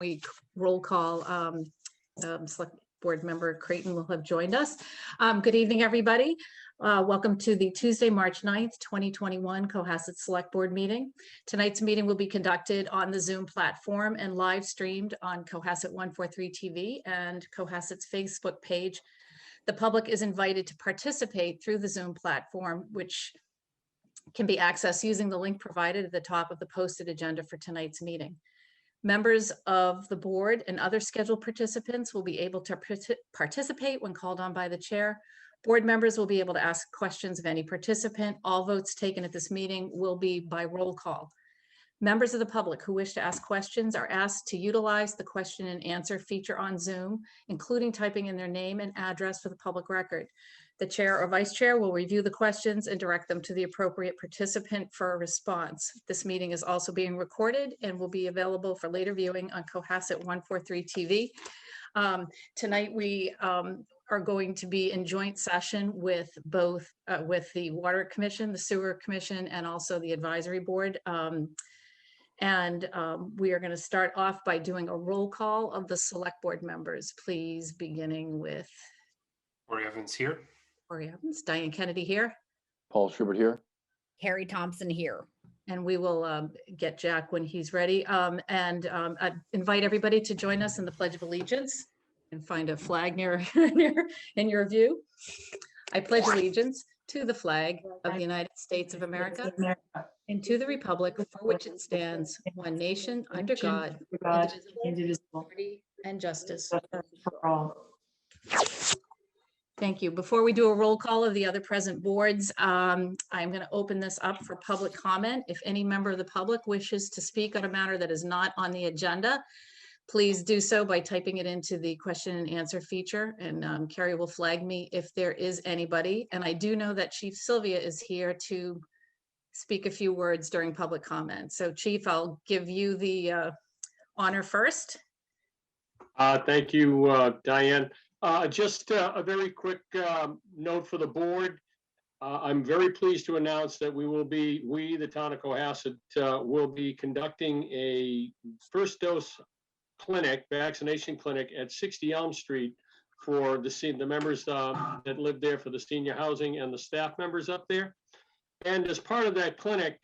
we roll call, Select Board Member Creighton will have joined us. Good evening, everybody. Welcome to the Tuesday, March 9th, 2021 Cohasset Select Board meeting. Tonight's meeting will be conducted on the Zoom platform and live streamed on Cohasset 143 TV and Cohasset's Facebook page. The public is invited to participate through the Zoom platform, which can be accessed using the link provided at the top of the posted agenda for tonight's meeting. Members of the board and other scheduled participants will be able to participate when called on by the chair. Board members will be able to ask questions of any participant. All votes taken at this meeting will be by roll call. Members of the public who wish to ask questions are asked to utilize the question and answer feature on Zoom, including typing in their name and address for the public record. The chair or vice chair will review the questions and direct them to the appropriate participant for a response. This meeting is also being recorded and will be available for later viewing on Cohasset 143 TV. Tonight we are going to be in joint session with both with the Water Commission, the Sewer Commission, and also the Advisory Board. We are going to start off by doing a roll call of the select board members, please, beginning with Corey Evans here. Corey Evans, Diane Kennedy here. Paul Schubert here. Harry Thompson here. And we will get Jack when he's ready. I invite everybody to join us in the Pledge of Allegiance and find a flag near in your view. I pledge allegiance to the flag of the United States of America and to the republic for which it stands, one nation under God, indivisible, liberty and justice for all. Thank you. Before we do a roll call of the other present boards, I'm going to open this up for public comment. If any member of the public wishes to speak on a matter that is not on the agenda, please do so by typing it into the question and answer feature, and Carrie will flag me if there is anybody. And I do know that Chief Sylvia is here to speak a few words during public comment. So Chief, I'll give you the honor first. Thank you, Diane. Just a very quick note for the board. I'm very pleased to announce that we, the town of Cohasset, will be conducting a first dose clinic, vaccination clinic at 60 Elm Street for the members that live there, for the senior housing and the staff members up there. And as part of that clinic,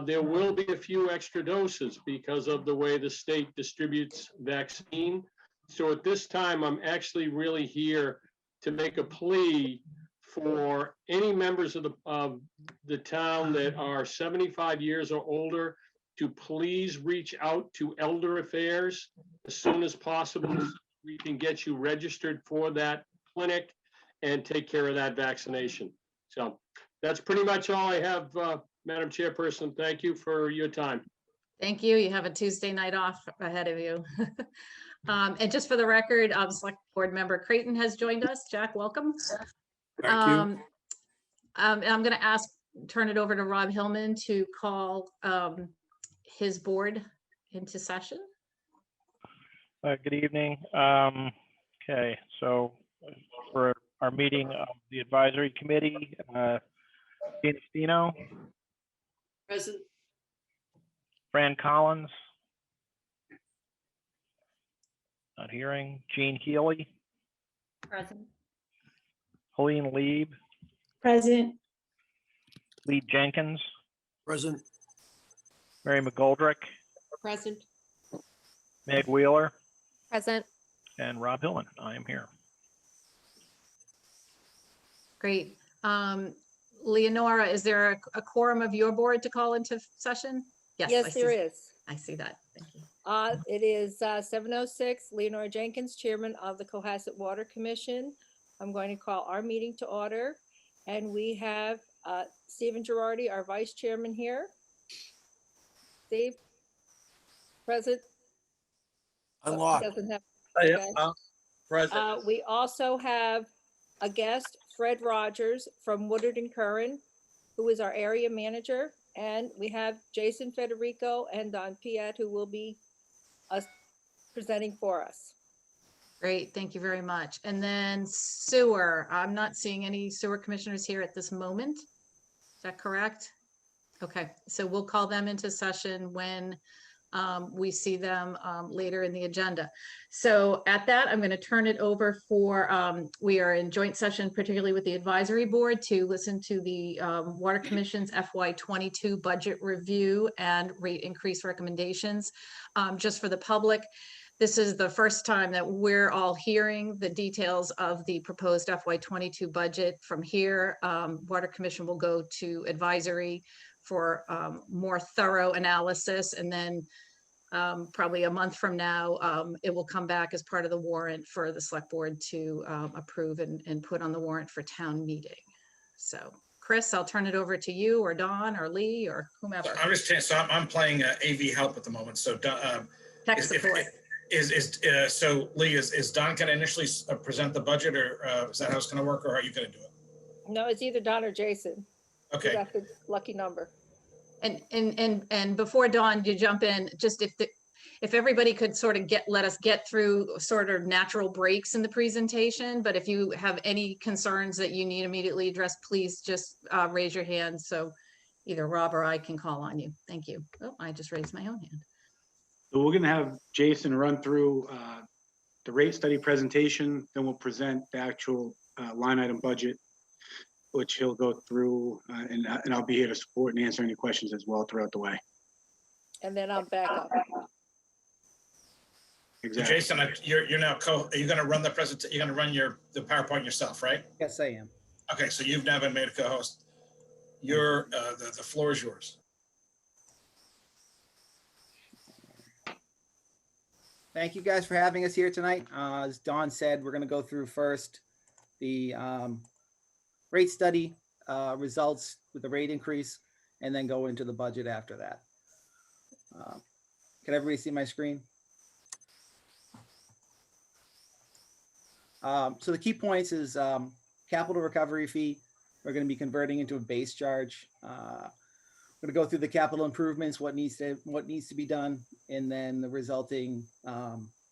there will be a few extra doses because of the way the state distributes vaccine. So at this time, I'm actually really here to make a plea for any members of the town that are 75 years or older to please reach out to Elder Affairs as soon as possible so we can get you registered for that clinic and take care of that vaccination. So that's pretty much all I have, Madam Chairperson. Thank you for your time. Thank you. You have a Tuesday night off ahead of you. And just for the record, Select Board Member Creighton has joined us. Jack, welcome. Thank you. I'm going to turn it over to Rob Hillman to call his board into session. Good evening. Okay, so for our meeting of the advisory committee, Dana Stino. Present. Fran Collins. Not hearing. Jean Healy. Present. Helene Lieb. Present. Lee Jenkins. Present. Mary McGoldrick. Present. Meg Wheeler. Present. And Rob Hillman. I am here. Great. Leonora, is there a quorum of your board to call into session? Yes, there is. I see that. Thank you. It is 7:06. Leonora Jenkins, Chairman of the Cohasset Water Commission. I'm going to call our meeting to order. And we have Stephen Girardi, our Vice Chairman here. Steve, present. Unlocked. Doesn't have. Yeah, Okay. present. We also have a guest, Fred Rogers from Woodard and Curran, who is our area manager. And we have Jason Federico and Don Piat, who will be presenting for us. Great, thank you very much. And then sewer, I'm not seeing any sewer commissioners here at this moment. Is that correct? Okay, so we'll call them into session when we see them later in the agenda. So at that, I'm going to turn it over for, we are in joint session, particularly with the advisory board, to listen to the Water Commission's FY22 budget review and rate increase recommendations. Just for the public, this is the first time that we're all hearing the details of the proposed FY22 budget. From here, Water Commission will go to advisory for more thorough analysis, and then probably a month from now, it will come back as part of the warrant for the select board to approve and put on the warrant for town meeting. So Chris, I'll turn it over to you or Don or Lee or whomever. I'm just saying, so I'm playing AV help at the moment. So Tech support. So Lee, is Don going to initially present the budget, or is that how it's going to work, or are you going to do it? No, it's either Don or Jason. Okay. That's the lucky number. And before Dawn, you jump in, just if everybody could sort of let us get through sort of natural breaks in the presentation, but if you have any concerns that you need immediately addressed, please just raise your hand so either Rob or I can call on you. Thank you. Oh, I just raised my own hand. So we're going to have Jason run through the rate study presentation, then we'll present the actual line item budget, which he'll go through, and I'll be here to support and answer any questions as well throughout the way. And then I'll back up. Exactly. Jason, you're now are you going to run the presentation? You're going to run the PowerPoint yourself, right? Yes, I am. Okay, so you've now been made a co-host. The floor is yours. Thank you guys for having us here tonight. As Don said, we're going to go through first the rate study results with the rate increase, and then go into the budget after that. Can everybody see my screen? So the key points is capital recovery fee. We're going to be converting into a base charge. We're going to go through the capital improvements, what needs to be done, and then the resulting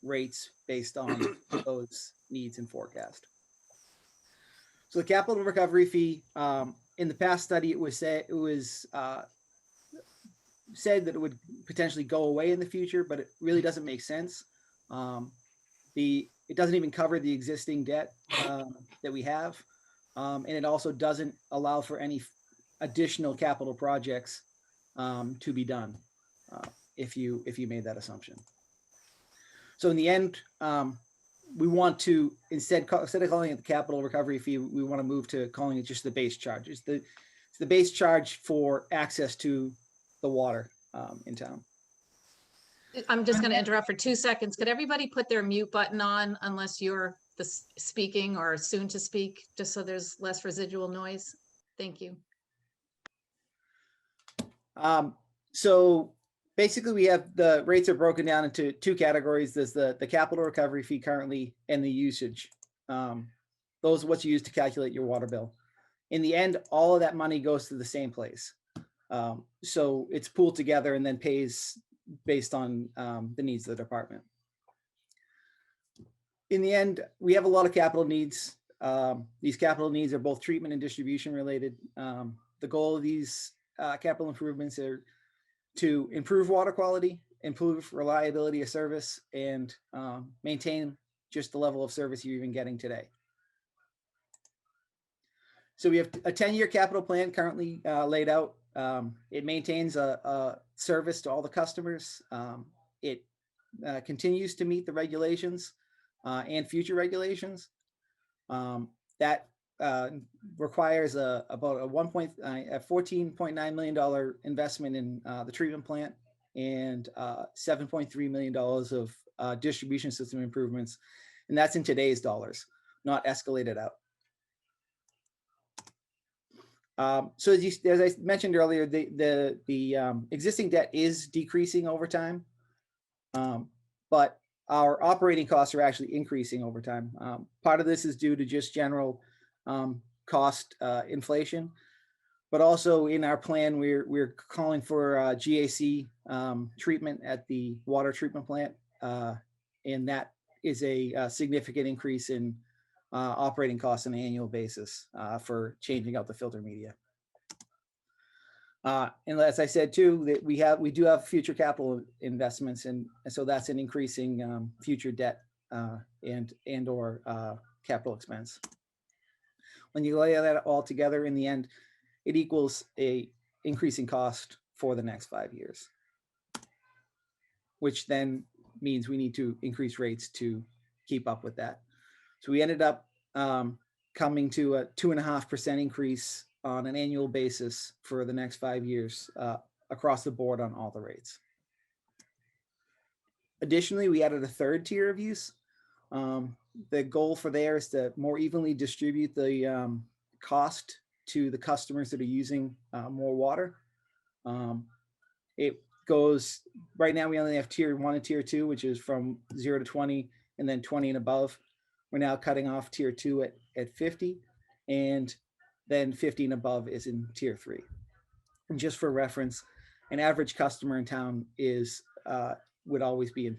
rates based on those needs and forecast. So the capital recovery fee, in the past study, it was said that it would potentially go away in the future, but it really doesn't make sense. It doesn't even cover the existing debt that we have, and it also doesn't allow for any additional capital projects to be done if you made that assumption. So in the end, we want to instead of calling it the capital recovery fee, we want to move to calling it just the base charge. It's the base charge for access to the water in town. I'm just going to interrupt for 2 seconds. Could everybody put their mute button on unless you're speaking or soon to speak, just so there's less residual noise? Thank you. So basically we have the rates are broken down into two categories. There's the capital recovery fee currently and the usage. Those are what's used to calculate your water bill. In the end, all of that money goes to the same place. So it's pooled together and then pays based on the needs of the department. In the end, we have a lot of capital needs. These capital needs are both treatment and distribution related. The goal of these capital improvements are to improve water quality, improve reliability of service, and maintain just the level of service you're even getting today. So we have a 10-year capital plan currently laid out. It maintains a service to all the customers. It continues to meet the regulations and future regulations. That requires about a $14.9 million investment in the treatment plant and $7.3 million of distribution system improvements. And that's in today's dollars, not escalated out. So as I mentioned earlier, the existing debt is decreasing over time, but our operating costs are actually increasing over time. Part of this is due to just general cost inflation, but also in our plan, we're calling for GAC treatment at the water treatment plant, and that is a significant increase in operating costs on an annual basis for changing out the filter media. And as I said too, that we do have future capital investments, and so that's an increasing future debt and or capital expense. When you lay that all together, in the end, it equals a increasing cost for the next 5 years, which then means we need to increase rates to keep up with that. So we ended up coming to a 2.5% increase on an annual basis for the next 5 years across the board on all the rates. Additionally, we added a third tier of use. The goal for there is to more evenly distribute the cost to the customers that are using more water. It goes, right now we only have tier 1 and tier 2, which is from 0 to 20 and then 20 and above. We're now cutting off tier 2 at 50, and then 50 and above is in tier 3. And just for reference, an average customer in town is would always be in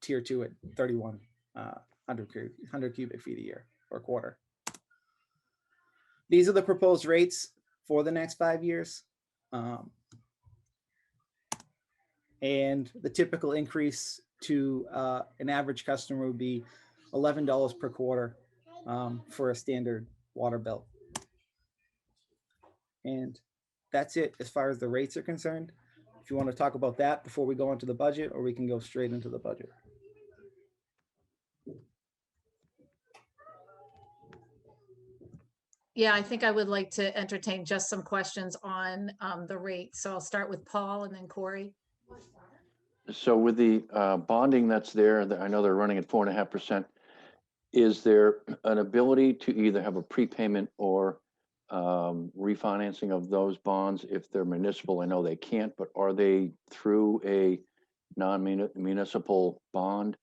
tier 2 at 3,100 cubic feet a year or quarter. These are the proposed rates for the next 5 years. And the typical increase to an average customer would be $11 per quarter for a standard water bill. And that's it as far as the rates are concerned. If you want to talk about that before we go into the budget, or we can go straight into the budget. Yeah, I think I would like to entertain just some questions on the rate. So I'll start with Paul and then Corey. So with the bonding that's there, I know they're running at 4.5%. Is there an ability to either have a prepayment or refinancing of those bonds if they're municipal? I know they can't, but are they through a non-municipal bond?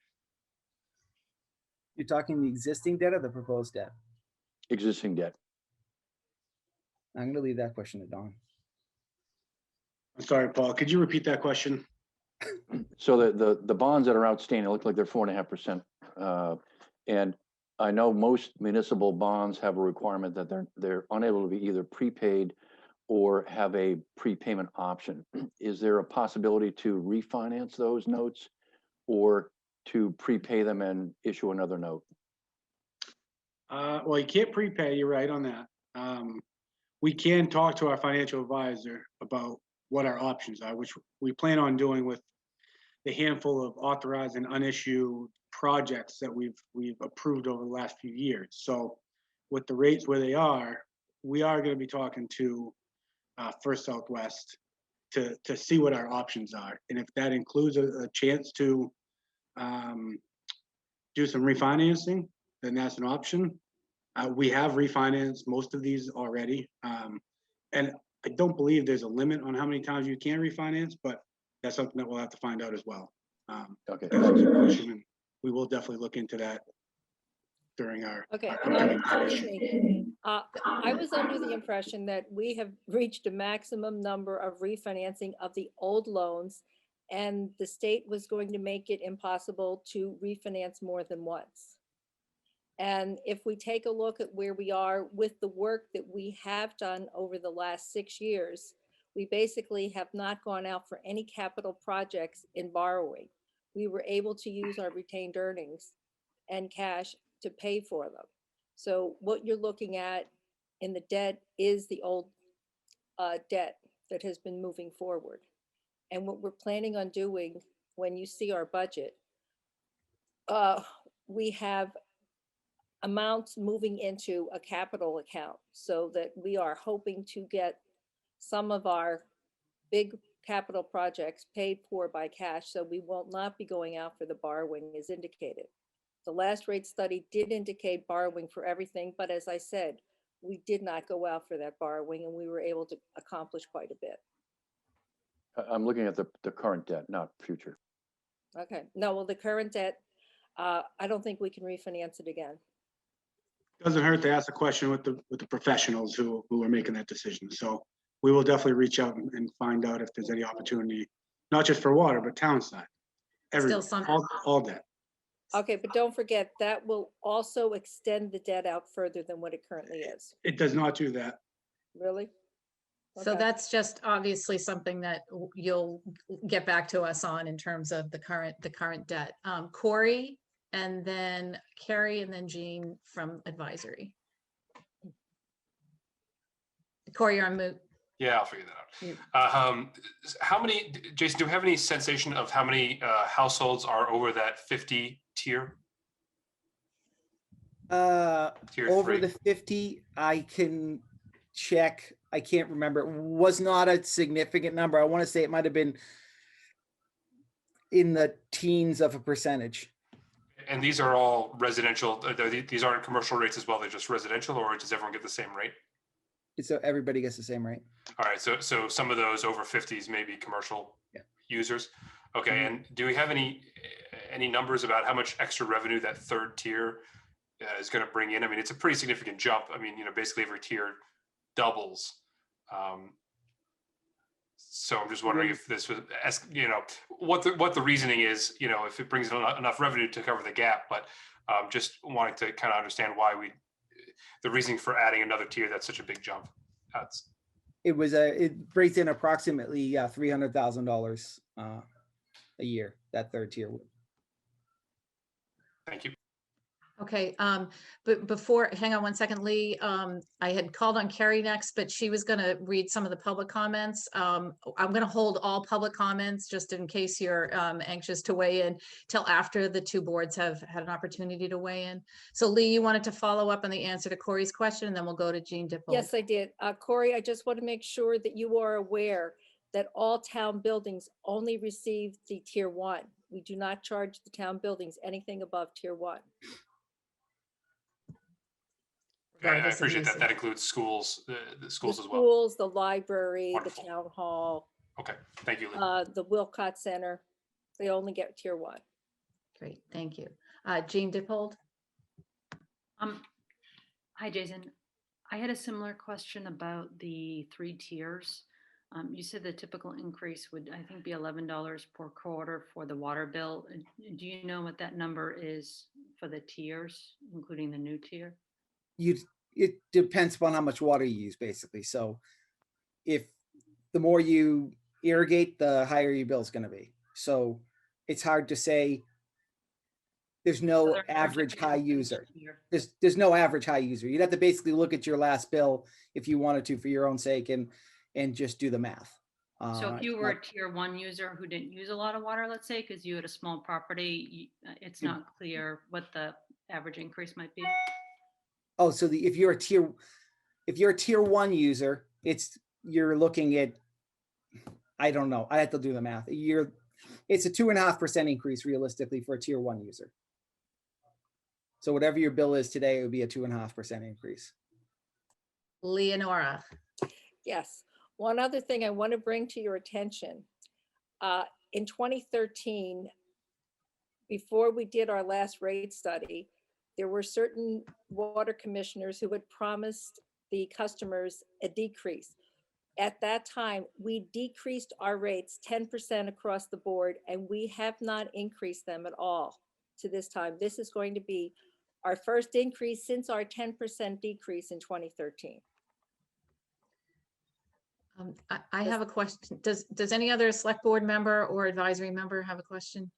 You're talking the existing debt or the proposed debt? Existing debt. I'm going to leave that question to Don. I'm sorry, Paul, could you repeat that question? So the bonds that are outstanding look like they're 4.5%. And I know most municipal bonds have a requirement that they're unable to be either prepaid or have a prepayment option. Is there a possibility to refinance those notes or to prepay them and issue another note? Well, you can't prepay, you're right on that. We can talk to our financial advisor about what our options are, which we plan on doing with the handful of authorized and unissued projects that we've approved over the last few years. So with the rates where they are, we are going to be talking to First Southwest to see what our options are. And if that includes a chance to do some refinancing, then that's an option. We have refinanced most of these already. And I don't believe there's a limit on how many times you can refinance, but that's something that we'll have to find out as well. Okay. That's a good question, and we will definitely look into that during our Okay, upcoming excuse discussion. me. I was under the impression that we have reached a maximum number of refinancing of the old loans, and the state was going to make it impossible to refinance more than once. And if we take a look at where we are with the work that we have done over the last 6 years, we basically have not gone out for any capital projects in borrowing. We were able to use our retained earnings and cash to pay for them. So what you're looking at in the debt is the old debt that has been moving forward. And what we're planning on doing when you see our budget, we have amounts moving into a capital account so that we are hoping to get some of our big capital projects paid for by cash, so we will not be going out for the borrowing as indicated. The last rate study did indicate borrowing for everything, but as I said, we did not go out for that borrowing, and we were able to accomplish quite a bit. I'm looking at the current debt, not future. Okay, no, well, the current debt, I don't think we can refinance it again. Doesn't hurt to ask a question with the professionals who are making that decision. So we will definitely reach out and find out if there's any opportunity, not just for water, but town side. Still some. All debt. Okay, but don't forget, that will also extend the debt out further than what it currently is. It does not do that. Really? So Okay. that's just obviously something that you'll get back to us on in terms of the current debt. Corey, and then Carrie, and then Jean from advisory. Corey, you're on mute. Yeah, I'll figure that You- out. How many, Jason, do we have any sensation of how many households are over that 50 tier? Tier Over 3? the 50, I can check. I can't remember. It was not a significant number. I want to say it might have been in the teens of a percentage. And these are all residential. These aren't commercial rates as well. They're just residential, or does everyone get the same rate? So everybody gets the same rate. All right. So some of those over 50s may be commercial Yeah. users. Okay. Mhm. And do we have any numbers about how much extra revenue that third tier is going to bring in? I mean, it's a pretty significant jump. I mean, basically every tier doubles. So I'm just wondering if this was, what the reasoning is, if it brings in enough revenue to cover the gap, but just wanting to kind of understand why the reasoning for adding another tier, that's such a big jump. It brings in approximately $300,000 a year, that third tier. Thank you. Okay, but hang on one second, Lee. I had called on Carrie next, but she was gonna read some of the public comments. I'm gonna hold all public comments just in case you're anxious to weigh in till after the two boards have had an opportunity to weigh in. So Lee, you wanted to follow up on the answer to Corey's question, and then we'll go to Jean Dippold. Yes, I did. Corey, I just want to make sure that you are aware that all town buildings only receive the tier 1. We do not charge the town buildings anything above tier 1. I regardless of appreciate that. usage. That includes schools, the schools as well. Schools, the library, Wonderful. the town hall, Okay, thank you, Lee. the Wilcott Center, they only get tier 1. Great, thank you. Jean Dippold? Hi, Jason. I had a similar question about the 3 tiers. You said the typical increase would, I think, be $11 per quarter for the water bill. Do you know what that number is for the tiers, including the new tier? It depends upon how much water you use, basically. So if the more you irrigate, the higher your bill is going to be. So it's hard to say. There's no So they're average high different in each user. tier. There's no average high user. You'd have to basically look at your last bill if you wanted to for your own sake and just do the math. So if you were a tier 1 user who didn't use a lot of water, let's say, because you had a small property, it's not clear what the average increase might be. Oh, so if you're a tier 1 user, you're looking at, I don't know, I have to do the math. It's a 2.5% increase realistically for a tier 1 user. So whatever your bill is today, it would be a 2.5% increase. Leonora? Yes. One other thing I want to bring to your attention. In 2013, before we did our last rate study, there were certain water commissioners who had promised the customers a decrease. At that time, we decreased our rates 10% across the board, and we have not increased them at all to this time. This is going to be our first increase since our 10% decrease in 2013. I have a question. Does any other select board member or advisory member have a question?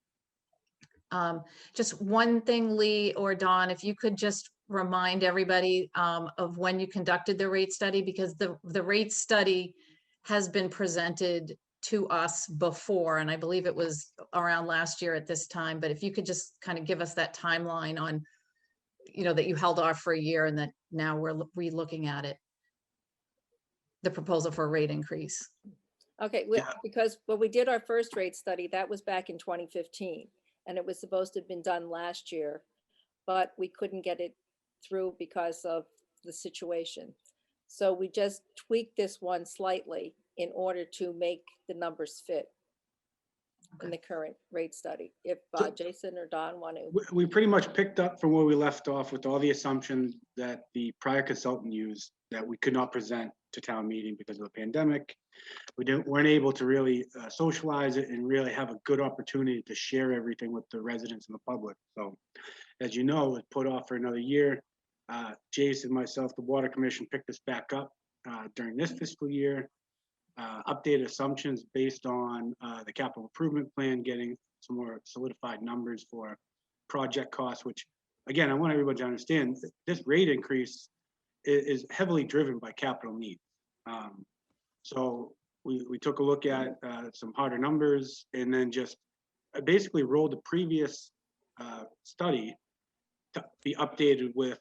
Just one thing, Lee or Dawn, if you could just remind everybody of when you conducted the rate study, because the rate study has been presented to us before, and I believe it was around last year at this time, but if you could just kind of give us that timeline on, that you held off for a year and that now we're re-looking at it, the proposal for a rate increase. Okay, because when we did our first rate study, that was back in 2015, and it was supposed to have been done last year, but we couldn't get it through because of the situation. So we just tweaked this one slightly in order to make the numbers fit in the current rate study. If Jason or Don want to. We pretty much picked up from where we left off with all the assumptions that the prior consultant used that we could not present to town meeting because of the pandemic. We weren't able to really socialize it and really have a good opportunity to share everything with the residents and the public. So as you know, it put off for another year. Jason, myself, the Water Commission picked this back up during this fiscal year. updated assumptions based on the capital improvement plan, getting some more solidified numbers for project costs, which again, I want everybody to understand that this rate increase is heavily driven by capital needs. So we took a look at some harder numbers and then just basically rolled the previous study to be updated with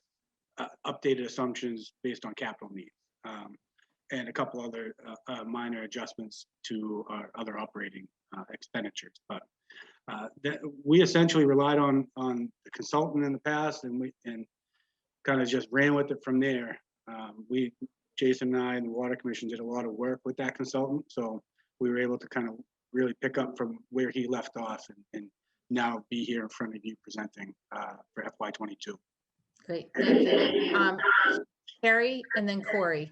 updated assumptions based on capital needs. And a couple other minor adjustments to our other operating expenditures. But we essentially relied on the consultant in the past, and kind of just ran with it from there. Jason and I and the Water Commission did a lot of work with that consultant, so we were able to kind of really pick up from where he left off and now be here in front of you presenting for FY22. Great, thank you. Carrie and then Corey.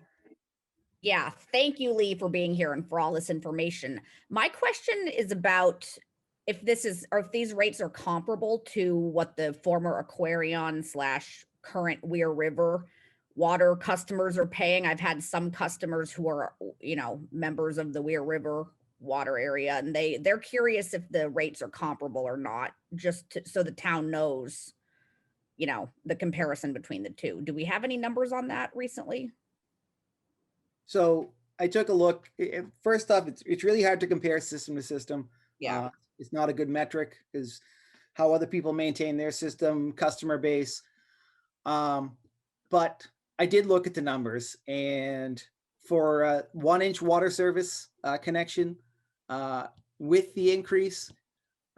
Yeah, thank you, Lee, for being here and for all this information. My question is about if these rates are comparable to what the former Aquarion / current Weir River water customers are paying. I've had some customers who are, members of the Weir River water area, and they're curious if the rates are comparable or not, so the town knows, the comparison between the two. Do we have any numbers on that recently? So I took a look. First off, it's really hard to compare system to system. Yeah. It's not a good metric because how other people maintain their system, customer base. But I did look at the numbers, and for a 1-inch water service connection with the increase,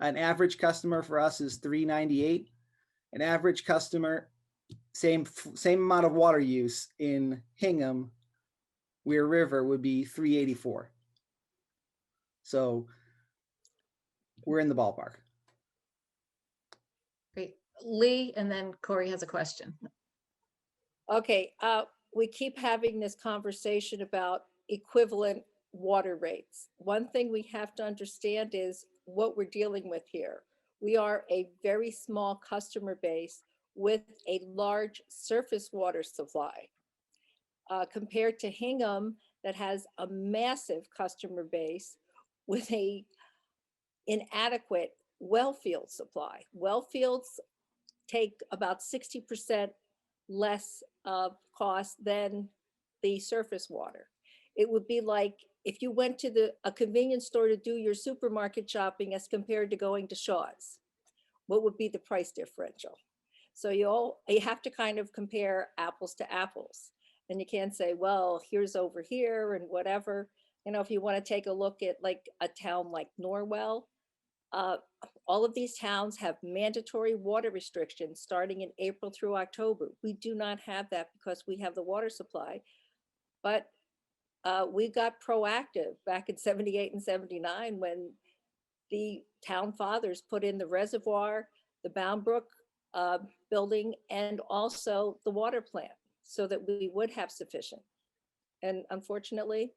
an average customer for us is $398. An average customer, same amount of water use in Hingham, Weir River, would be $384. So we're in the ballpark. Great. Lee, and then Corey has a question. Okay, we keep having this conversation about equivalent water rates. One thing we have to understand is what we're dealing with here. We are a very small customer base with a large surface water supply. Compared to Hingham, that has a massive customer base with a inadequate well field supply. Well fields take about 60% less cost than the surface water. It would be like if you went to a convenience store to do your supermarket shopping as compared to going to Shaw's. What would be the price differential? So you have to kind of compare apples to apples. And you can't say, well, here's over here and whatever. If you want to take a look at like a town like Norwell, all of these towns have mandatory water restrictions starting in April through October. We do not have that because we have the water supply. But we got proactive back in 78 and 79 when the town fathers put in the reservoir, the Bound Brook building, and also the water plant, so that we would have sufficient. And unfortunately,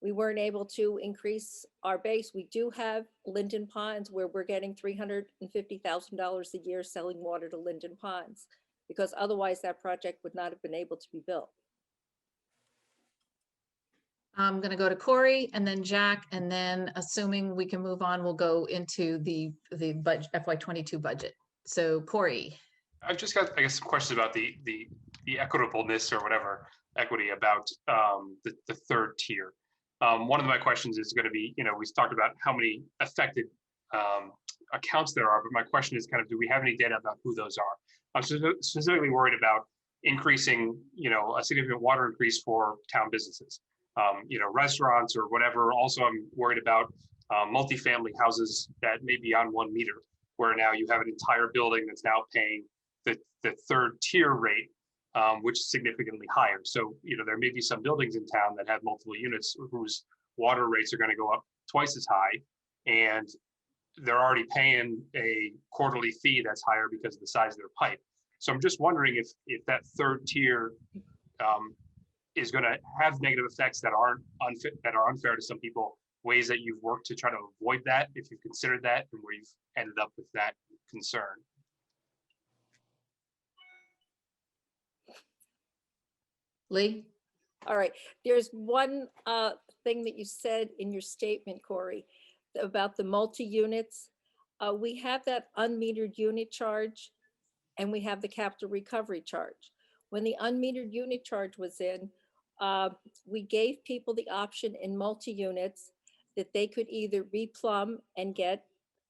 we weren't able to increase our base. We do have Linden Ponds where we're getting $350,000 a year selling water to Linden Ponds, because otherwise that project would not have been able to be built. I'm going to go to Corey and then Jack, and then assuming we can move on, we'll go into the budget, FY22 budget. So Corey. I've just got, I guess, some questions about the equitableness or whatever equity about the third tier. One of my questions is going to be, we talked about how many affected accounts there are, but my question is kind of, do we have any data about who those are? I'm specifically worried about increasing, a significant water increase for town businesses, restaurants or whatever. Also, I'm worried about multifamily houses that may be on 1 meter, where now you have an entire building that's now paying the third tier rate, which is significantly higher. So, there may be some buildings in town that have multiple units whose water rates are going to go up twice as high, and they're already paying a quarterly fee that's higher because of the size of their pipe. So I'm just wondering if that third tier is going to have negative effects that are unfair to some people, ways that you've worked to try to avoid that, if you've considered that, and where you've ended up with that concern. Lee? All right, there's one thing that you said in your statement, Corey, about the multi-units. We have that unmetered unit charge and we have the capital recovery charge. When the unmetered unit charge was in, we gave people the option in multi-units that they could either replumb and get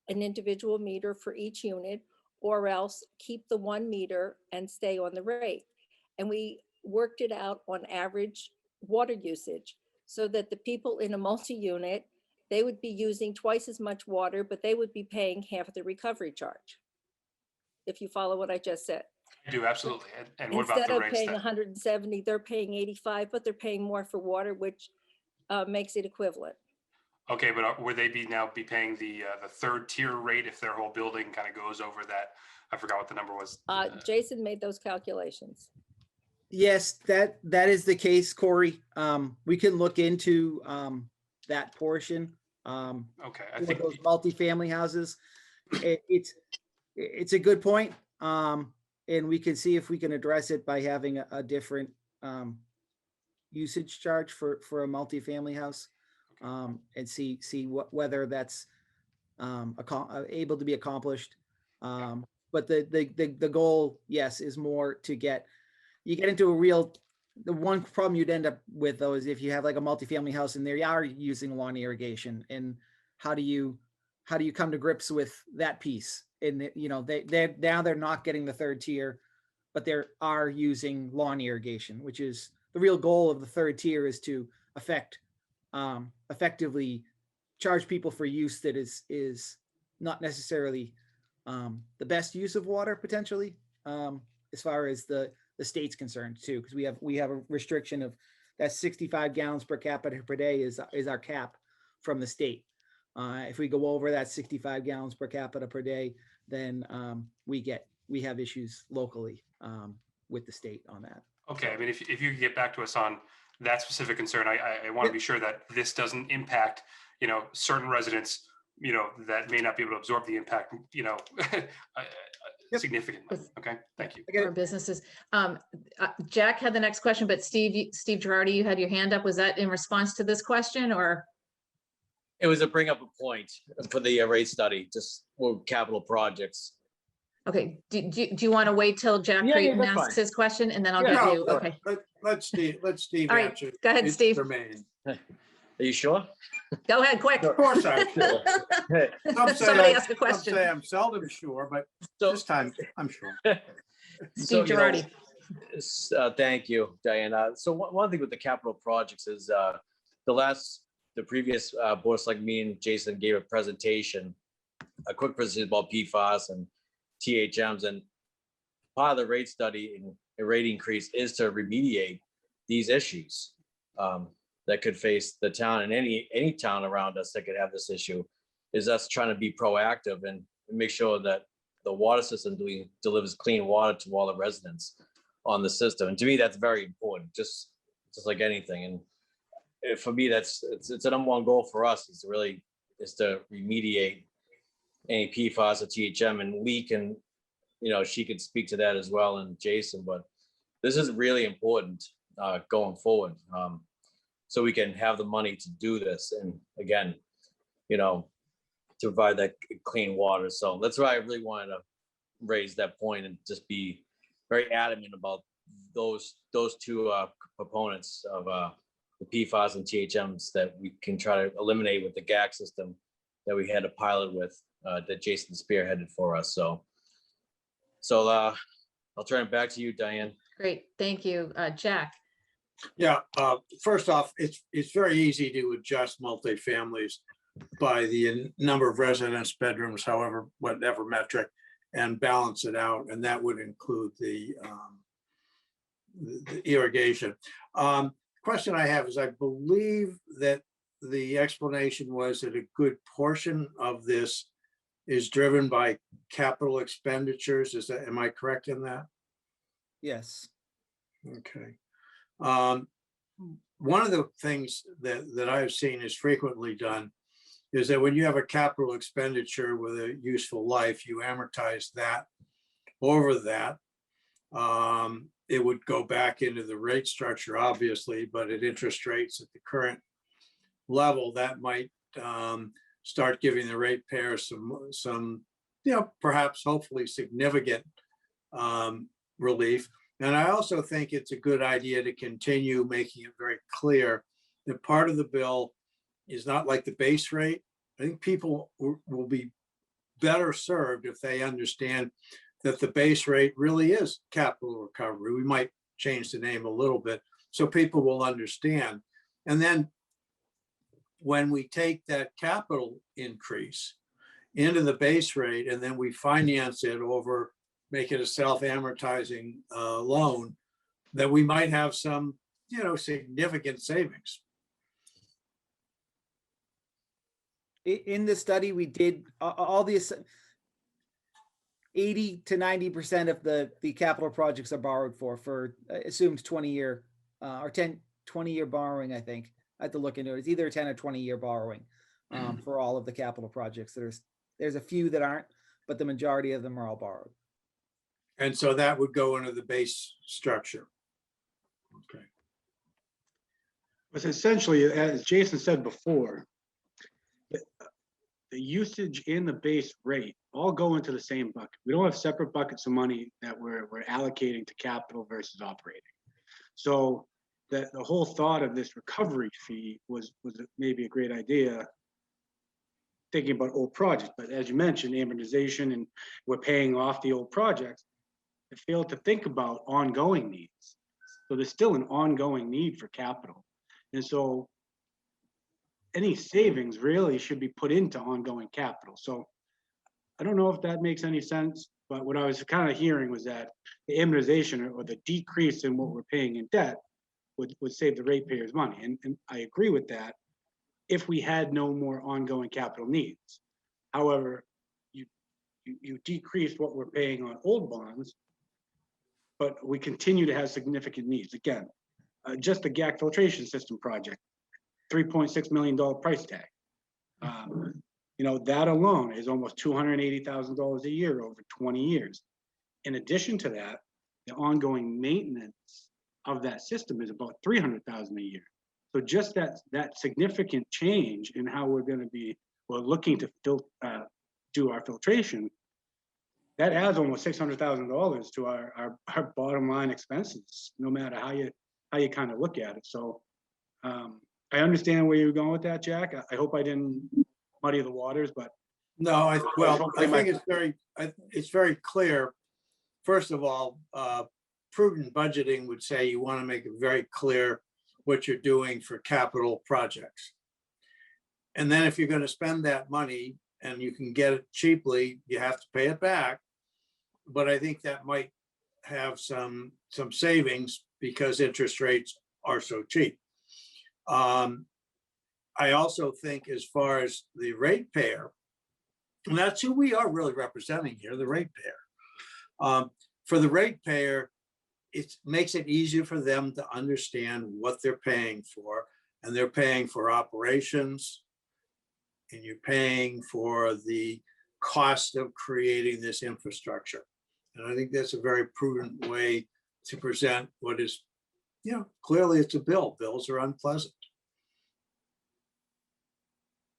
an individual meter for each unit, or else keep the 1 meter and stay on the rate. And we worked it out on average water usage so that the people in a multi-unit, they would be using twice as much water, but they would be paying half of the recovery charge. If you follow what I just said. I do, absolutely. And what about Instead the of rates paying then? 170, they're paying 85, but they're paying more for water, which makes it equivalent. Okay, but would they now be paying the third tier rate if their whole building kind of goes over that? I forgot what the number was. Jason made those calculations. Yes, that is the case, Corey. We can look into that portion. Okay, I For think those multifamily houses. It's a good point. And we can see if we can address it by having a different usage charge for a multifamily house. And see whether that's able to be accomplished. But the goal, yes, is more to get into the one problem you'd end up with though is if you have like a multifamily house and they are using lawn irrigation, and how do you come to grips with that piece? And they're not getting the third tier, but they are using lawn irrigation, which is the real goal of the third tier, is to effectively charge people for use that is not necessarily the best use of water potentially, as far as the state's concerned too, because we have a restriction of that 65 gallons per capita per day is our cap from the state. If we go over that 65 gallons per capita per day, then we have issues locally with the state on that. Okay, I mean, if you could get back to us on that specific concern, I want to be sure that this doesn't impact, certain residents, that may not be able to absorb the impact, significantly. Okay, thank you. Our businesses. Jack had the next question, but Steve Girardi, you had your hand up. Was that in response to this question, or? It was to bring up a point for the rate study, just for capital projects. Okay, do you want to wait till Jack Creighton asks his question and then I'll give you, okay. Let Steve All right, answer. go ahead, It's Steve. germane. Are you sure? Go ahead, quick. Of course I'm sure. Somebody ask a question. Some say I'm seldom sure, but this time I'm sure. Steve Girardi. Thank you, Diana. So one thing with the capital projects is the previous Board of Select meeting, Jason gave a presentation, a quick presentation about PFAS and THMs, and part of the rate study and a rate increase is to remediate these issues that could face the town, and any town around us that could have this issue, is us trying to be proactive and make sure that the water system delivers clean water to all the residents on the system. And to me, that's very important, just like anything. And for me, it's a number one goal for us is to remediate any PFAS or THM, and Lee can, she could speak to that as well, and Jason, but this is really important going forward. So we can have the money to do this. And again, to provide that clean water. So that's why I really wanted to raise that point and just be very adamant about those two components of the PFAS and THMs that we can try to eliminate with the GAC system that we had a pilot with that Jason spearheaded for us. So I'll turn it back to you, Diane. Great, thank you. Jack. Yeah, first off, it's very easy to adjust multifamilies by the number of residence bedrooms, whatever metric, and balance it out. And that would include the irrigation. Question I have is, I believe that the explanation was that a good portion of this is driven by capital expenditures. Am I correct in that? Yes. Okay. One of the things that I've seen is frequently done is that when you have a capital expenditure with a useful life, you amortize that over that. it would go back into the rate structure, obviously, but at interest rates at the current level, that might start giving the ratepayers some, perhaps hopefully significant relief. And I also think it's a good idea to continue making it very clear that part of the bill is not like the base rate. I think people will be better served if they understand that the base rate really is capital recovery. We might change the name a little bit so people will understand. And then when we take that capital increase into the base rate and then we finance it over, make it a self-amortizing loan, that we might have some, significant savings. In the study, we did all these 80 to 90% of the capital projects are borrowed for assumed 20-year or 20-year borrowing, I think. I have to look into it. It's either a 10 or 20-year borrowing for all of the capital projects. There's a few that aren't, but the majority of them are all borrowed. And so that would go into the base structure. Okay. But essentially, as Jason said before, the usage and the base rate all go into the same bucket. We don't have separate buckets of money that we're allocating to capital versus operating. So that the whole thought of this recovery fee was maybe a great idea, thinking about old projects. But as you mentioned, amortization, and we're paying off the old projects, it failed to think about ongoing needs. So there's still an ongoing need for capital. And so any savings really should be put into ongoing capital. So I don't know if that makes any sense, but what I was kind of hearing was that the amortization or the decrease in what we're paying in debt would save the ratepayers money. And I agree with that if we had no more ongoing capital needs. However, you decrease what we're paying on old bonds, but we continue to have significant needs. Again, just the GAC filtration system project, $3.6 million price tag. That alone is almost $280,000 a year over 20 years. In addition to that, the ongoing maintenance of that system is about $300,000 a year. So just that significant change in how we're looking to do our filtration, that adds almost $600,000 to our bottom line expenses, no matter how you kind of look at it. So I understand where you're going with that, Jack. I hope I didn't muddy the waters, but no, I think it's very clear. First of all, prudent budgeting would say you want to make it very clear what you're doing for capital projects. And then if you're going to spend that money and you can get it cheaply, you have to pay it back. But I think that might have some savings because interest rates are so cheap. I also think as far as the ratepayer, and that's who we are really representing here, the ratepayer. For the ratepayer, it makes it easier for them to understand what they're paying for. And they're paying for operations, and you're paying for the cost of creating this infrastructure. And I think that's a very prudent way to present what is, clearly it's a bill. Bills are unpleasant.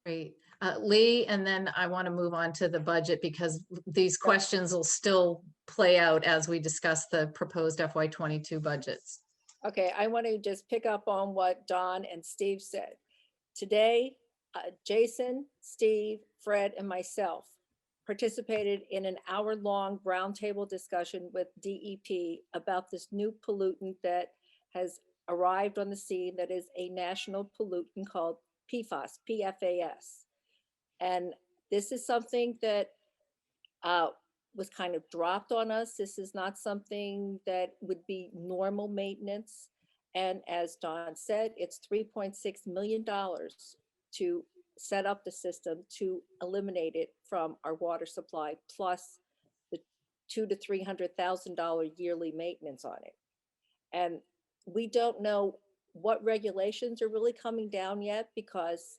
Great. Lee, and then I want to move on to the budget because these questions will still play out as we discuss the proposed FY22 budgets. Okay, I want to just pick up on what Don and Steve said. Today, Jason, Steve, Fred, and myself participated in an hour-long roundtable discussion with DEP about this new pollutant that has arrived on the scene that is a national pollutant called PFAS, PFAS. And this is something that was kind of dropped on us. This is not something that would be normal maintenance. And as Don said, it's $3.6 million to set up the system to eliminate it from our water supply, plus the $200,000 to $300,000 yearly maintenance on it. And we don't know what regulations are really coming down yet because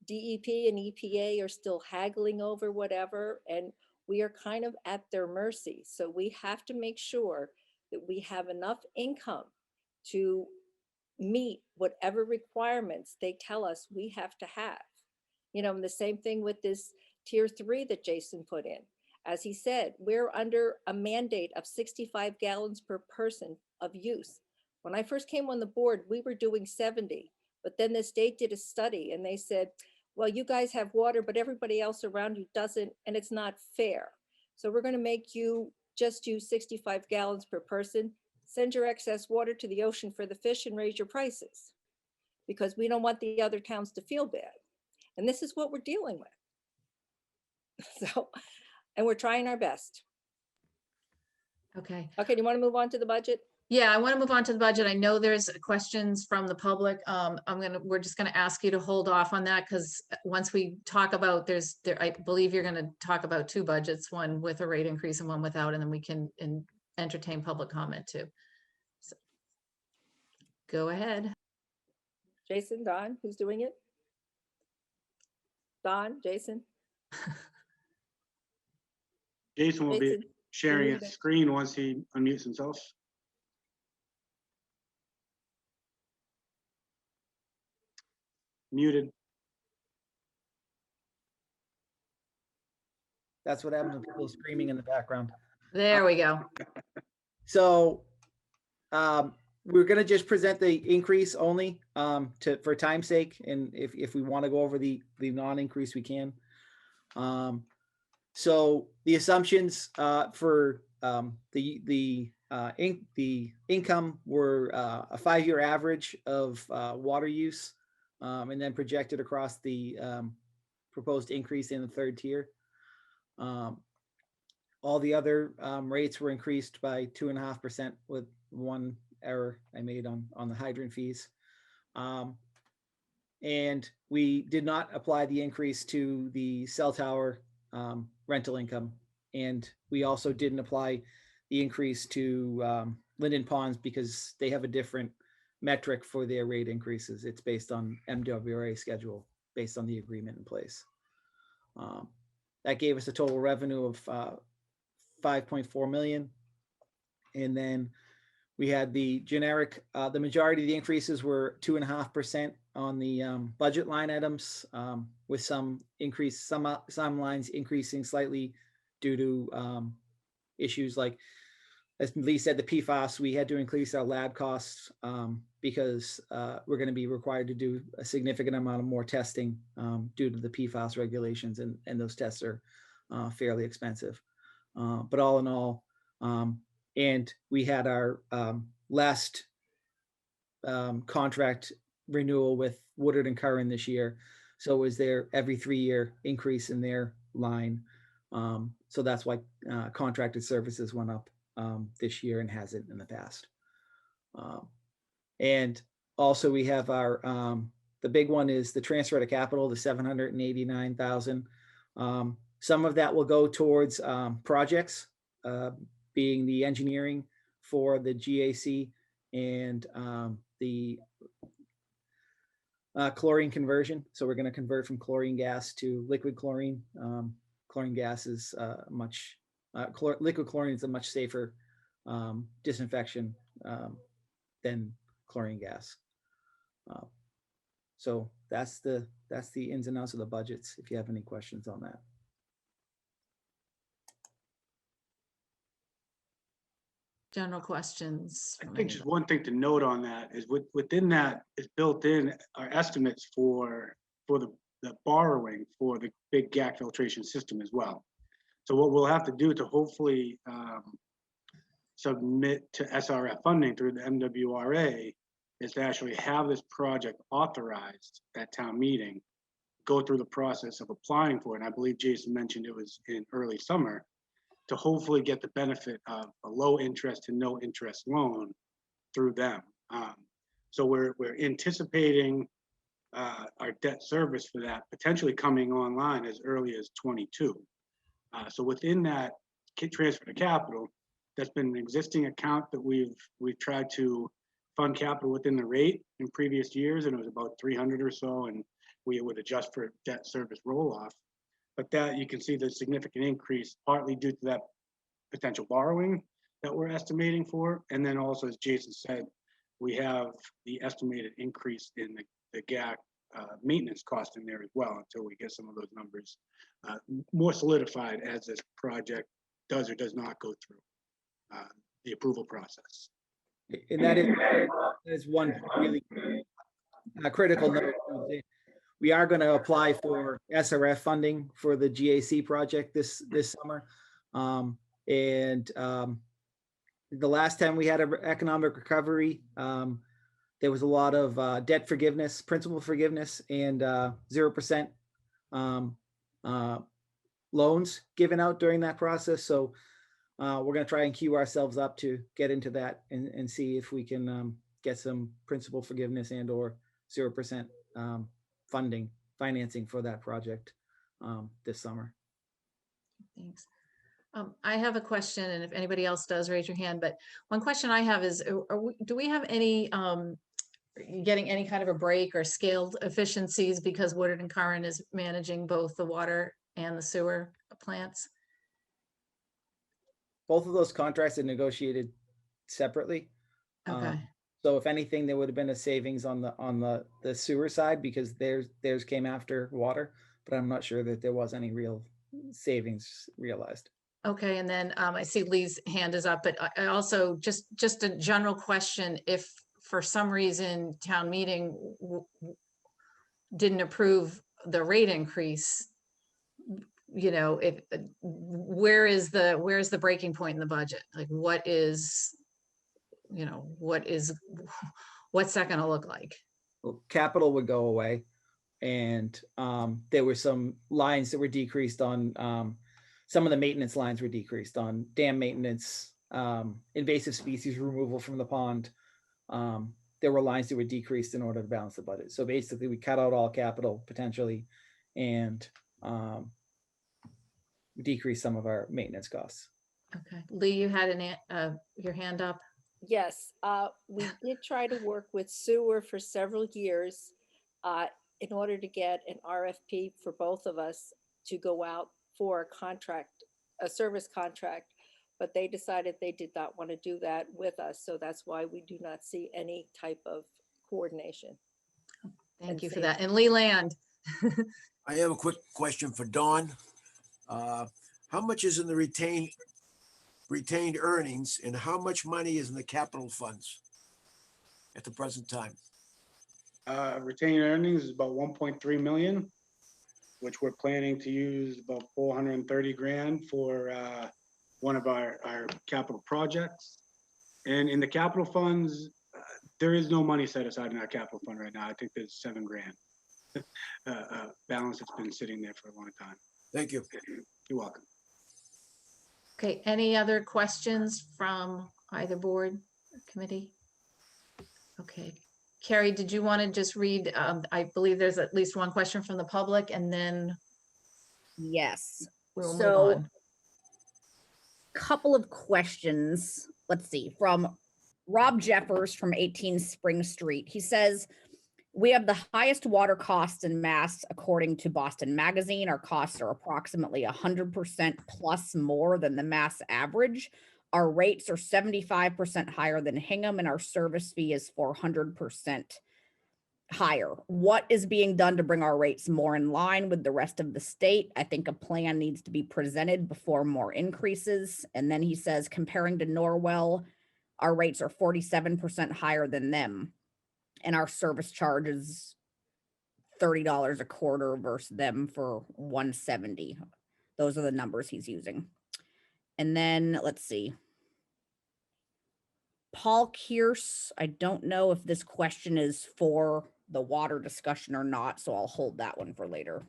DEP and EPA are still haggling over whatever, and we are kind of at their mercy. So we have to make sure that we have enough income to meet whatever requirements they tell us we have to have. You know, and the same thing with this tier 3 that Jason put in. As he said, we're under a mandate of 65 gallons per person of use. When I first came on the board, we were doing 70, but then the state did a study and they said, well, you guys have water, but everybody else around you doesn't, and it's not fair. So we're going to make you just use 65 gallons per person, send your excess water to the ocean for the fish and raise your prices, because we don't want the other towns to feel bad. And this is what we're dealing with. So, and we're trying our best. Okay. Okay, do you want to move on to the budget? Yeah, I want to move on to the budget. I know there's questions from the public. We're just gonna ask you to hold off on that because once we talk about, I believe you're gonna talk about 2 budgets, one with a rate increase and one without, and then we can entertain public comment too. So, go ahead. Jason, Don, who's doing it? Don, Jason? Jason will be Jason, sharing muted. his screen once he unmutes himself. Muted. That's what happens when people are screaming in the background. There we go. So we're gonna just present the increase only for time's sake, and if we want to go over the non-increase, we can. So the assumptions for the income were a 5-year average of water use, and then projected across the proposed increase in the 3rd tier. All the other rates were increased by 2.5%, with one error I made on the hydrant fees. And we did not apply the increase to the cell tower rental income. And we also didn't apply the increase to Linden Ponds because they have a different metric for their rate increases. It's based on MWRA schedule, based on the agreement in place. That gave us a total revenue of 5.4 million. And then we had the generic, the majority of the increases were 2.5% on the budget line items, with some increase, some lines increasing slightly due to issues like, as Lee said, the PFAS. We had to increase our lab costs because we're going to be required to do a significant amount of more testing due to the PFAS regulations, and those tests are fairly expensive. But all in all, and we had our last contract renewal with Woodard and Curran this year. So it was their every 3-year increase in their line. So that's why contracted services went up this year and hasn't in the past. And also we have our, the big one is the transfer to capital, the 789,000. Some of that will go towards projects, being the engineering for the GAC and the chlorine conversion. So we're going to convert from chlorine gas to liquid chlorine. Chlorine gas is liquid chlorine is a much safer disinfection than chlorine gas. So that's the ins and outs of the budgets, if you have any questions on that. General questions. I think just one thing to note on that is within that is built in our estimates for the borrowing for the big GAC filtration system as well. So what we'll have to do to hopefully submit to SRF funding through the MWRA is to actually have this project authorized at town meeting, go through the process of applying for it. And I believe Jason mentioned it was in early summer, to hopefully get the benefit of a low interest to no interest loan through them. So we're anticipating our debt service for that potentially coming online as early as 22. So within that transfer to capital, that's been an existing account that we've tried to fund capital within the rate in previous years, and it was about 300 or so, and we would adjust for debt service roll off. But that you can see the significant increase partly due to that potential borrowing, that we're estimating for. And then also, as Jason said, we have the estimated increase in the GAC maintenance cost in there as well, until we get some of those numbers more solidified as this project does or does not go through the approval process. And that is one really critical note. We are going to apply for SRF funding for the GAC project this summer. The last time we had an economic recovery, there was a lot of debt forgiveness, principal forgiveness, and 0% loans given out during that process. So we're going to try and queue ourselves up to get into that and see if we can get some principal forgiveness and or 0% financing for that project this summer. Thanks. I have a question, and if anybody else does, raise your hand. But one question I have is, do we have any getting any kind of a break or scaled efficiencies because Woodard and Curran is managing both the water and the sewer plants? Both of those contracts are negotiated separately. Okay. So if anything, there would have been a savings on the sewer side because theirs came after water, but I'm not sure that there was any real savings realized. Okay, and then I see Lee's hand is up, but I also just a general question: if for some reason town meeting didn't approve the rate increase, you know, where is the breaking point in the budget? Like, what is, you know, what's that going to look like? Well, capital would go away, and there were some lines that were decreased on. Some of the maintenance lines were decreased on dam maintenance, invasive species removal from the pond. There were lines that were decreased in order to balance the budget. So basically we cut out all capital potentially and decrease some of our maintenance costs. Okay, Lee, you had your hand up. Yes, we did try to work with sewer for several years in order to get an RFP for both of us to go out for a service contract, but they decided they did not want to do that with us. So that's why we do not see any type of coordination. Thank you for that. And Lee Land. I have a quick question for Dawn. How much is in the retained earnings and how much money is in the capital funds at the present time? Retained earnings is about 1.3 million, which we're planning to use about 430 grand for one of our capital projects. And in the capital funds, there is no money set aside in our capital fund right now. I think there's 7 grand balance that's been sitting there for a long time. Thank you. You're welcome. Okay, any other questions from either board or committee? Okay. Carrie, did you want to just read, I believe there's at least one question from the public, and then yes, we'll move so on. Couple of questions. Let's see, from Rob Jeffers from 18 Spring Street. He says, we have the highest water costs in Mass according to Boston Magazine. Our costs are approximately 100% plus more than the Mass average. Our rates are 75% higher than Hingham, and our service fee is 400% higher. What is being done to bring our rates more in line with the rest of the state? I think a plan needs to be presented before more increases. And then he says, comparing to Norwell, our rates are 47% higher than them, and our service charge is $30 a quarter versus them for $170. Those are the numbers he's using. And then let's see. Paul Kearse, I don't know if this question is for the water discussion or not, so I'll hold that one for later.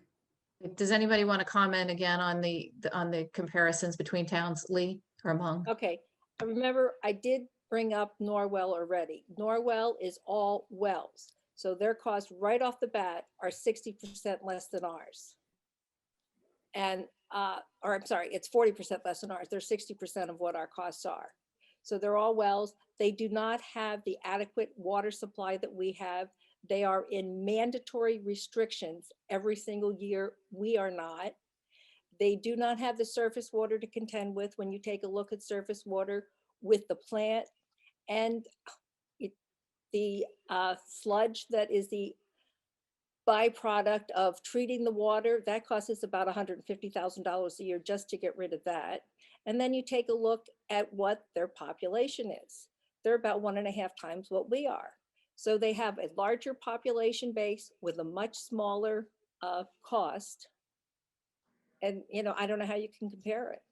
Does anybody want to comment again on the comparisons between towns, Lee or Hmong? Okay, I remember I did bring up Norwell already. Norwell is all wells. So their costs right off the bat are 60% less than ours. And, or I'm sorry, it's 40% less than ours. They're 60% of what our costs are. So they're all wells. They do not have the adequate water supply that we have. They are in mandatory restrictions every single year. We are not. They do not have the surface water to contend with. When you take a look at surface water, with the plant and the sludge that is the byproduct of treating the water, that costs us about $150,000 a year just to get rid of that. And then you take a look at what their population is. They're about 1.5 times what we are. So they have a larger population base with a much smaller cost. And, you know, I don't know how you can compare it.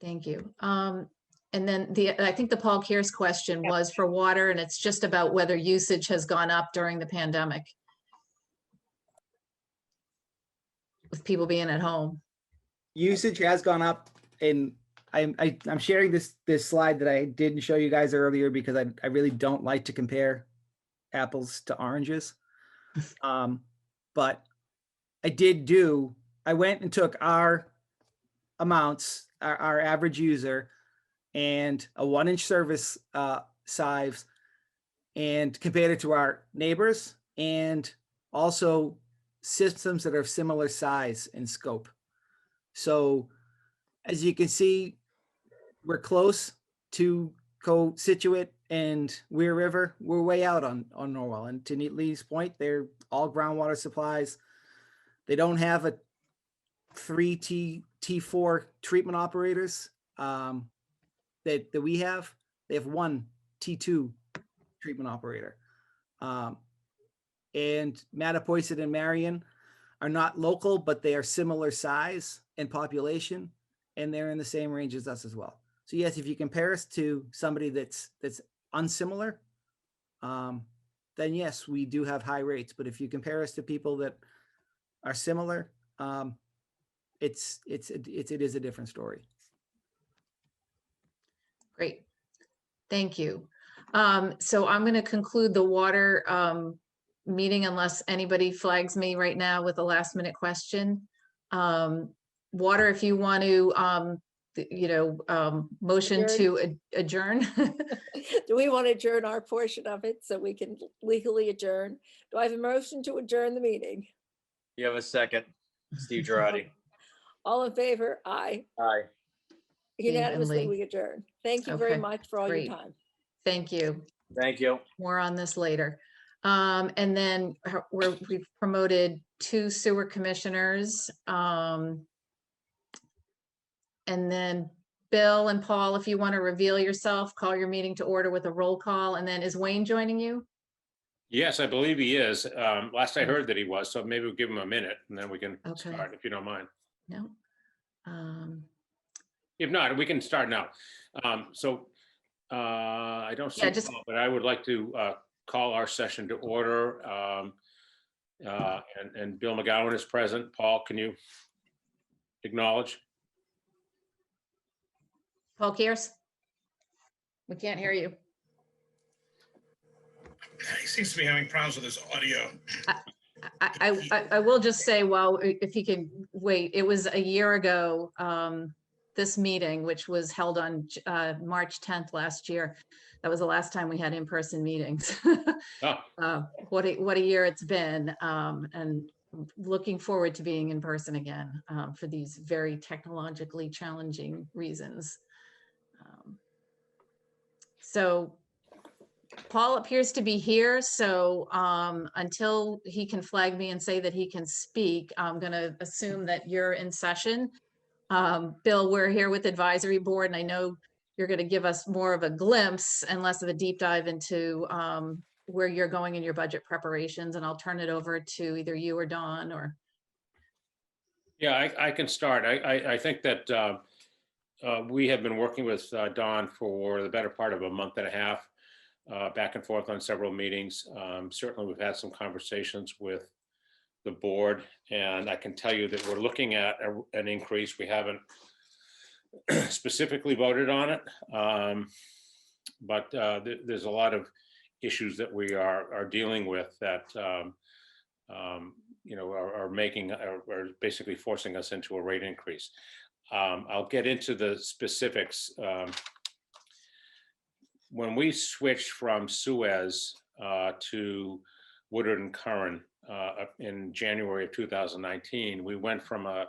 Thank you. And then I think the Paul Kears question was for water, and it's just about whether usage has gone up during the pandemic with people being at home. Usage has gone up, and I'm sharing this slide that I didn't show you guys earlier because I really don't like to compare apples to oranges. But I went and took our amounts, our average user, and a 1-inch service size, and compared it to our neighbors, and also systems that are of similar size and scope. So as you can see, we're close to Co-Situate and Weir River. We're way out on Norwell. And to Lee's point, they're all groundwater supplies. They don't have a 3 T4 treatment operators that we have. They have 1 T2 treatment operator. And Mattapoisett and Marion are not local, but they are similar size and population, and they're in the same range as us as well. So yes, if you compare us to somebody that's unsimilar, then yes, we do have high rates. But if you compare us to people that are similar, it is a different story. Great. Thank you. So I'm going to conclude the water meeting unless anybody flags me right now with a last minute question. Water, if you want to, motion to adjourn. Do we want to adjourn our portion of it so we can legally adjourn? Do I have a motion to adjourn the meeting? You have a second, Steve Girardi. All in favor? Aye. Aye. Unanimously, Lee. we adjourn. Thank you very Okay, much for all great. your time. Thank you. Thank you. More on this later. And then we've promoted 2 sewer commissioners. And then Bill and Paul, if you want to reveal yourself, call your meeting to order with a roll call. And then is Wayne joining you? Yes, I believe he is. Last I heard that he was, so maybe we'll give him a minute and then we can Okay. start, if you don't mind. No. If not, we can start now. I don't see, Paul, but I would like to call our session to order. And Bill McGowan is present. Paul, can you acknowledge? Paul Kears? We can't hear you. He seems to be having problems with his audio. I will just say, well, if you can wait, it was a year ago, this meeting, which was held on March 10th last year. That was the last time we had in-person meetings. What a year it's been, and looking forward to being in person again for these very technologically challenging reasons. So Paul appears to be here, so until he can flag me and say that he can speak, I'm going to assume that you're in session. Bill, we're here with Advisory Board, and I know you're going to give us more of a glimpse and less of a deep dive into where you're going in your budget preparations, and I'll turn it over to either you or Dawn. Or Yeah, I can start. I think that we have been working with Dawn for the better part of a month and a half, back and forth on several meetings. Certainly, we've had some conversations with the board, and I can tell you that we're looking at an increase. We haven't specifically voted on it, but there's a lot of issues that we are dealing with that are basically forcing us into a rate increase. I'll get into the specifics. When we switched from Suez to Woodard and Curran in January of 2019, we went from a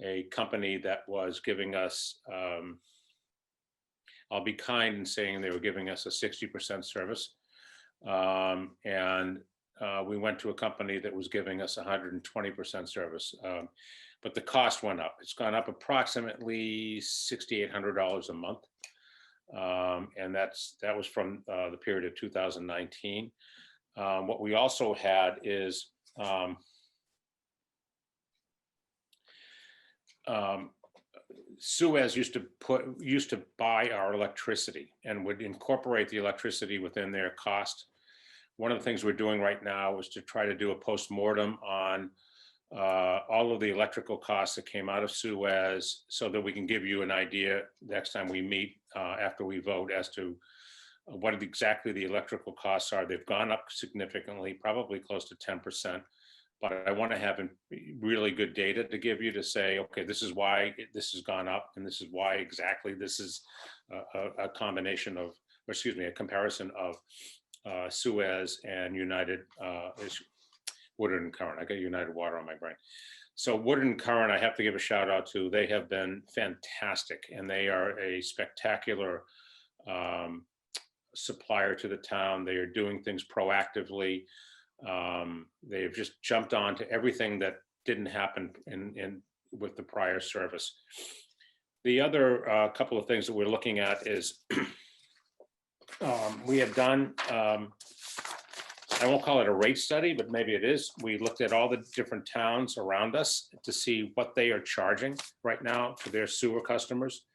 a company that was giving us, I'll be kind in saying they were giving us a 60% service. And we went to a company that was giving us 120% service. But the cost went up. It's gone up approximately $6,800 a month. And that was from the period of 2019. What we also had is Suez used to buy our electricity and would incorporate the electricity within their cost. One of the things we're doing right now is to try to do a postmortem on all of the electrical costs that came out of Suez, so that we can give you an idea next time we meet after we vote as to what exactly the electrical costs are. They've gone up significantly, probably close to 10%. But I want to have really good data to give you to say, okay, this is why this has gone up, and this is why exactly this is a combination of, or excuse me, a comparison of Suez and United Woodard and Current. I got United Water on my brain. So Woodard and Current, I have to give a shout out to. They have been fantastic, and they are a spectacular supplier to the town. They are doing things proactively. They've just jumped on to everything that didn't happen with the prior service. The other couple of things that we're looking at is we have done, I won't call it a rate study, but maybe it is. We looked at all the different towns around us to see what they are charging right now to their sewer customers.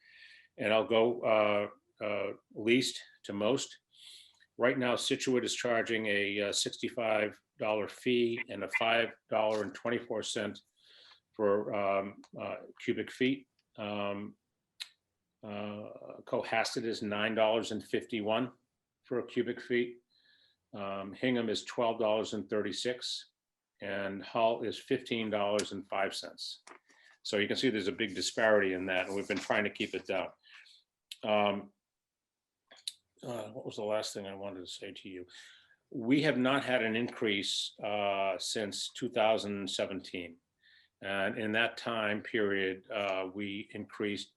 And I'll go least to most. Right now, Situate is charging a $65 fee and a $5.24 for cubic feet. Cohasset is $9.51 for a cubic feet. Hingham is $12.36, and Hull is $15.05. So you can see there's a big disparity in that, and we've been trying to keep it down. What was the last thing I wanted to say to you? We have not had an increase since 2017. And in that time period, we increased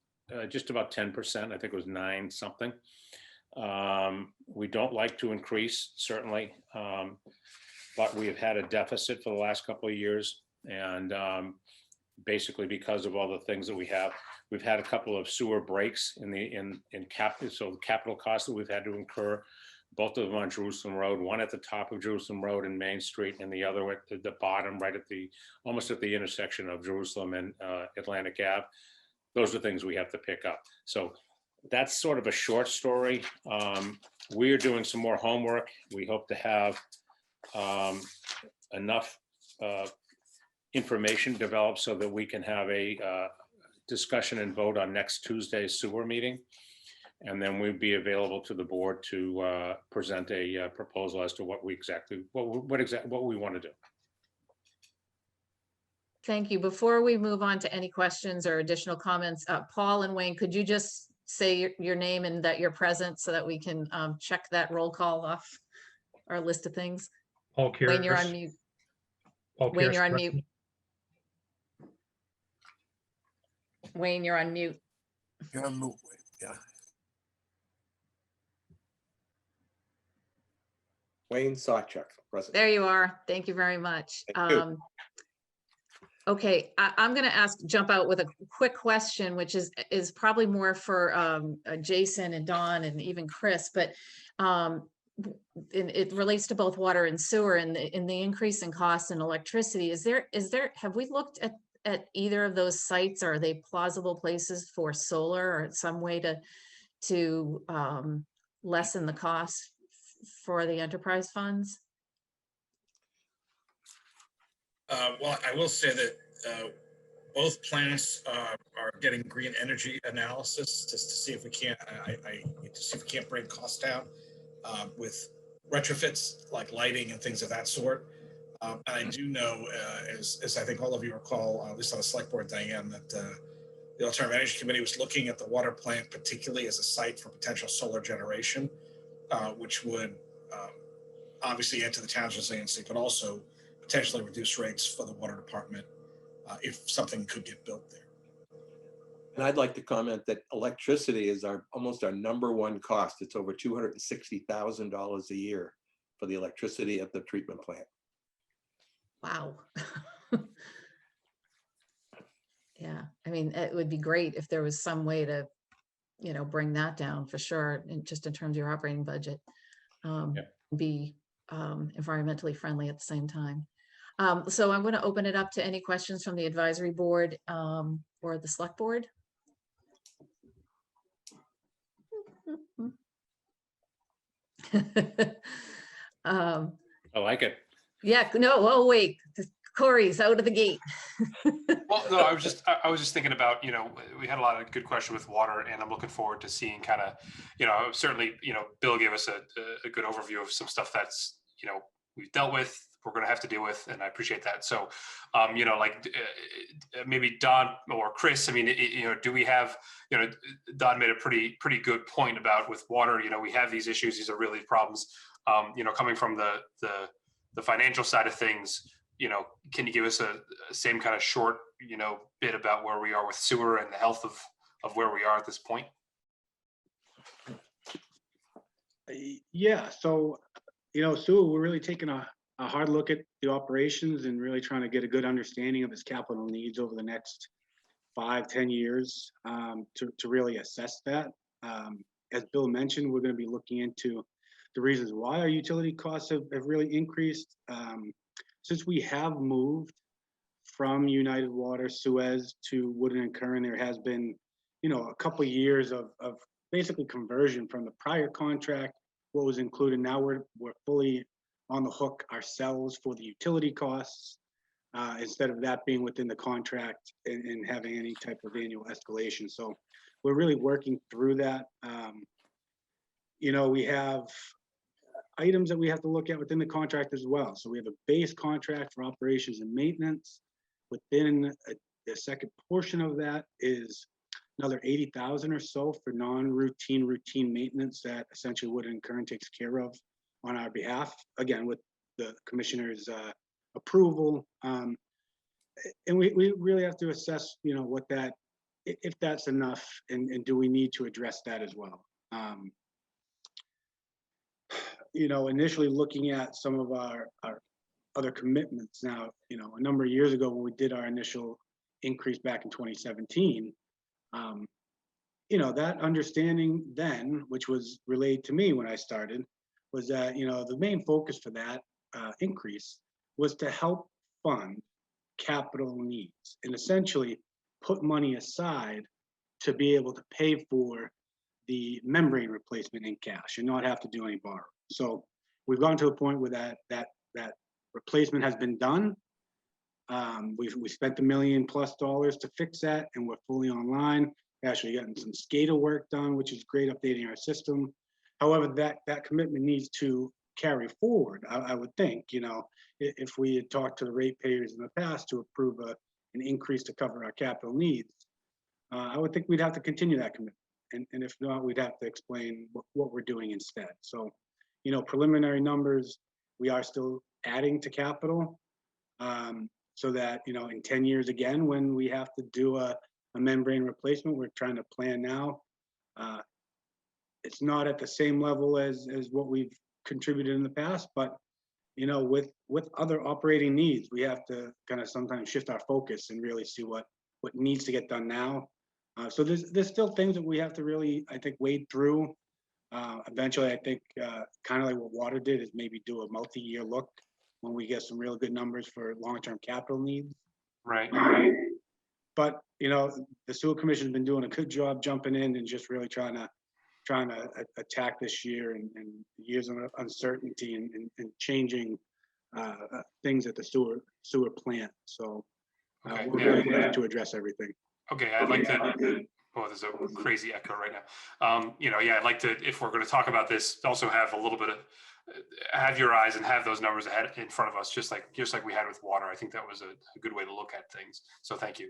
just about 10%. I think it was 9 something. We don't like to increase, certainly, but we have had a deficit for the last couple of years. And basically because of all the things that we have. We've had a couple of sewer breaks in capital, so the capital costs that we've had to incur, both of them on Jerusalem Road, one at the top of Jerusalem Road and Main Street, and the other at the bottom, right at almost at the intersection of Jerusalem and Atlantic Ave. Those are things we have to pick up. So that's sort of a short story. We're doing some more homework. We hope to have enough information developed so that we can have a discussion and vote on next Tuesday's sewer meeting. And then we'd be available to the board to present a proposal as to what we want to do. Thank you. Before we move on to any questions or additional comments, Paul and Wayne, could you just say your name and that you're present so that we can check that roll call off our list of things? Paul Kears. Wayne, you're on mute. Wayne, you're on mute. Wayne, you're on mute. You're on mute, yeah. Wayne Sawchuk, present. There you are. Thank you very much. Thank you. Okay, I'm going to jump out with a quick question, which is probably more for Jason and Don and even Chris, but it relates to both water and sewer and the increase in costs and electricity. Have we looked at either of those sites? Are they plausible places for solar or some way to lessen the cost for the enterprise funds? Well, I will say that both plants are getting green energy analysis to see if we can't bring costs down with retrofits like lighting and things of that sort. And I do know, as I think all of you recall, at least on the select board, Diane, that the Alternative Energy Committee was looking at the water plant particularly as a site for potential solar generation, which would obviously add to the town's resiliency, but also potentially reduce rates for the water department if something could get built there. And I'd like to comment that electricity is almost our #1 cost. It's over $260,000 a year for the electricity at the treatment plant. Wow. Yeah, I mean, it would be great if there was some way to, bring that down for sure, and just in terms of your operating budget. Be environmentally friendly at the same time. So I'm going to open it up to any questions from the advisory board or the select board. I like it. Yeah, no, oh, wait, Corey's out of the gate. Well, no, I was just thinking about, we had a lot of good questions with water, and I'm looking forward to seeing kind of, certainly, Bill gave us a good overview of some stuff that's, we've dealt with, we're going to have to deal with, and I appreciate that. So, maybe Don or Chris, I mean, do we have, Don made a pretty good point about with water, we have these issues, these are really problems, coming from the financial side of things. Can you give us a same kind of short, bit about where we are with sewer and the health of where we are at this point? Yeah, so, Sue, we're really taking a hard look at the operations and really trying to get a good understanding of its capital needs over the next 5-10 years to really assess that. As Bill mentioned, we're going to be looking into the reasons why our utility costs have really increased. Since we have moved from United Water, Suez to Woodland and Curran, there has been, a couple of years of basically conversion from the prior contract, what was included. Now we're fully on the hook ourselves for the utility costs, instead of that being within the contract and having any type of annual escalation. So we're really working through that. We have items that we have to look at within the contract as well. So we have a base contract for operations and maintenance. Within the second portion of that is another 80,000 or so for routine maintenance that essentially Woodland and Curran takes care of on our behalf, again, with the commissioner's approval. And we really have to assess, what that, if that's enough, and do we need to address that as well. Initially looking at some of our other commitments now, a number of years ago when we did our initial increase back in 2017, that understanding then, which was relayed to me when I started, was that, the main focus for that increase was to help fund capital needs and essentially put money aside to be able to pay for the membrane replacement in cash and not have to do any borrowing. So we've gotten to a point where that replacement has been done. We spent $1 million+ to fix that, and we're fully online. We're actually getting some SCADA work done, which is great, updating our system. However, that commitment needs to carry forward. I would think, if we had talked to the ratepayers in the past to approve an increase to cover our capital needs, I would think we'd have to continue that commitment. And if not, we'd have to explain what we're doing instead. So, preliminary numbers, we are still adding to capital, so that, in 10 years again, when we have to do a membrane replacement, we're trying to plan now. It's not at the same level as what we've contributed in the past, but, with other operating needs, we have to kind of sometimes shift our focus and really see what needs to get done now. So there's still things that we have to really, I think, wade through. Eventually, I think, kind of like what water did, is maybe do a multi-year look when we get some real good numbers for long-term capital needs. Right. But, the sewer commission has been doing a good job jumping in and just really trying to attack this year and years of uncertainty and changing things at the sewer plant. So we're really ready to address everything. Okay, I'd like to, oh, there's a crazy echo right now. I'd like to, if we're going to talk about this, also have a little bit of, have your eyes and have those numbers ahead in front of us, just like we had with water. I think that was a good way to look at things. So thank you.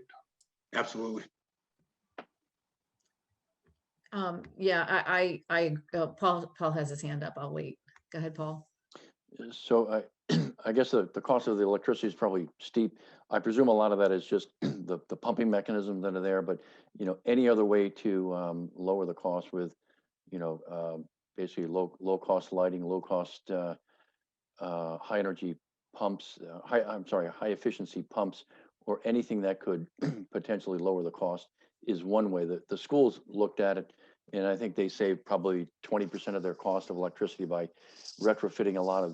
Absolutely. Paul has his hand up. I'll wait. Go ahead, Paul. So I guess the cost of the electricity is probably steep. I presume a lot of that is just the pumping mechanisms that are there, but, any other way to lower the cost with, basically low cost lighting, low cost high energy pumps, high efficiency pumps, or anything that could potentially lower the cost is one way that the schools looked at it. And I think they saved probably 20% of their cost of electricity by retrofitting a lot of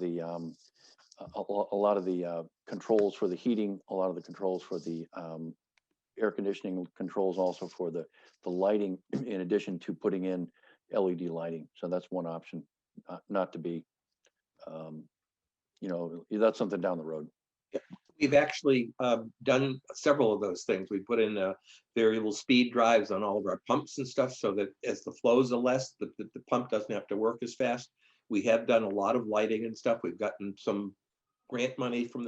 the controls for the heating, a lot of the controls for the air conditioning controls, also for the lighting, in addition to putting in LED lighting. So that's one option, not to be, that's something down the road. We've actually done several of those things. We put in variable speed drives on all of our pumps and stuff, so that as the flows are less, the pump doesn't have to work as fast. We have done a lot of lighting and stuff. We've gotten some grant money from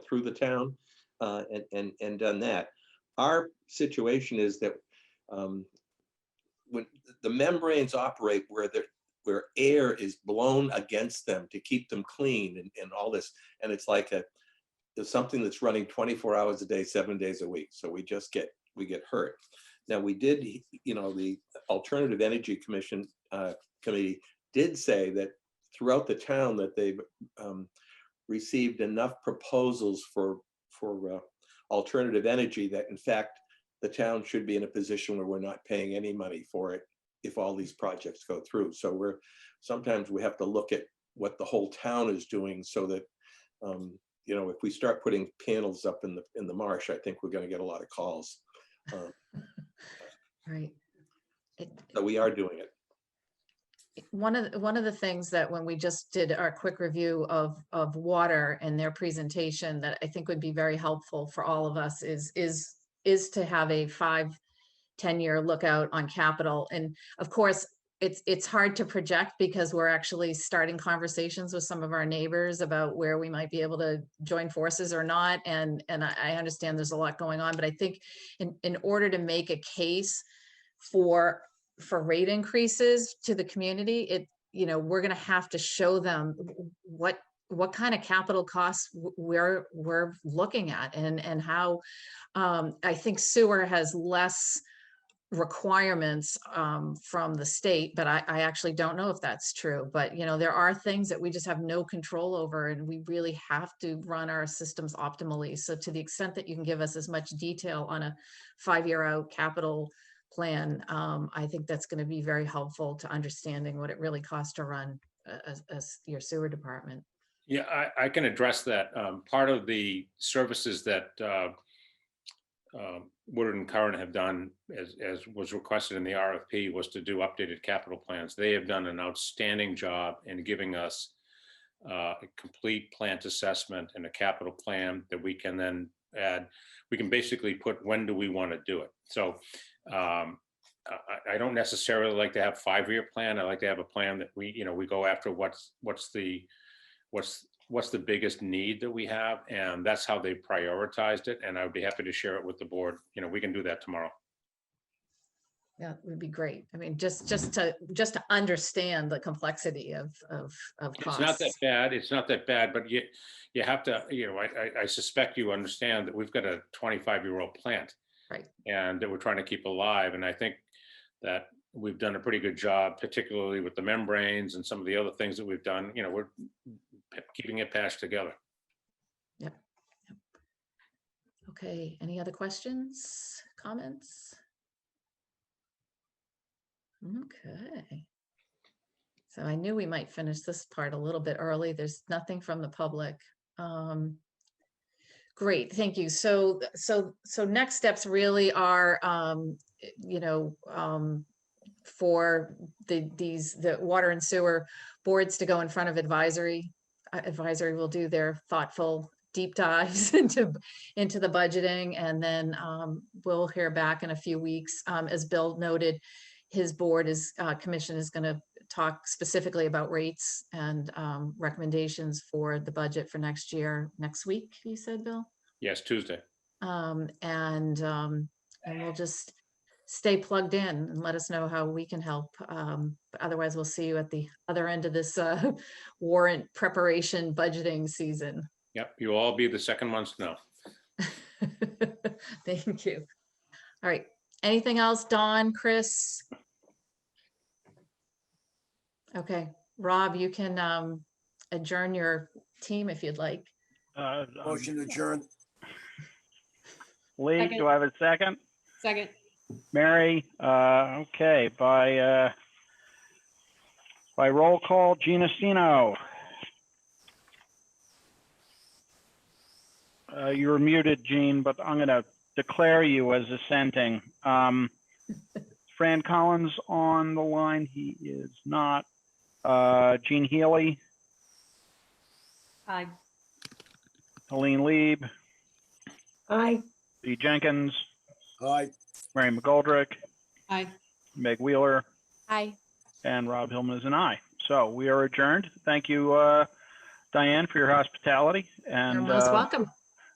through the town, and done that. Our situation is that when the membranes operate where air is blown against them to keep them clean and all this, and it's like there's something that's running 24 hours a day, 7 days a week. So we get hurt. Now we did, the Alternative Energy Commission committee did say that throughout the town that they've received enough proposals for alternative energy that in fact the town should be in a position where we're not paying any money for it if all these projects go through. So sometimes we have to look at what the whole town is doing, so that if we start putting panels up in the marsh, I think we're going to get a lot of calls. Right. So we are doing it. One of the things that when we just did our quick review of water and their presentation, that I think would be very helpful for all of us is to have a 5-10-year lookout on capital. And of course, it's hard to project because we're actually starting conversations with some of our neighbors about where we might be able to join forces or not. And I understand there's a lot going on, but I think in order to make a case for rate increases to the community, we're going to have to show them what kind of capital costs we're looking at, and how I think sewer has less requirements from the state, but I actually don't know if that's true. But there are things that we just have no control over, and we really have to run our systems optimally. So to the extent that you can give us as much detail on a 5-year out capital plan, I think that's going to be very helpful to understanding what it really costs to run as your sewer department. Yeah, I can address that. Part of the services that Woodard and Curran have done, as was requested in the RFP, was to do updated capital plans. They have done an outstanding job in giving us a complete plant assessment and a capital plan that we can then add. We can basically put, when do we want to do it? So I don't necessarily like to have 5-year plan. I like to have a plan that we go after what's the biggest need that we have, and that's how they prioritized it. And I would be happy to share it with the board. We can do that tomorrow. Yeah, it would be great. I mean, just to understand the complexity of costs. It's not that bad. It's not that bad, but you have to, I suspect you understand that we've got a 25-year-old plant, right? And that we're trying to keep alive. And I think that we've done a pretty good job, particularly with the membranes and some of the other things that we've done. We're keeping it patched together. Yep. Okay, any other questions, comments? Okay. So I knew we might finish this part a little bit early. There's nothing from the public. Great, thank you. So next steps really are, for the water and sewer boards to go in front of advisory. Advisory will do their thoughtful deep dives into the budgeting, and then we'll hear back in a few weeks. As Bill noted, his commission is going to talk specifically about rates and recommendations for the budget for next year, next week, you said, Bill? Yes, Tuesday. And we'll just stay plugged in and let us know how we can help. But otherwise, we'll see you at the other end of this warrant preparation budgeting season. Yep, you'll all be the second ones to know. Thank you. All right. Anything else, Dawn, Chris? Okay, Rob, you can adjourn your team if you'd like. Motion adjourned. Lee, Second. do I have a second? Second. Mary, okay, by roll call, Gina Stino. You're muted, Gene, but I'm gonna declare you as assenting. Fran Collins on the line, he is not. Gene Healy, Aye. Helene Lieb, Aye. Lee Jenkins, Aye. Mary McGoldrick, Aye. Meg Wheeler, Aye. and Rob Hillman is an aye. So we are adjourned. Thank you, Diane, for your hospitality, You're and most welcome.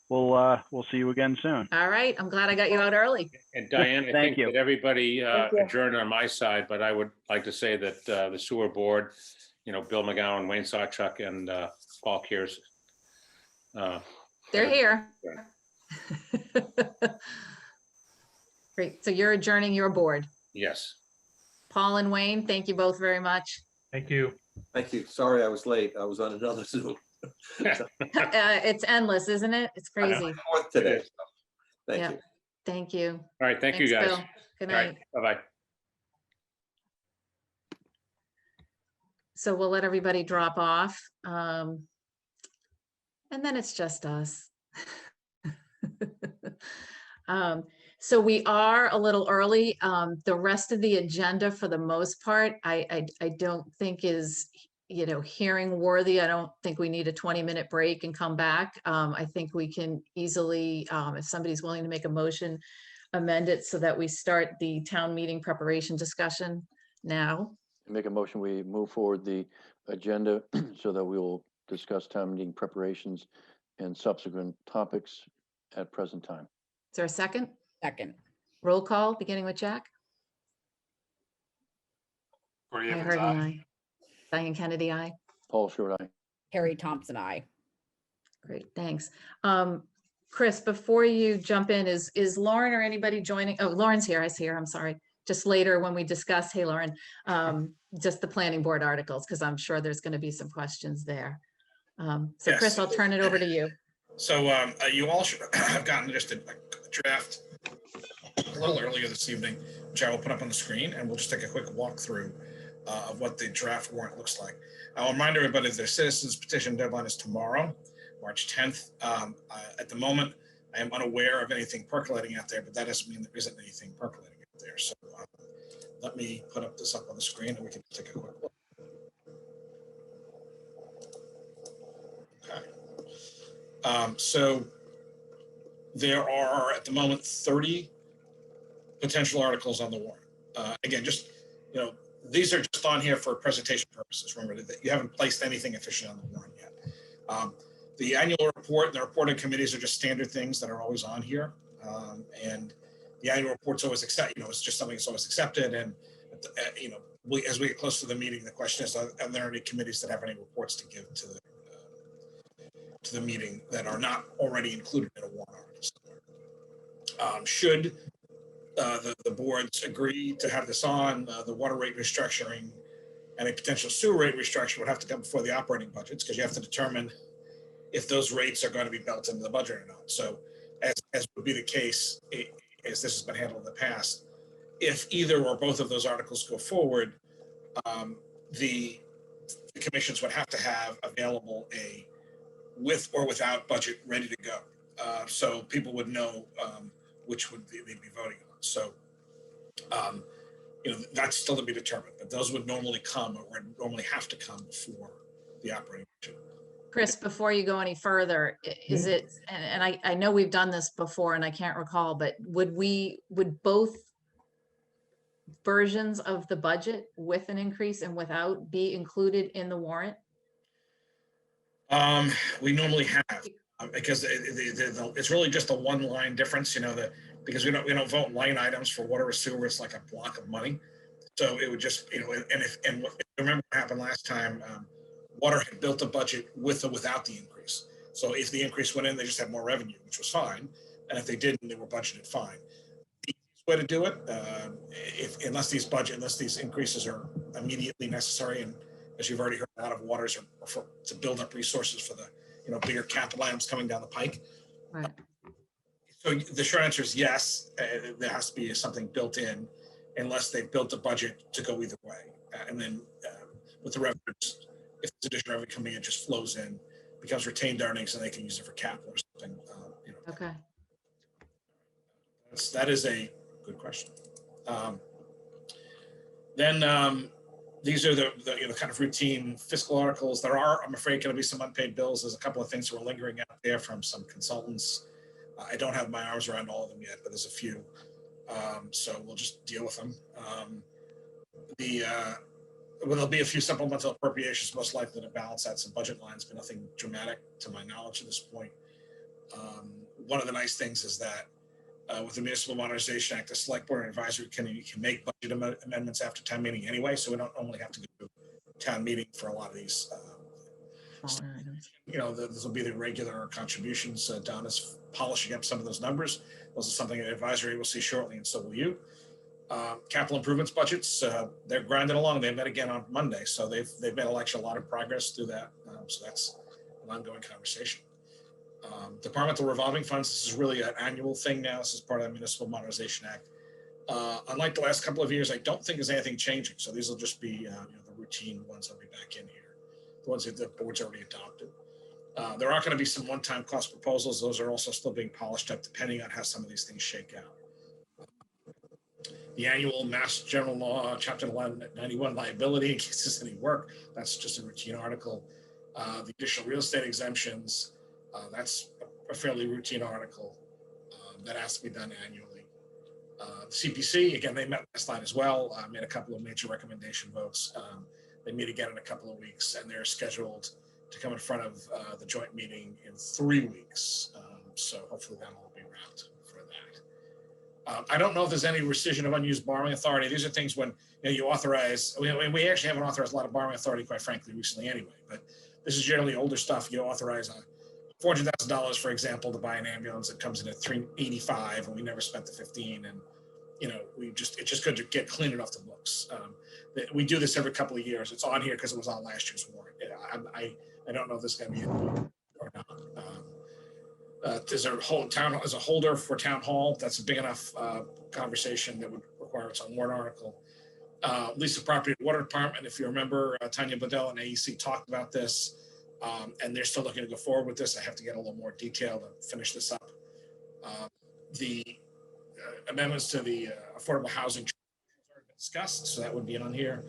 we'll see you again soon. All right, I'm glad I got you out early. And Diane, I Thank think you. that everybody Thank you. adjourned on my side, but I would like to say that the sewer board, Bill McGowan, Wayne Sawchuk, and Paul Kears. They're here. Great, so you're adjourning your board. Yes. Paul and Wayne, thank you both very much. Thank you. Thank you. Sorry I was late. I was on another Zoom. It's endless, isn't it? It's crazy. Fourth today. so Thank Yeah. you. Thank you. All right, thank you, Thanks, guys. Bill. Good All right, night. bye-bye. So we'll let everybody drop off. And then it's just us. So we are a little early. The rest of the agenda, for the most part, I don't think is, hearing worthy. I don't think we need a 20-minute break and come back. I think we can easily, if somebody's willing to make a motion, amend it so that we start the town meeting preparation discussion now. Make a motion, we move forward the agenda so that we will discuss town meeting preparations and subsequent topics at present time. Is there a second? Second. Roll call, beginning with Jack. Corey I Evans, heard an aye. aye. Diane Kennedy, aye. Paul Short, aye. Harry Thompson, aye. Great, thanks. Chris, before you jump in, is Lauren or anybody joining? Oh, Lauren's here, I see her, I'm sorry. Just later when we discuss, hey, Lauren, just the planning board articles, because I'm sure there's going to be some questions there. So Chris, Yes. I'll turn it over to you. So you all should have gotten just a draft a little earlier this evening, which I will put up on the screen, and we'll just take a quick walkthrough of what the draft warrant looks like. I'll remind everybody that the citizens petition deadline is tomorrow, March 10th. At the moment, I am unaware of anything percolating out there, but that doesn't mean there isn't anything percolating out there. So let me put this up on the screen and we can take a quick look. Okay. So there are at the moment 30 potential articles on the warrant. Again, just, these are just on here for presentation purposes. Remember that you haven't placed anything officially on the warrant yet. The annual report and the reporting committees are just standard things that are always on here. And the annual report's always accepted, it's just something that's always accepted. And, as we get close to the meeting, the question is, are there any committees that have any reports to give to the meeting that are not already included in a warrant article? Should the boards agree to have this on, the water rate restructuring and a potential sewer rate restructure would have to come before the operating budgets, because you have to determine if those rates are going to be built into the budget or not. So as would be the case, as this has been handled in the past, if either or both of those articles go forward, the commissions would have to have available a with or without budget ready to go. So people would know which would they'd be voting on. So, that's still to be determined, but those would normally come or would normally have to come before the operating budget. Chris, before you go any further, is it, and I know we've done this before and I can't recall, but would both versions of the budget with an increase and without be included in the warrant? We normally have, because it's really just a one line difference. The because we don't vote line items for water or sewer. It's like a block of money. So it would just, and remember what happened last time, water had built a budget with or without the increase. So if the increase went in, they just had more revenue, which was fine. And if they didn't, they were budgeted fine. The easiest way to do it, unless these increases are immediately necessary, and as you've already heard, a lot of waters are to build up resources for the bigger capital items coming down the pike. Right. So the short answer is yes. There has to be something built in, unless they've built a budget to go either way. And then with the revenues, if there's additional revenue coming in, it just flows in, becomes retained earnings, and they can use it for capital or something. Okay. That is a good question. Then these are the kind of routine fiscal articles. There are, I'm afraid, going to be some unpaid bills. There's a couple of things that were lingering out there from some consultants. I don't have my arms around all of them yet, but there's a few. So we'll just deal with them. There'll be a few supplemental appropriations, most likely to balance out some budget lines, but nothing dramatic to my knowledge at this point. One of the nice things is that with the Municipal Modernization Act, the Select Board and Advisory Committee can make budget amendments after town meeting anyway, so we don't only have to go to town meeting for a lot of these. This will be the regular contributions. Don is polishing up some of those numbers. Those are something that advisory will see shortly, and so will you. Capital improvements budgets, they're grinding along. They met again on Monday, so they've made a lot of progress through that. So that's an ongoing conversation. Departmental revolving funds, this is really an annual thing now. This is part of the Municipal Modernization Act. Unlike the last couple of years, I don't think there's anything changing. So these will just be the routine ones that'll be back in here, the ones that the board's already adopted. There are going to be some one-time cost proposals. Those are also still being polished up, depending on how some of these things shake out. The annual Mass General Law, Chapter 91 liability in case there's any work. That's just a routine article. The additional real estate exemptions, that's a fairly routine article that has to be done annually. The CPC, again, they met last night as well, made a couple of major recommendation votes. They meet again in a couple of weeks, and they're scheduled to come in front of the joint meeting in 3 weeks. So hopefully that'll all be wrapped for that. I don't know if there's any rescission of unused borrowing authority. These are things when you authorize, we actually haven't authorized a lot of borrowing authority, quite frankly, recently anyway, but this is generally older stuff. You authorize $400,000, for example, to buy an ambulance that comes in at $385, and we never spent the 15, and it's just good to get clean it off the books. We do this every couple of years. It's on here because it was on last year's warrant. I don't know if this is going to be in or not. There's a whole town as a holder for town hall. That's a big enough conversation that would require its own warrant article. Lease of property water department. If you remember, Tanya Bedell and AEC talked about this, and they're still looking to go forward with this. I have to get a little more detail to finish this up. The amendments to the affordable housing have already been discussed, so that would be on here.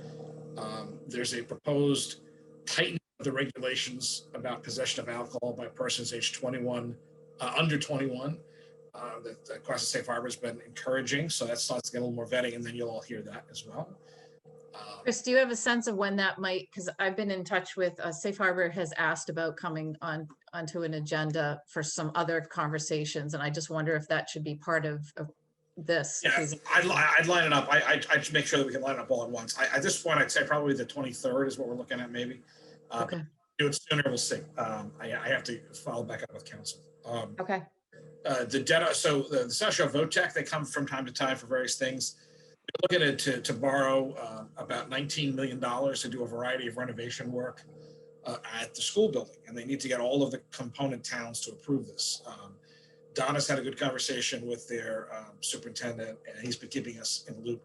There's a proposed tightening of the regulations about possession of alcohol by persons aged 21, under 21. The Class of Safe Harbor has been encouraging, so that starts to get a little more vetting, and then you'll all hear that as well. Chris, do you have a sense of when that might, because I've been in touch with Safe Harbor has asked about coming onto an agenda for some other conversations, and I just wonder if that should be part of this. Yeah, I'd line it up. I'd make sure that we can line it up all at once. At this point, I'd say probably the 23rd is what we're looking at, maybe. Okay. Do it sooner, we'll see. I have to follow back up with council. Okay. The data, so the South Shore Vote Tech, they come from time to time for various things. We're looking to borrow about $19 million to do a variety of renovation work at the school building, and they need to get all of the component towns to approve this. Donna's had a good conversation with their superintendent, and he's been keeping us in the loop.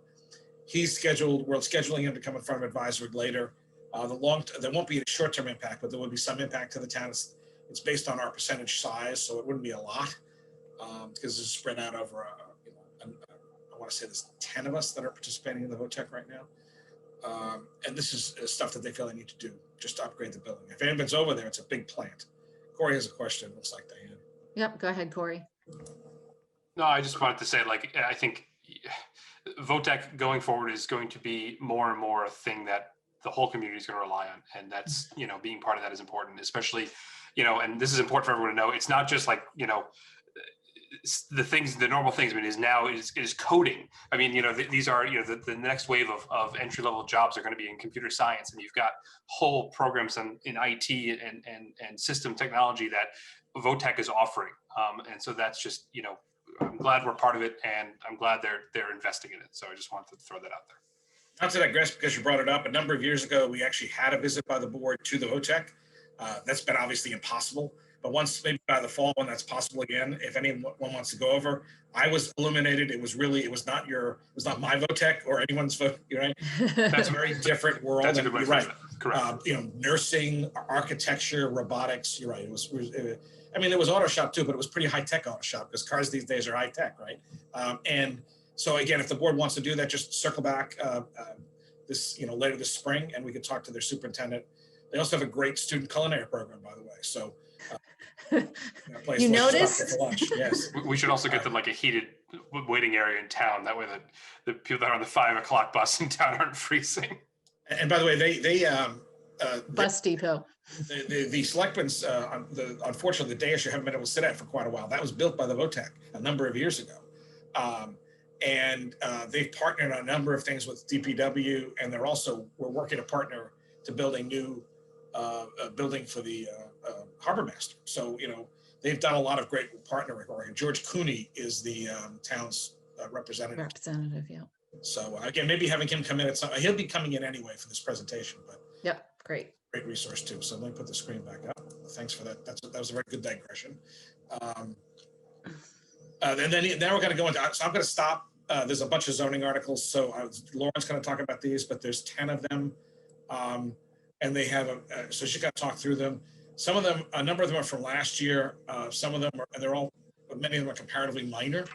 We're scheduling him to come in front of advisory later. There won't be a short-term impact, but there will be some impact to the town. It's based on our percentage size, so it wouldn't be a lot because it's spread out over, I want to say there's 10 of us that are participating in the VOTEC right now. And this is stuff that they feel they need to do just to upgrade the building. If anyone's over there, it's a big plant. Corey has a question, looks like Diane. Yep, go ahead, Corey. No, I just wanted to say, I think VOTEC going forward is going to be more and more a thing that the whole community is going to rely on. And that's, being part of that is important, especially, and this is important for everyone to know. It's not just the normal things, I mean, is coding. I mean, these are, the next wave of entry level jobs are going to be in computer science, and you've got whole programs in IT and system technology that VOTEC is offering. And so that's just, I'm glad we're part of it, and I'm glad they're investing in it. So I just wanted to throw that out there. Not to digress, because you brought it up, a number of years ago, we actually had a visit by the board to the VOTEC. That's been obviously impossible, but once, maybe by the fall, when that's possible again, if anyone wants to go over, I was illuminated. It was not my VOTEC or anyone's vote, right? That's a very different world. That's a good way to phrase it. Correct. Nursing, architecture, robotics, you're right. I mean, there was auto shop too, but it was pretty high tech auto shop, because cars these days are high tech, right? And so again, if the board wants to do that, just circle back later this spring, and we could talk to their superintendent. They also have a great student culinary program, by the way. So you noticed? Yes. We should also get them like a heated waiting area in town. That way the people that are on the 5 o'clock bus in town aren't freezing. And by the way, they bus depot. The selectmen's, unfortunately, the dais you haven't been able to sit at for quite a while. That was built by the VOTEC a number of years ago. And they've partnered on a number of things with DPW, and we're working to partner to build a new building for the harbor master. So, they've done a lot of great partnering work. And George Cooney is the town's representative. Representative, yeah. So again, maybe having him come in he'll be coming in anyway for this presentation, but yep, great resource too. So let me put the screen back up. Thanks for that. That was a very good digression. And then now we're going to go into, so I'm going to stop. There's a bunch of zoning articles. So Lauren's going to talk about these, but there's 10 of them. And they have, so she's got to talk through them. Some of them, a number of them are from last year. Some of them are, and many of them are comparatively minor.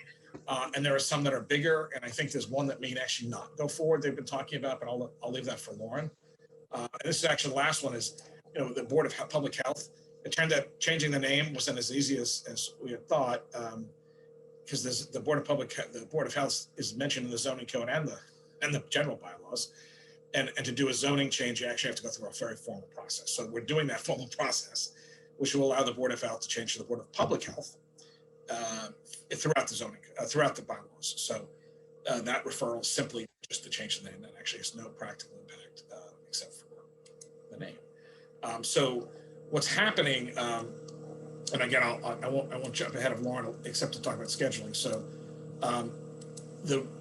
And there are some that are bigger. And I think there's one that may actually not go forward. They've been talking about, but I'll leave that for Lauren. And this is actually the last one is, the Board of Public Health. It turned out changing the name wasn't as easy as we had thought. Because the Board of Health is mentioned in the zoning code and the general bylaws, and to do a zoning change, you actually have to go through a very formal process. So we're doing that formal process, which will allow the Board of Health to change to the Board of Public Health throughout the zoning, throughout the bylaws. So that referral is simply just to change the name. That actually has no practical impact except for the name. So what's happening? And again, I won't jump ahead of Lauren except to talk about scheduling. So,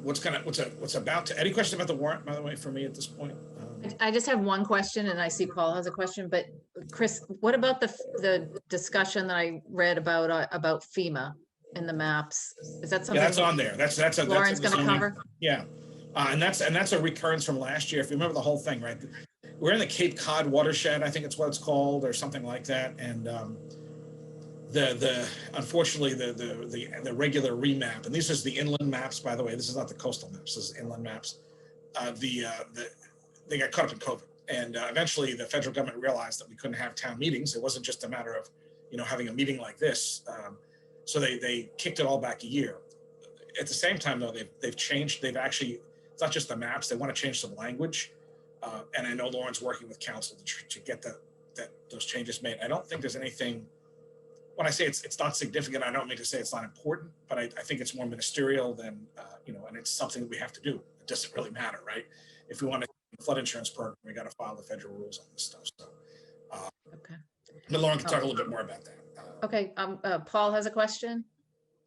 what's about to? Any questions about the warrant, by the way, for me at this point? I just have one question, and I see Paul has a question. But Chris, what about the discussion that I read about FEMA in the maps? Is that something? Yeah, that's on there. That's Lauren's going to cover. Yeah, and that's a recurrence from last year. If you remember the whole thing, right? We're in the Cape Cod watershed, I think it's what it's called, or something like that, and. Unfortunately the regular remap, and these are the inland maps, by the way, this is not the coastal maps, this is inland maps. They got caught up in COVID, and eventually the federal government realized that we couldn't have town meetings. It wasn't just a matter of having a meeting like this, so they kicked it all back a year. At the same time though, they've changed. They've actually, it's not just the maps, they want to change some language, and I know Lauren's working with council to get those changes made. I don't think there's anything. When I say it's not significant, I don't mean to say it's not important, but I think it's more ministerial than, and it's something that we have to do. It doesn't really matter, right? If we want a flood insurance program, we got to follow the federal rules on this stuff. So, okay. But Lauren can talk a little bit more about that. Okay. Paul has a question.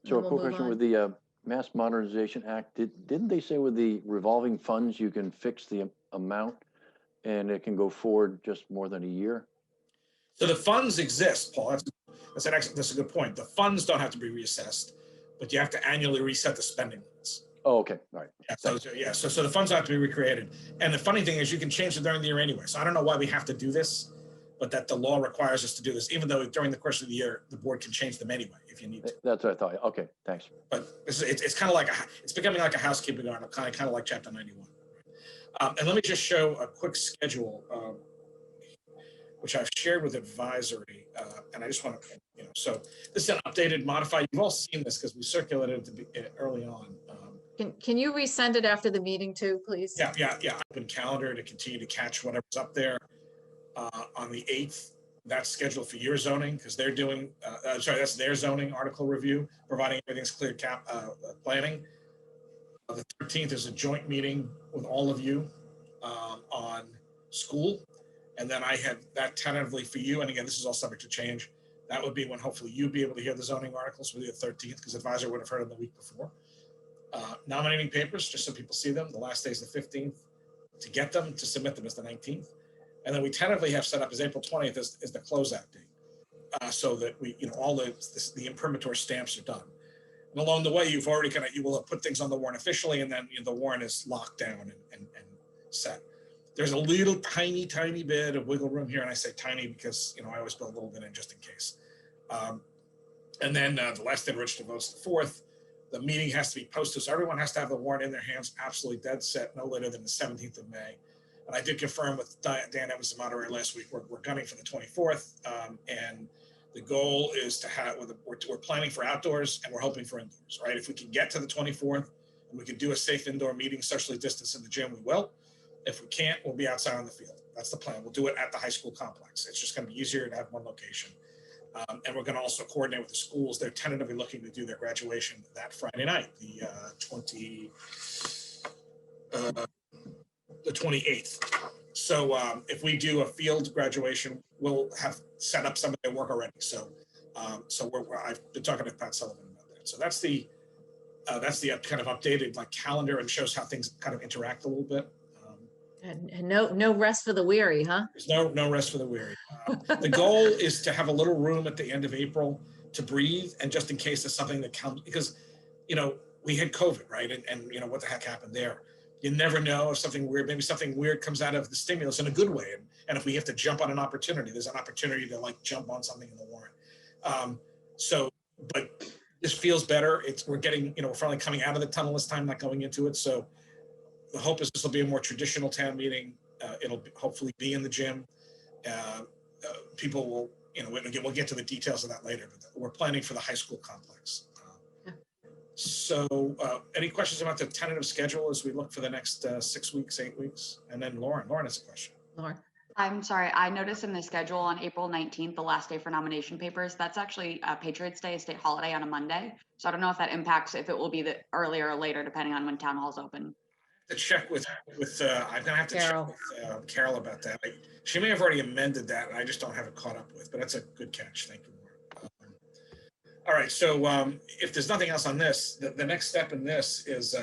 So a quick question with the Mass Modernization Act, didn't they say with the revolving funds, you can fix the amount and it can go forward just more than a year? So the funds exist, Paul. That's a good point. The funds don't have to be reassessed, but you have to annually reset the spending limits. Oh, okay, all right. Yeah, so the funds have to be recreated. And the funny thing is you can change it during the year anyway. So I don't know why we have to do this, but that the law requires us to do this, even though during the course of the year, the board can change them anyway if you need to. That's what I thought. Okay, thanks. But it's kind of like, it's becoming like a housekeeping article, kind of like Chapter 91. And let me just show a quick schedule, which I've shared with advisory, and I just want to, so this is an updated, modified. You've all seen this because we circulated it early on. Can you resend it after the meeting too, please? Yeah. Open calendar to continue to catch whatever's up there. On the 8th, That's scheduled for your zoning because they're doing, that's their zoning article review, providing everything's clear planning. The 13th is a joint meeting with all of you on school. And then I have that tentatively for you. And again, this is all subject to change. That would be when hopefully you'd be able to hear the zoning articles for the 13th because advisor would have heard them the week before. Nominating papers, just so people see them. The last day is the 15th. To get them, to submit them is the 19th. And then we tentatively have set up as April 20th is the closeout date. So that we, all the imprimatur stamps are done. And along the way, you will have put things on the warrant officially, and then the warrant is locked down and set. There's a little tiny bit of wiggle room here, and I say tiny because I always build a little bit in just in case. And then the last day to register votes the 4th. The meeting has to be posted, so everyone has to have the warrant in their hands, absolutely dead set, no later than the 17th of May. And I did confirm with Dan, that was the moderator last week, we're gunning for the 24th, and the goal is to have, we're planning for outdoors and we're hoping for indoors, right? If we can get to the 24th and we can do a safe indoor meeting, socially distanced in the gym, we will. If we can't, we'll be outside on the field. That's the plan. We'll do it at the high school complex. It's just going to be easier to have one location. And we're going to also coordinate with the schools. They're tentatively looking to do their graduation that Friday night, the 28th. So if we do a field graduation, we'll have set up some of their work already. So I've been talking to Pat Sullivan about that. So that's the kind of updated calendar and shows how things kind of interact a little bit. And no rest for the weary, huh? There's no rest for the weary. The goal is to have a little room at the end of April to breathe, and just in case there's something that comes, because we had COVID, right? And what the heck happened there? You never know if maybe something weird comes out of the stimulus in a good way. And if we have to jump on an opportunity, there's an opportunity to jump on something in the warrant. But this feels better. We're getting, we're finally coming out of the tunnel this time, not going into it. So the hope is this will be a more traditional town meeting. It'll hopefully be in the gym. People will, we'll get to the details of that later, but we're planning for the high school complex. So any questions about the tentative schedule as we look for the next 6 weeks, 8 weeks? And then Lauren has a question. Lauren. I'm sorry, I noticed in the schedule on April 19th, the last day for nomination papers, that's actually Patriots Day, a state holiday on a Monday. So I don't know if that impacts, if it will be the earlier or later, depending on when town hall's open. To check with I'm gonna have to check with Carol about that. She may have already amended that, and I just don't have it caught up with. But that's a good catch. Thank you, Lauren. All right. So if there's nothing else on this, the next step in this is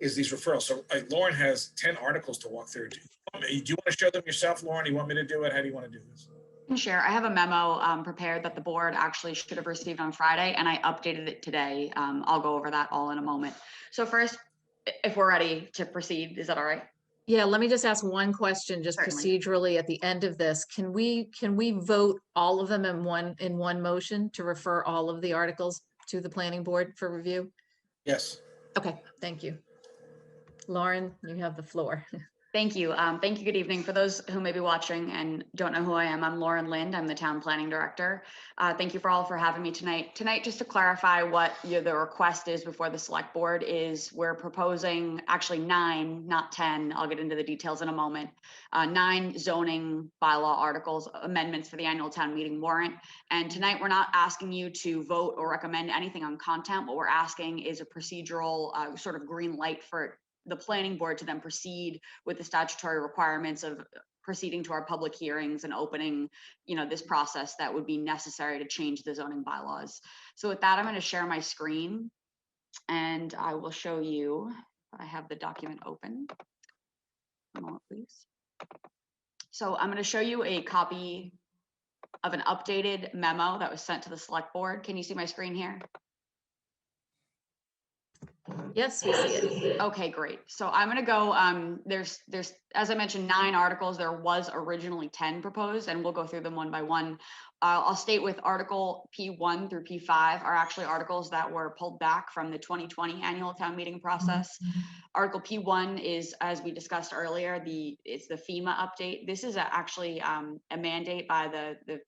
these referrals. So Lauren has 10 articles to walk through. Do you want to show them yourself, Lauren? Do you want me to do it? How do you want to do this? I can share. I have a memo prepared that the board actually should have received on Friday, and I updated it today. I'll go over that all in a moment. So first, if we're ready to proceed, is that all right? Yeah, let me just ask one question, just Certainly. procedurally at the end of this. Can we vote all of them in one motion to refer all of the articles to the planning board for review? Yes. Okay, thank you. Lauren, you have the floor. Thank you. Thank you. Good evening. For those who may be watching and don't know who I am, I'm Lauren Lind. I'm the town planning director. Thank you for having me tonight. Tonight, just to clarify what the request is before the select board is, we're proposing actually 9, not 10. I'll get into the details in a moment. 9 zoning bylaw articles, amendments for the annual town meeting warrant. And tonight, we're not asking you to vote or recommend anything on content. What we're asking is a procedural sort of green light for the planning board to then proceed with the statutory requirements of proceeding to our public hearings and opening, this process that would be necessary to change the zoning bylaws. So with that, I'm going to share my screen and I will show you. I have the document open. One moment, please. So I'm going to show you a copy of an updated memo that was sent to the select board. Can you see my screen here? Yes, we see it. Okay, great. So I'm going to go, there's, as I mentioned, 9 articles. There was originally 10 proposed, and we'll go through them one by one. I'll state with Article P1 through P5 are actually articles that were pulled back from the 2020 annual town meeting process. Article P1 is, as we discussed earlier, it's the FEMA update. This is actually a mandate by the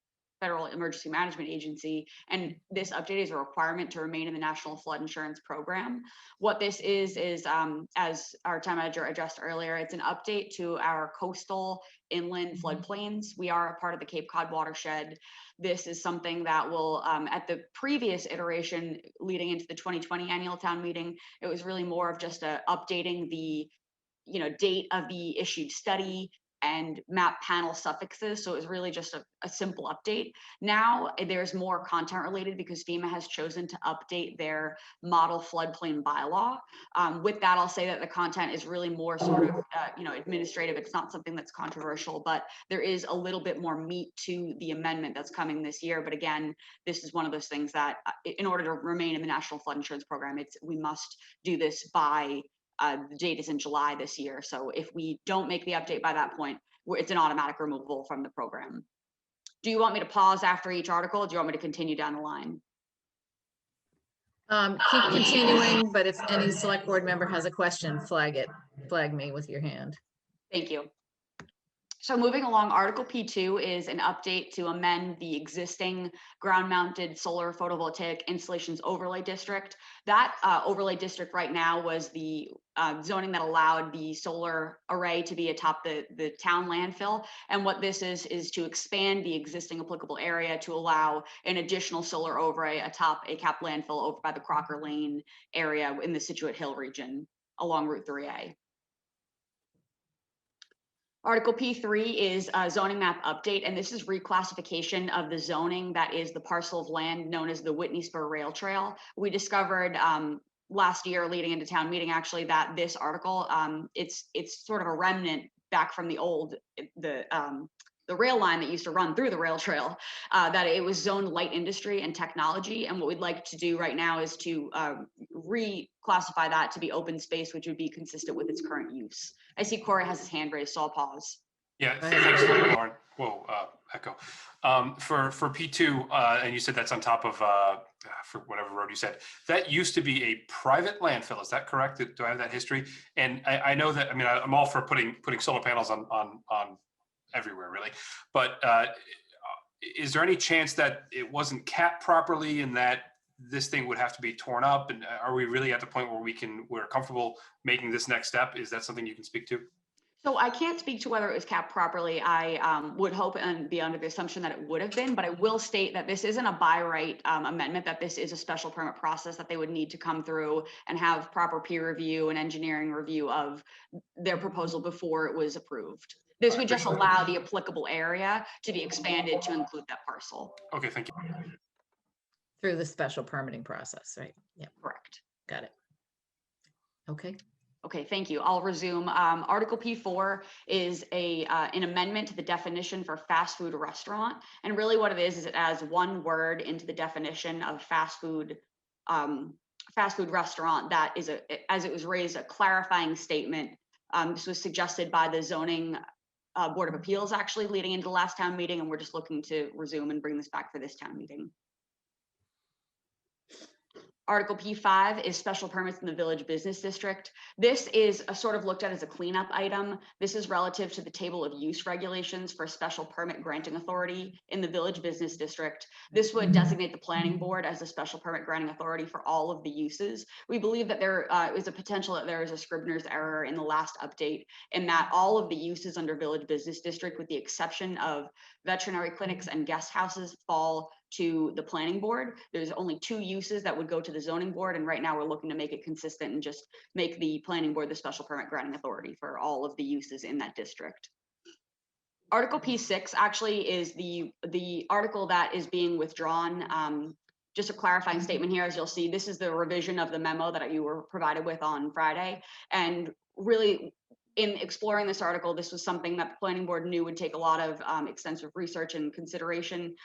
Federal Emergency Management Agency. And this update is a requirement to remain in the National Flood Insurance Program. What this is as our town manager addressed earlier, it's an update to our coastal inland floodplains. We are a part of the Cape Cod watershed. This is something that will, at the previous iteration leading into the 2020 annual town meeting, it was really more of just updating the date of the issued study and map panel suffixes. So it was really just a simple update. Now there's more content related because FEMA has chosen to update their model floodplain bylaw. With that, I'll say that the content is really more sort of, administrative. It's not something that's controversial, but there is a little bit more meat to the amendment that's coming this year. But again, this is one of those things that in order to remain in the National Flood Insurance Program, we must do this by the date is in July this year. So if we don't make the update by that point, it's an automatic removal from the program. Do you want me to pause after each article? Or do you want me to continue down the line? Keep continuing, but if any select board member has a question, flag me with your hand. Thank you. So moving along, Article P2 is an update to amend the existing ground-mounted solar photovoltaic installations overlay district. That overlay district right now was the zoning that allowed the solar array to be atop the town landfill. And what this is to expand the existing applicable area to allow an additional solar array atop a capped landfill over by the Crocker Lane area in the Situate Hill region along Route 3A. Article P3 is a zoning map update, and this is reclassification of the zoning that is the parcel of land known as the Whitney Spur Rail Trail. We discovered last year, leading into town meeting, actually, that this article, it's sort of a remnant back from the old, the rail line that used to run through the rail trail, that it was zoned light industry and technology. And what we'd like to do right now is to reclassify that to be open space, which would be consistent with its current use. I see Corey has his hand raised, so I'll pause. Yeah, thanks, Lauren. Whoa, echo. For P2, and you said that's on top of, for whatever road you said, that used to be a private landfill. Is that correct? Do I have that history? And I know that, I'm all for putting solar panels on everywhere, really. But is there any chance that it wasn't capped properly and that this thing would have to be torn up? And are we really at the point where we're comfortable making this next step? Is that something you can speak to? So I can't speak to whether it was capped properly. I would hope and be under the assumption that it would have been, but I will state that this isn't a by right amendment, that this is a special permit process that they would need to come through and have proper peer review and engineering review of their proposal before it was approved. This would just allow the applicable area to be expanded to include that parcel. Okay, thank you. Through the special permitting process, right? Yeah, correct. Got it. Okay. Okay, thank you. I'll resume. Article P4 is an amendment to the definition for fast food restaurant. And really what it is it adds one word into the definition of fast food restaurant that is, as it was raised, a clarifying statement. This was suggested by the zoning Board of Appeals actually leading into the last town meeting, and we're just looking to resume and bring this back for this town meeting. Article P5 is special permits in the Village Business District. This is sort of looked at as a cleanup item. This is relative to the table of use regulations for special permit granting authority in the Village Business District. This would designate the planning board as a special permit granting authority for all of the uses. We believe that there is a potential that there is a Scribner's error in the last update, in that all of the uses under Village Business District, with the exception of veterinary clinics and guest houses, fall to the planning board. There's only 2 uses that would go to the zoning board, and right now we're looking to make it consistent and just make the planning board the special permit granting authority for all of the uses in that district. Article P6 actually is the article that is being withdrawn. Just a clarifying statement here, as you'll see, this is the revision of the memo that you were provided with on Friday. And really, in exploring this article, this was something that the planning board knew would take a lot of extensive research and consideration.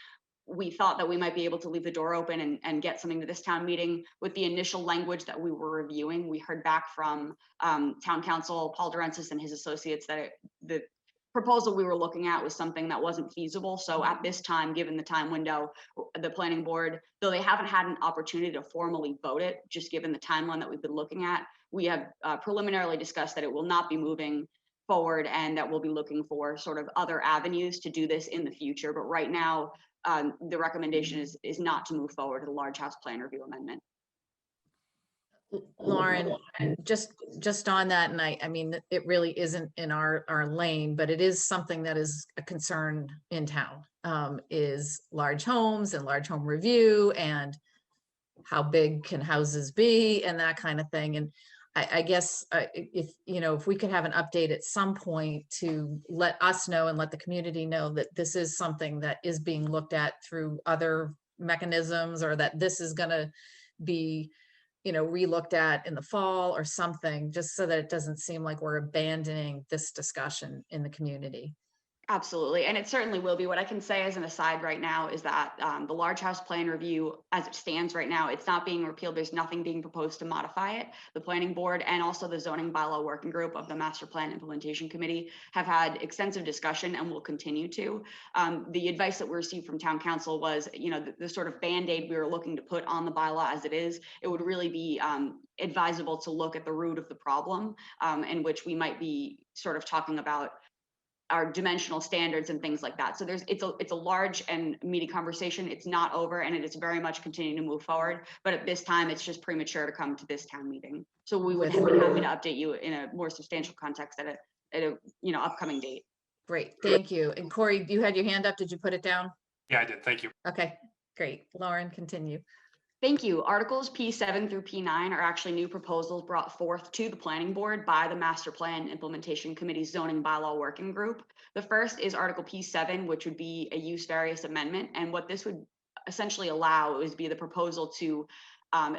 We thought that we might be able to leave the door open and get something to this town meeting with the initial language that we were reviewing. We heard back from town council, Paul Durensis and his associates, that the proposal we were looking at was something that wasn't feasible. So at this time, given the time window, the planning board, though they haven't had an opportunity to formally vote it, just given the timeline that we've been looking at, we have preliminarily discussed that it will not be moving forward and that we'll be looking for sort of other avenues to do this in the future. But right now, the recommendation is not to move forward to the large house plan review amendment. Lauren, just on that, and I mean, it really isn't in our lane, but it is something that is a concern in town, is large homes and large home review and how big can houses be and that kind of thing. And I guess if, you know, if we could have an update at some point to let us know and let the community know that this is something that is being looked at through other mechanisms, or that this is going to be, you know, re-looked at in the fall or something, just so that it doesn't seem like we're abandoning this discussion in the community. Absolutely. And it certainly will be. What I can say as an aside right now is that the large house plan review, as it stands right now, it's not being repealed. There's nothing being proposed to modify it. The planning board and also the zoning bylaw working group of the master plan implementation committee have had extensive discussion and will continue to. The advice that we received from town council was, you know, the sort of Band-Aid we were looking to put on the bylaw as it is, it would really be advisable to look at the root of the problem, in which we might be sort of talking about our dimensional standards and things like that. So it's a large and meaty conversation. It's not over, and it is very much continuing to move forward. But at this time, it's just premature to come to this town meeting. So we would be happy to update you in a more substantial context at a you know, upcoming date. Great, thank you. And Corey, you had your hand up. Did you put it down? Yeah, I did. Thank you. Okay, great. Lauren, continue. Thank you. Articles P7 through P9 are actually new proposals brought forth to the planning board by the Master Plan Implementation Committee's zoning bylaw working group. The first is Article P7, which would be a use variance amendment. And what this would essentially allow is be the proposal to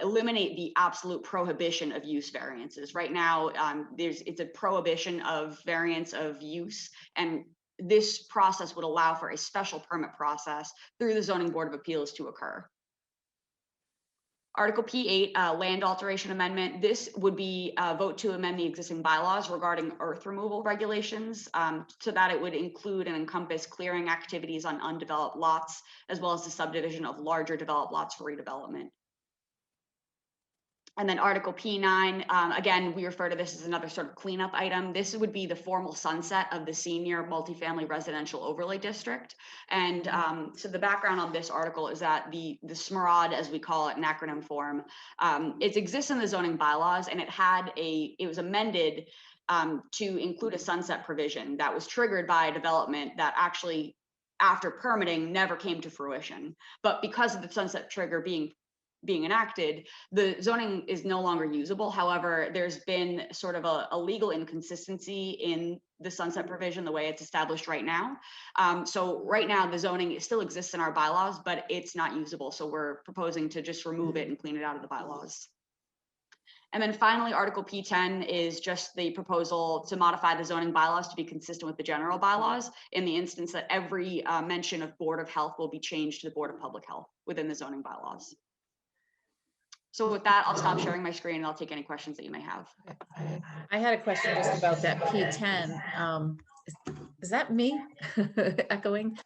eliminate the absolute prohibition of use variances. Right now, it's a prohibition of variance of use, and this process would allow for a special permit process through the Zoning Board of Appeals to occur. Article P8, land alteration amendment. This would be a vote to amend the existing bylaws regarding earth removal regulations, so that it would include and encompass clearing activities on undeveloped lots, as well as the subdivision of larger developed lots for redevelopment. And then Article P9, again, we refer to this as another sort of cleanup item. This would be the formal sunset of the senior multifamily residential overlay district. And so the background on this article is that the SMROD, as we call it in acronym form, it exists in the zoning bylaws, and it was amended to include a sunset provision that was triggered by a development that actually, after permitting, never came to fruition. But because of the sunset trigger being enacted, the zoning is no longer usable. However, there's been sort of a legal inconsistency in the sunset provision, the way it's established right now. So right now, the zoning still exists in our bylaws, but it's not usable. So we're proposing to just remove it and clean it out of the bylaws. And then finally, Article P10 is just the proposal to modify the zoning bylaws to be consistent with the general bylaws, in the instance that every mention of Board of Health will be changed to the Board of Public Health within the zoning bylaws. So with that, I'll stop sharing my screen and I'll take any questions that you may have. I had a question just about that P10. Is that me echoing?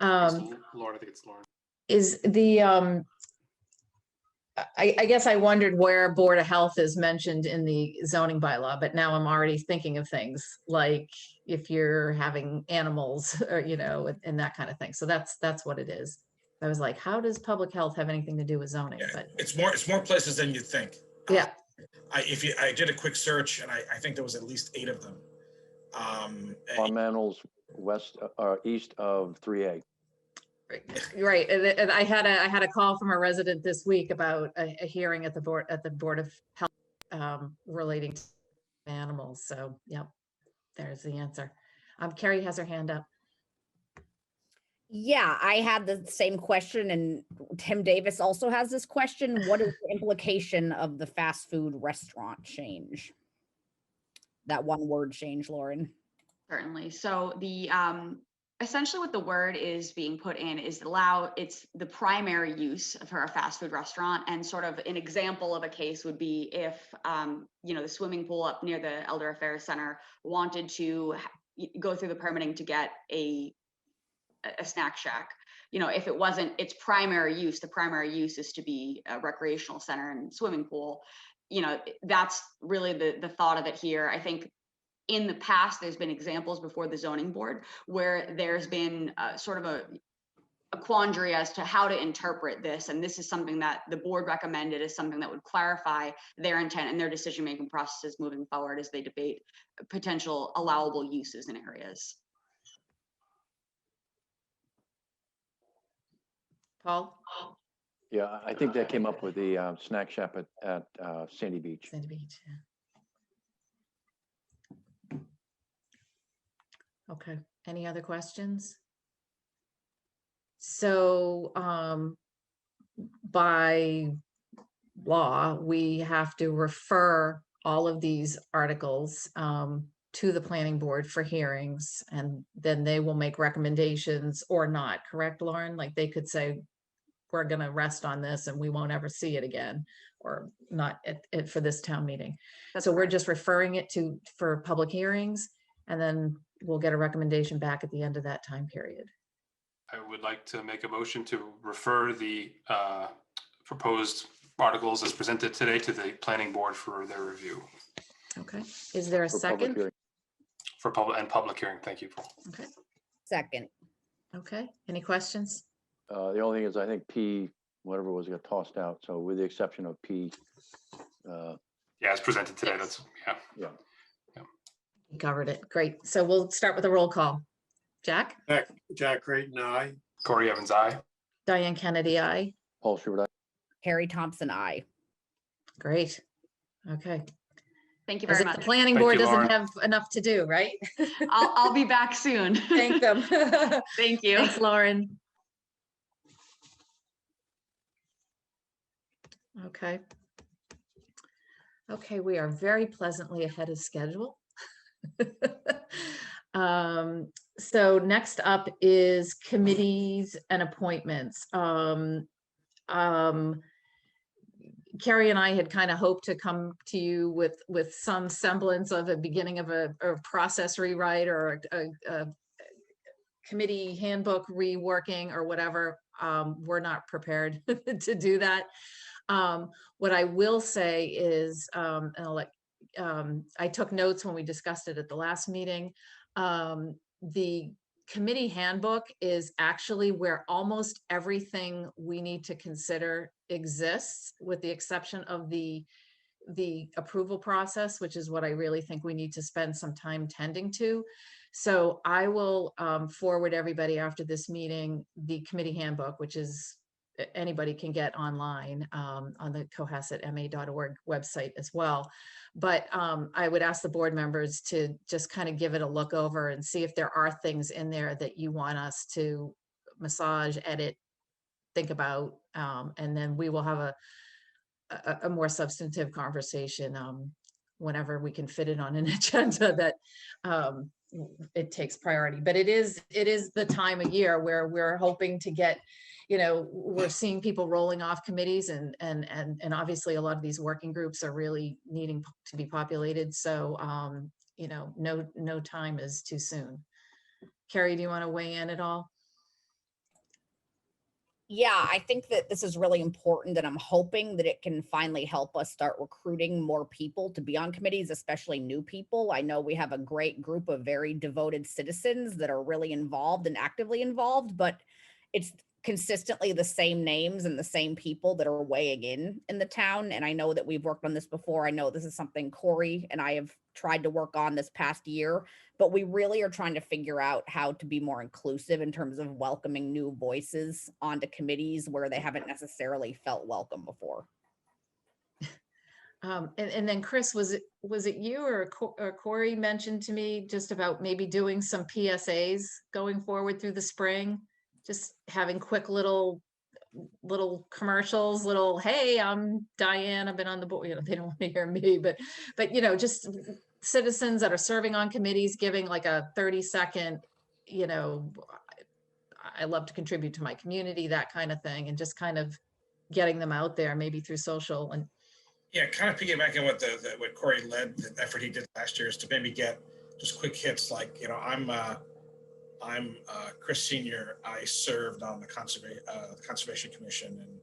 Lauren, I think it's Lauren. Is the, I guess I wondered where Board of Health is mentioned in the zoning bylaw, but now I'm already thinking of things like if you're having animals or, you know, and that kind of thing. So that's what it is. I was like, how does public health have anything to do with zoning? Yeah, But it's more places than you think. yeah. I did a quick search, and I think there was at least 8 of them. Fundamentals west or east of 3A. Right, and I had a call from a resident this week about a hearing at the Board of Health relating to animals. So, yep, there's the answer. Carrie has her hand up. Yeah, I had the same question, and Tim Davis also has this question. What is the implication of the fast food restaurant change? That one word change, Lauren. Certainly. So the essentially what the word is being put in is it's the primary use for a fast food restaurant. And sort of an example of a case would be if you know, the swimming pool up near the Elder Affairs Center wanted to go through the permitting to get a snack shack. You know, if it wasn't its primary use, the primary use is to be a recreational center and swimming pool. You know, that's really the thought of it here. I think in the past, there's been examples before the zoning board where there's been sort of a quandary as to how to interpret this. And this is something that the board recommended as something that would clarify their intent and their decision-making processes moving forward as they debate potential allowable uses in areas. Paul? Yeah, I think that came up with the snack shop at Sandy Beach. Sandy Beach, yeah. Okay, any other questions? So by law, we have to refer all of these articles to the planning board for hearings, and then they will make recommendations or not, correct, Lauren? Like they could say, we're gonna rest on this and we won't ever see it again, or not for this town meeting. So we're just referring it for public hearings, and then we'll get a recommendation back at the end of that time period. I would like to make a motion to refer the proposed articles as presented today to the planning board for their review. Okay, is there a second? For public hearing, thank you. Okay. Second. Okay, any questions? The only thing is, I think P, whatever it was, got tossed out. So with the exception of P. Yeah, as presented today, that's, yeah. You covered it, great. So we'll start with a roll call. Jack? Jack Creighton, aye. Corey Evans, aye. Diane Kennedy, aye. Paul Schubert, aye. Harry Thompson, aye. Great, okay. Thank you As very if much. the planning board doesn't have enough to do, right? I'll be back soon. Thank them. Thank you. Thanks, Lauren. Okay. Okay, we are very pleasantly ahead of schedule. So next up is committees and appointments. Carrie and I had kind of hoped to come to you with some semblance of a beginning of a process rewrite or a committee handbook reworking or whatever. We're not prepared to do that. What I will say is, and I'll let, I took notes when we discussed it at the last meeting. The committee handbook is actually where almost everything we need to consider exists, with the exception of the approval process, which is what I really think we need to spend some time tending to. So I will forward everybody after this meeting the committee handbook, which is anybody can get online on the cohassetma.org website as well. But I would ask the board members to just kind of give it a look over and see if there are things in there that you want us to massage, edit, think about, and then we will have a more substantive conversation whenever we can fit it on an agenda that it takes priority. But it is the time of year where we're hoping to get, you know, we're seeing people rolling off committees, and obviously a lot of these working groups are really needing to be populated. So you know, no time is too soon. Carrie, do you want to weigh in at all? Yeah, I think that this is really important, and I'm hoping that it can finally help us start recruiting more people to be on committees, especially new people. I know we have a great group of very devoted citizens that are really involved and actively involved, but it's consistently the same names and the same people that are weighing in the town. And I know that we've worked on this before. I know this is something Corey and I have tried to work on this past year, but we really are trying to figure out how to be more inclusive in terms of welcoming new voices onto committees where they haven't necessarily felt welcome before. And then Chris, was it you or Corey mentioned to me just about maybe doing some PSAs going forward through the spring? Just having quick little commercials, hey, I'm Diane, I've been on the board. You know, they don't want to hear me, but you know, just citizens that are serving on committees giving like a 30-second, you know, I love to contribute to my community, that kind of thing, and just kind of getting them out there, maybe through social. And yeah, kind of piggybacking what what Corey led, the effort he did last year is to maybe get just quick hits like, you know, I'm Chris Senior. I served on the Conservation Commission, and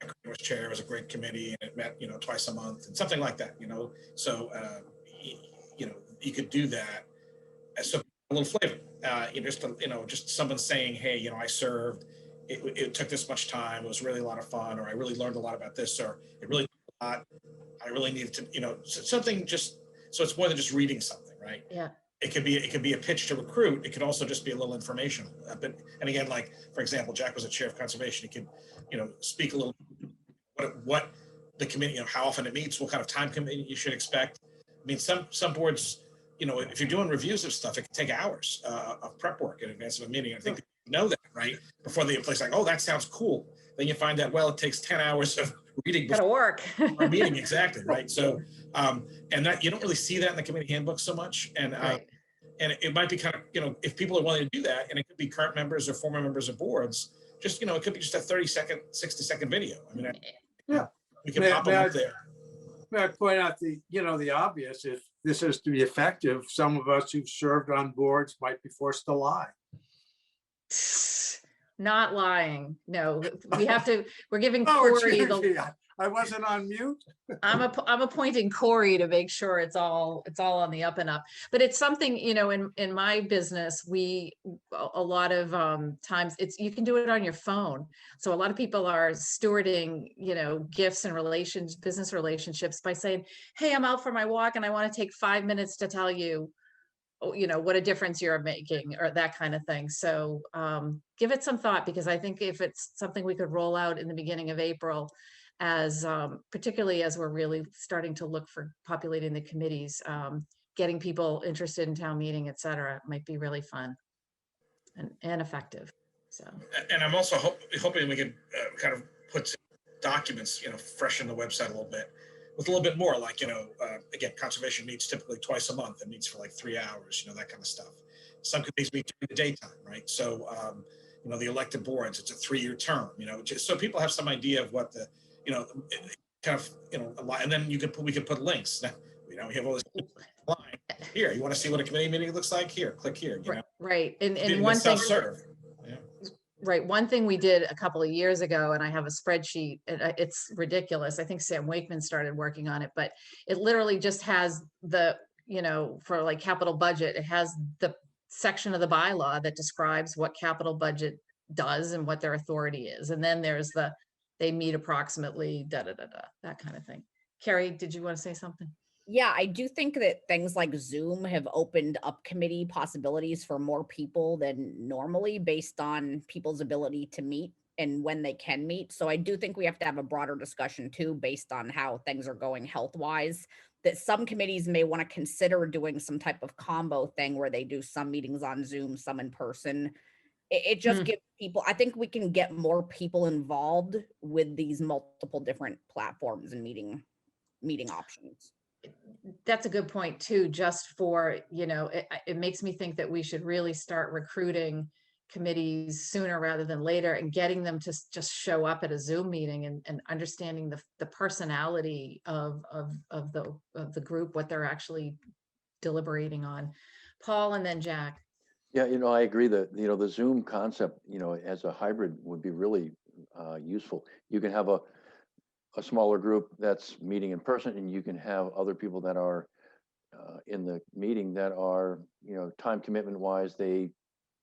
Jack was chair. It was a great committee, and it met, you know, twice a month and something like that, you know. So, you know, you could do that as a little flavor. Just someone saying, hey, I served, it took this much time, it was really a lot of fun, or I really learned a lot about this, or it really took a lot, I really needed to, something just, so it's more than just reading something, right? Yeah. It could be a pitch to recruit. It could also just be a little informational. And again, like, for example, Jack was a chair of conservation. He could, speak a little what the committee, how often it meets, what kind of time committee you should expect. I mean, some boards, if you're doing reviews of stuff, it can take hours of prep work in advance of a meeting. I think you know that, right? Before the place, like, oh, that sounds cool. Then you find out, well, it takes 10 hours of reading Gotta work. our meeting, exactly, right? So, and that you don't really see that in the committee handbook so much, and Right. and it might be kind of, if people are willing to do that, and it could be current members or former members of boards, just, it could be just a 30-second, 60-second video. I mean, Yeah. we can pop them up there. May I point out the obvious, if this is to be effective, some of us who've served on boards might be forced to lie. Not lying. No, we're giving Oh, Corey excuse the, me, I wasn't on mute. I'm appointing Corey to make sure it's all on the up and up. But it's something, in my business, a lot of times you can do it on your phone. So a lot of people are stewarding, gifts and business relationships by saying, hey, I'm out for my walk and I want to take 5 minutes to tell you, what a difference you're making, or that kind of thing. So give it some thought, because I think if it's something we could roll out in the beginning of April, as particularly as we're really starting to look for populating the committees, getting people interested in town meeting, et cetera, might be really fun and effective. So, and I'm also hoping we could kind of put some documents, fresh in the website a little bit, with a little bit more, like, again, conservation meets typically twice a month and meets for like 3 hours, that kind of stuff. Some committees meet during the daytime, right? So, the elected boards, it's a 3-year term, just so people have some idea of what the, kind of, and then we could put links. Now, we have all this line here. You want to see what a committee meeting looks like? Here, click here. Right. And one thing. Self-serve. Right. One thing we did a couple of years ago, and I have a spreadsheet, it's ridiculous. I think Sam Wakeman started working on it, but it literally just has the, for like capital budget, it has the section of the bylaw that describes what capital budget does and what their authority is. And then there's they meet approximately, that kind of thing. Carrie, did you want to say something? Yeah, I do think that things like Zoom have opened up committee possibilities for more people than normally, based on people's ability to meet and when they can meet. So I do think we have to have a broader discussion too, based on how things are going health-wise, that some committees may want to consider doing some type of combo thing where they do some meetings on Zoom, some in person. It just gives people, I think we can get more people involved with these multiple different platforms and meeting options. That's a good point too, just for, it makes me think that we should really start recruiting committees sooner rather than later, and getting them to just show up at a Zoom meeting, and understanding the personality of the group, what they're actually deliberating on. Paul, and then Jack. Yeah, I agree that, the Zoom concept, as a hybrid would be really useful. You can have a smaller group that's meeting in person, and you can have other people that are in the meeting that are, time commitment wise, they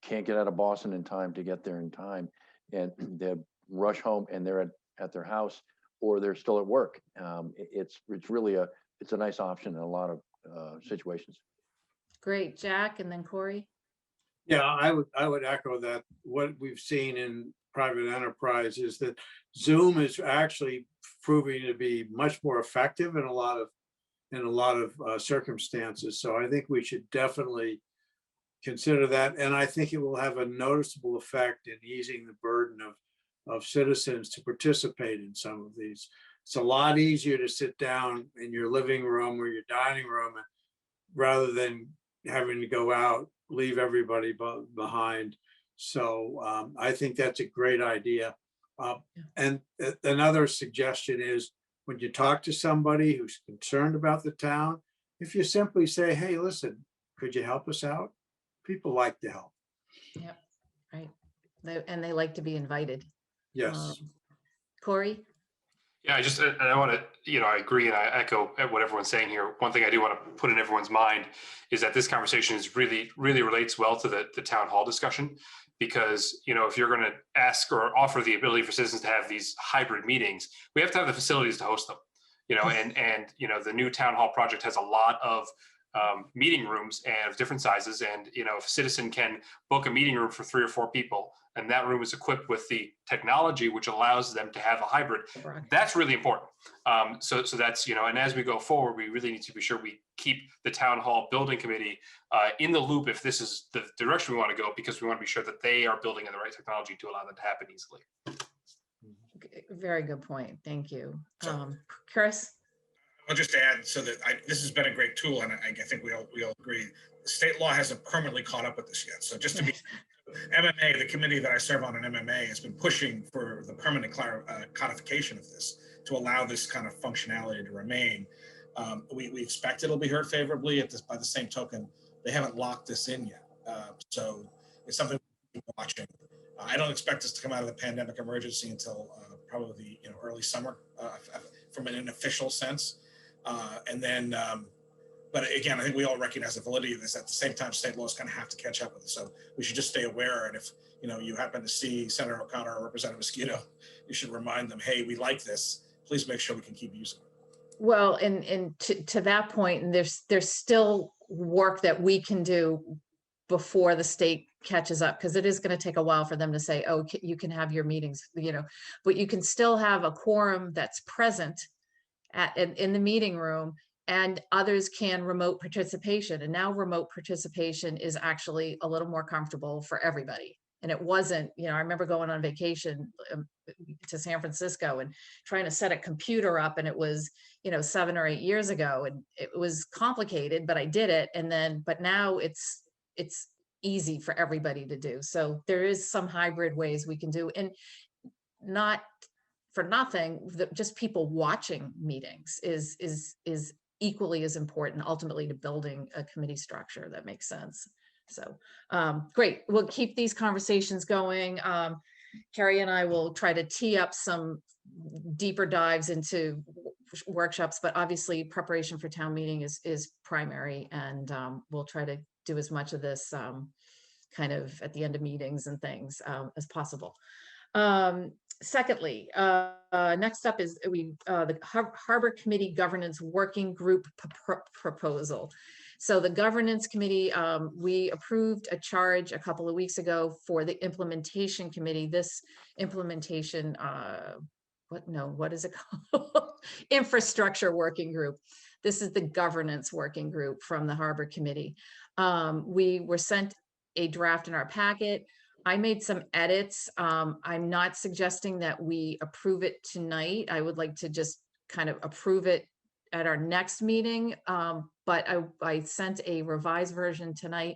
can't get out of Boston in time to get there in time, and they rush home and they're at their house, or they're still at work. It's really it's a nice option in a lot of situations. Great. Jack, and then Corey. Yeah, I would echo that. What we've seen in private enterprise is that Zoom is actually proving to be much more effective in a lot of circumstances. So I think we should definitely consider that, and I think it will have a noticeable effect in easing the burden of citizens to participate in some of these. It's a lot easier to sit down in your living room or your dining room, rather than having to go out, leave everybody behind. So I think that's a great idea. And another suggestion is, when you talk to somebody who's concerned about the town, if you simply say, hey, listen, could you help us out? People like to help. Yep. Right. And they like to be invited. Yes. Corey? Yeah, and I want to, I agree and I echo what everyone's saying here. One thing I do want to put in everyone's mind is that this conversation is really relates well to the town hall discussion, because, if you're going to ask or offer the ability for citizens to have these hybrid meetings, we have to have the facilities to host them, and the new town hall project has a lot of meeting rooms and of different sizes. And, if a citizen can book a meeting room for 3 or 4 people, and that room is equipped with the technology which allows them to have a hybrid, that's really important. So that's, and as we go forward, we really need to be sure we keep the town hall building committee in the loop if this is the direction we want to go, because we want to be sure that they are building in the right technology to allow that to happen easily. Very good point. Thank you. Chris? I'll just add, so that this has been a great tool, and I think we all agree. The state law hasn't permanently caught up with this yet. So just to be MMA, the committee that I serve on in MMA, has been pushing for the permanent codification of this to allow this kind of functionality to remain. We expect it'll be heard favorably. By the same token, they haven't locked this in yet. So it's something we're watching. I don't expect us to come out of the pandemic emergency until probably early summer from an official sense. And then, but again, I think we all recognize the validity of this. At the same time, state laws kind of have to catch up with it. So we should just stay aware. And if you happen to see Senator O'Connor or Representative Mosquito, you should remind them, hey, we like this. Please make sure we can keep using it. Well, and to that point, and there's still work that we can do before the state catches up, because it is going to take a while for them to say, oh, you can have your meetings, but you can still have a quorum that's present in the meeting room, and others can remote participation. And now remote participation is actually a little more comfortable for everybody. And it wasn't, I remember going on vacation to San Francisco and trying to set a computer up, and it was, 7 or 8 years ago, and it was complicated, but I did it. But now it's easy for everybody to do. So there is some hybrid ways we can do, and not for nothing, just people watching meetings is equally as important ultimately to building a committee structure that makes sense. So great, we'll keep these conversations going. Carrie and I will try to tee up some deeper dives into workshops, but obviously preparation for town meeting is primary, and we'll try to do as much of this kind of at the end of meetings and things as possible. Secondly, next up is the Harbor Committee Governance Working Group proposal. So the Governance Committee, we approved a charge a couple of weeks ago for the Implementation Committee. This implementation, what is it called? Infrastructure Working Group. This is the Governance Working Group from the Harbor Committee. We were sent a draft in our packet. I made some edits. I'm not suggesting that we approve it tonight. I would like to just kind of approve it at our next meeting. But I sent a revised version tonight,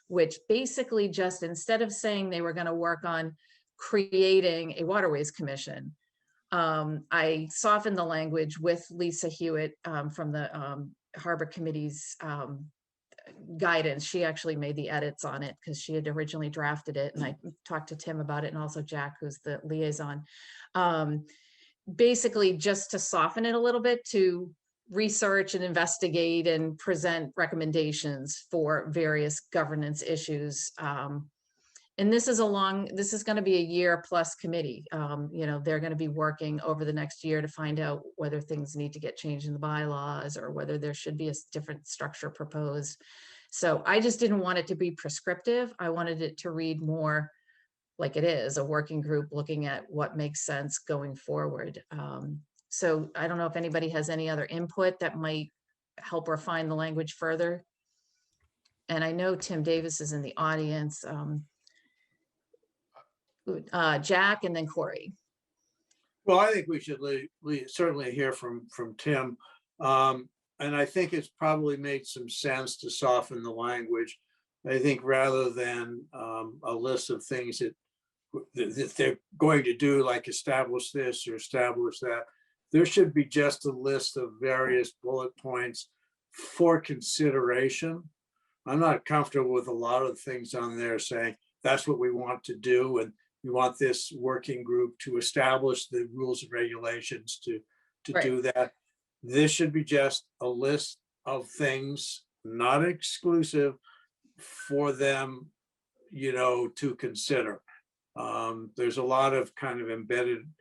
which basically just, instead of saying they were going to work on creating a waterways commission, I softened the language with Lisa Hewitt from the Harbor Committee's guidance. She actually made the edits on it because she had originally drafted it, and I talked to Tim about it, and also Jack, who's the liaison. Basically just to soften it a little bit, to research and investigate and present recommendations for various governance issues. And this is going to be a year plus committee. They're going to be working over the next year to find out whether things need to get changed in the bylaws or whether there should be a different structure proposed. So I just didn't want it to be prescriptive. I wanted it to read more like it is, a working group looking at what makes sense going forward. So I don't know if anybody has any other input that might help refine the language further. And I know Tim Davis is in the audience. Jack, and then Corey. Well, I think we should certainly hear from Tim. And I think it's probably made some sense to soften the language. I think rather than a list of things that they're going to do, like establish this or establish that, there should be just a list of various bullet points for consideration. I'm not comfortable with a lot of things on there saying that's what we want to do, and we want this working group to establish the rules and regulations to Right. do that. This should be just a list of things, not exclusive, for them, to consider. There's a lot of kind of embedded,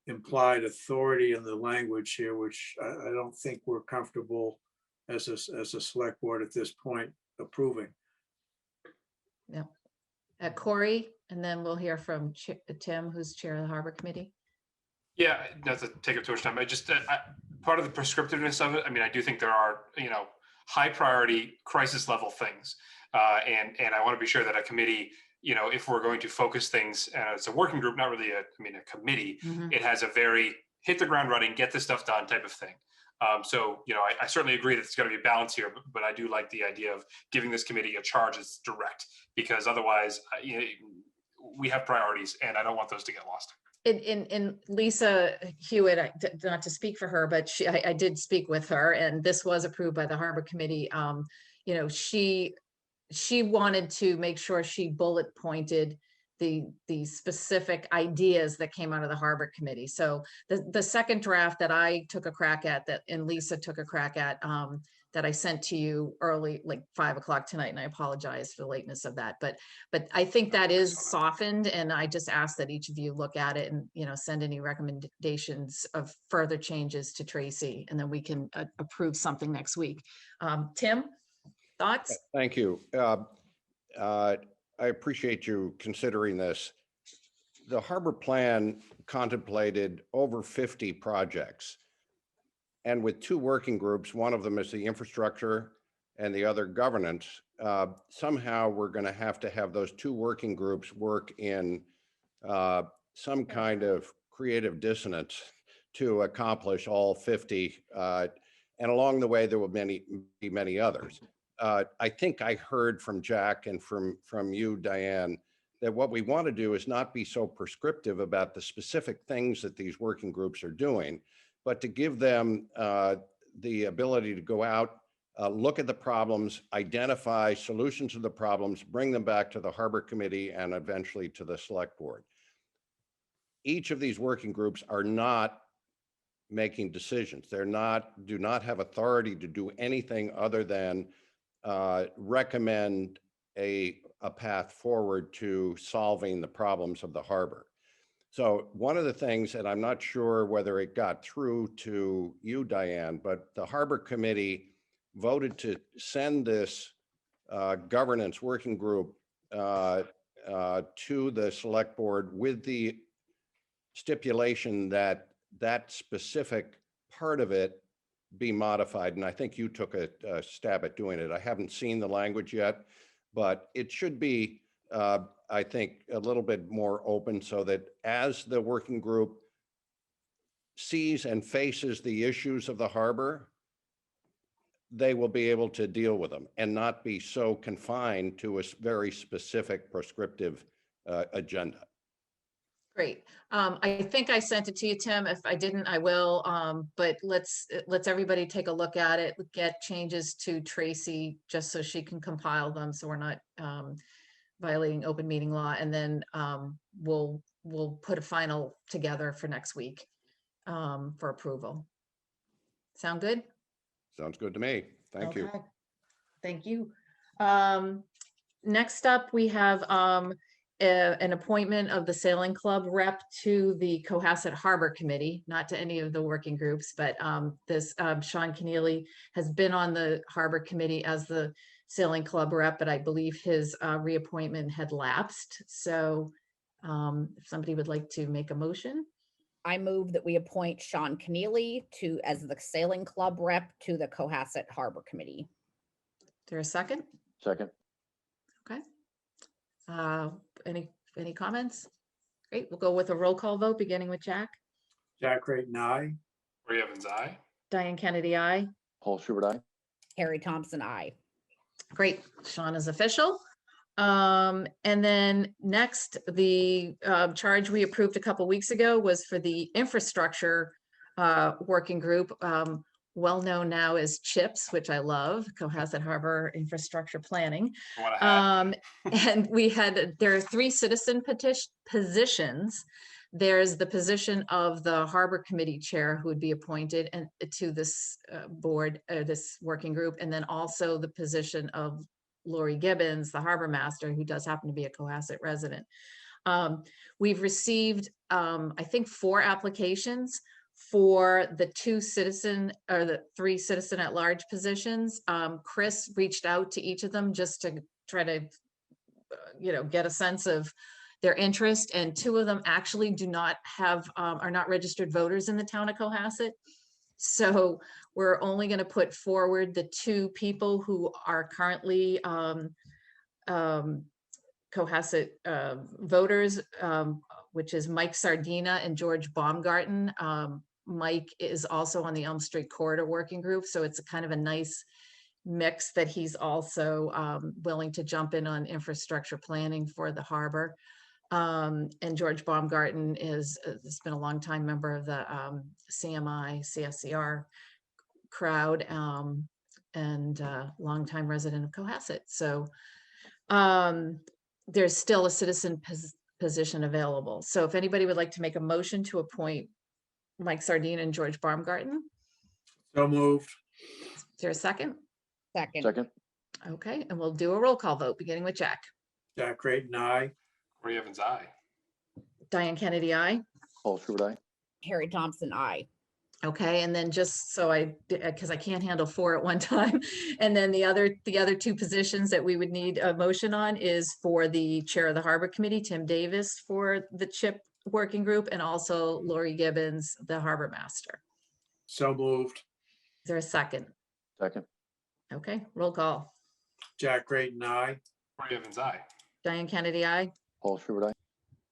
implied authority in the language here, which I don't think we're comfortable as a select board at this point approving. Yeah. Corey, and then we'll hear from Tim, who's chair of the Harbor Committee. Yeah, not to take up too much time. I just, part of the prescriptiveness of it, I mean, I do think there are, high priority crisis level things. And I want to be sure that a committee, if we're going to focus things, and it's a working group, not really a committee, Mhm. it has a very hit the ground running, get this stuff done type of thing. So, I certainly agree that it's got to be a balance here, but I do like the idea of giving this committee a charge that's direct, because otherwise, we have priorities and I don't want those to get lost. In Lisa Hewitt, not to speak for her, but I did speak with her, and this was approved by the Harbor Committee. She wanted to make sure she bullet pointed the specific ideas that came out of the Harbor Committee. So the second draft that I took a crack at, and Lisa took a crack at, that I sent to you early, like 5 o'clock tonight, and I apologize for the lateness of that. But I think that is softened, and I just ask that each of you look at it and send any recommendations of further changes to Tracy, and then we can approve something next week. Tim, thoughts? Thank you. I appreciate you considering this. The Harbor Plan contemplated over 50 projects. And with two working groups, one of them is the infrastructure and the other governance, somehow we're going to have those two working groups work in some kind of creative dissonance to accomplish all 50. And along the way, there will be many others. I think I heard from Jack and from you, Diane, that what we want to do is not be so prescriptive about the specific things that these working groups are doing, but to give them the ability to go out, look at the problems, identify solutions to the problems, bring them back to the Harbor Committee and eventually to the Select Board. Each of these working groups are not making decisions. Do not have authority to do anything other than recommend a path forward to solving the problems of the harbor. So one of the things, and I'm not sure whether it got through to you, Diane, but the Harbor Committee voted to send this governance working group to the Select Board with the stipulation that that specific part of it be modified. And I think you took a stab at doing it. I haven't seen the language yet, but it should be I think a little bit more open so that as the working group sees and faces the issues of the harbor, they will be able to deal with them and not be so confined to a very specific prescriptive agenda. Great. I think I sent it to you, Tim. If I didn't, I will. But let's everybody take a look at it, get changes to Tracy just so she can compile them, so we're not violating open meeting law, and then we'll put a final together for next week for approval. Sound good? Sounds good to me. Thank you. Thank you. Next up, we have an appointment of the Sailing Club rep to the Cohasset Harbor Committee, not to any of the working groups, but this Sean Keneally has been on the Harbor Committee as the Sailing Club rep, but I believe his reappointment had lapsed. So if somebody would like to make a motion. I move that we appoint Sean Keneally as the Sailing Club rep to the Cohasset Harbor Committee. Is there a second? Second. Okay. Any comments? Great. We'll go with a roll call vote, beginning with Jack. Jack Creighton, aye. Corey Evans, aye. Diane Kennedy, aye. Paul Schubert, aye. Harry Thompson, aye. Great. Sean is official. And then next, the charge we approved a couple weeks ago was for the infrastructure working group. well known now as CHIPS, which I love, Cohasset Harbor Infrastructure Planning. What a hat. And there are 3 citizen positions. There's the position of the Harbor Committee Chair who would be appointed and to this board, this working group, and then also the position of Lori Gibbons, the Harbor Master, who does happen to be a Cohasset resident. We've received, I think, 4 applications for the 2 citizen or the 3 citizen at large positions. Chris reached out to each of them just to try to, get a sense of their interest. And 2 of them actually do not have, are not registered voters in the town of Cohasset. So we're only going to put forward the 2 people who are currently Cohasset voters, which is Mike Sardina and George Baumgarten. Mike is also on the Elm Street Corridor Working Group, so it's a kind of a nice mix that he's also willing to jump in on infrastructure planning for the harbor. And George Baumgarten has been a longtime member of the CMI, CSCR crowd, and longtime resident of Cohasset. So there's still a citizen position available. So if anybody would like to make a motion to appoint Mike Sardine and George Baumgarten. So moved. Is there a second? Second. Okay, and we'll do a roll call vote, beginning with Jack. Jack Creighton, aye. Corey Evans, aye. Diane Kennedy, aye. Paul Schubert, aye. Harry Thompson, aye. Okay, and then just so because I can't handle 4 at one time, and then the other 2 positions that we would need a motion on is for the chair of the Harbor Committee, Tim Davis, for the CHIP working group, and also Lori Gibbons, the Harbor Master. So moved. Is there a second? Second. Okay, roll call. Jack Creighton, aye. Corey Evans, aye. Diane Kennedy, aye. Paul Schubert, aye.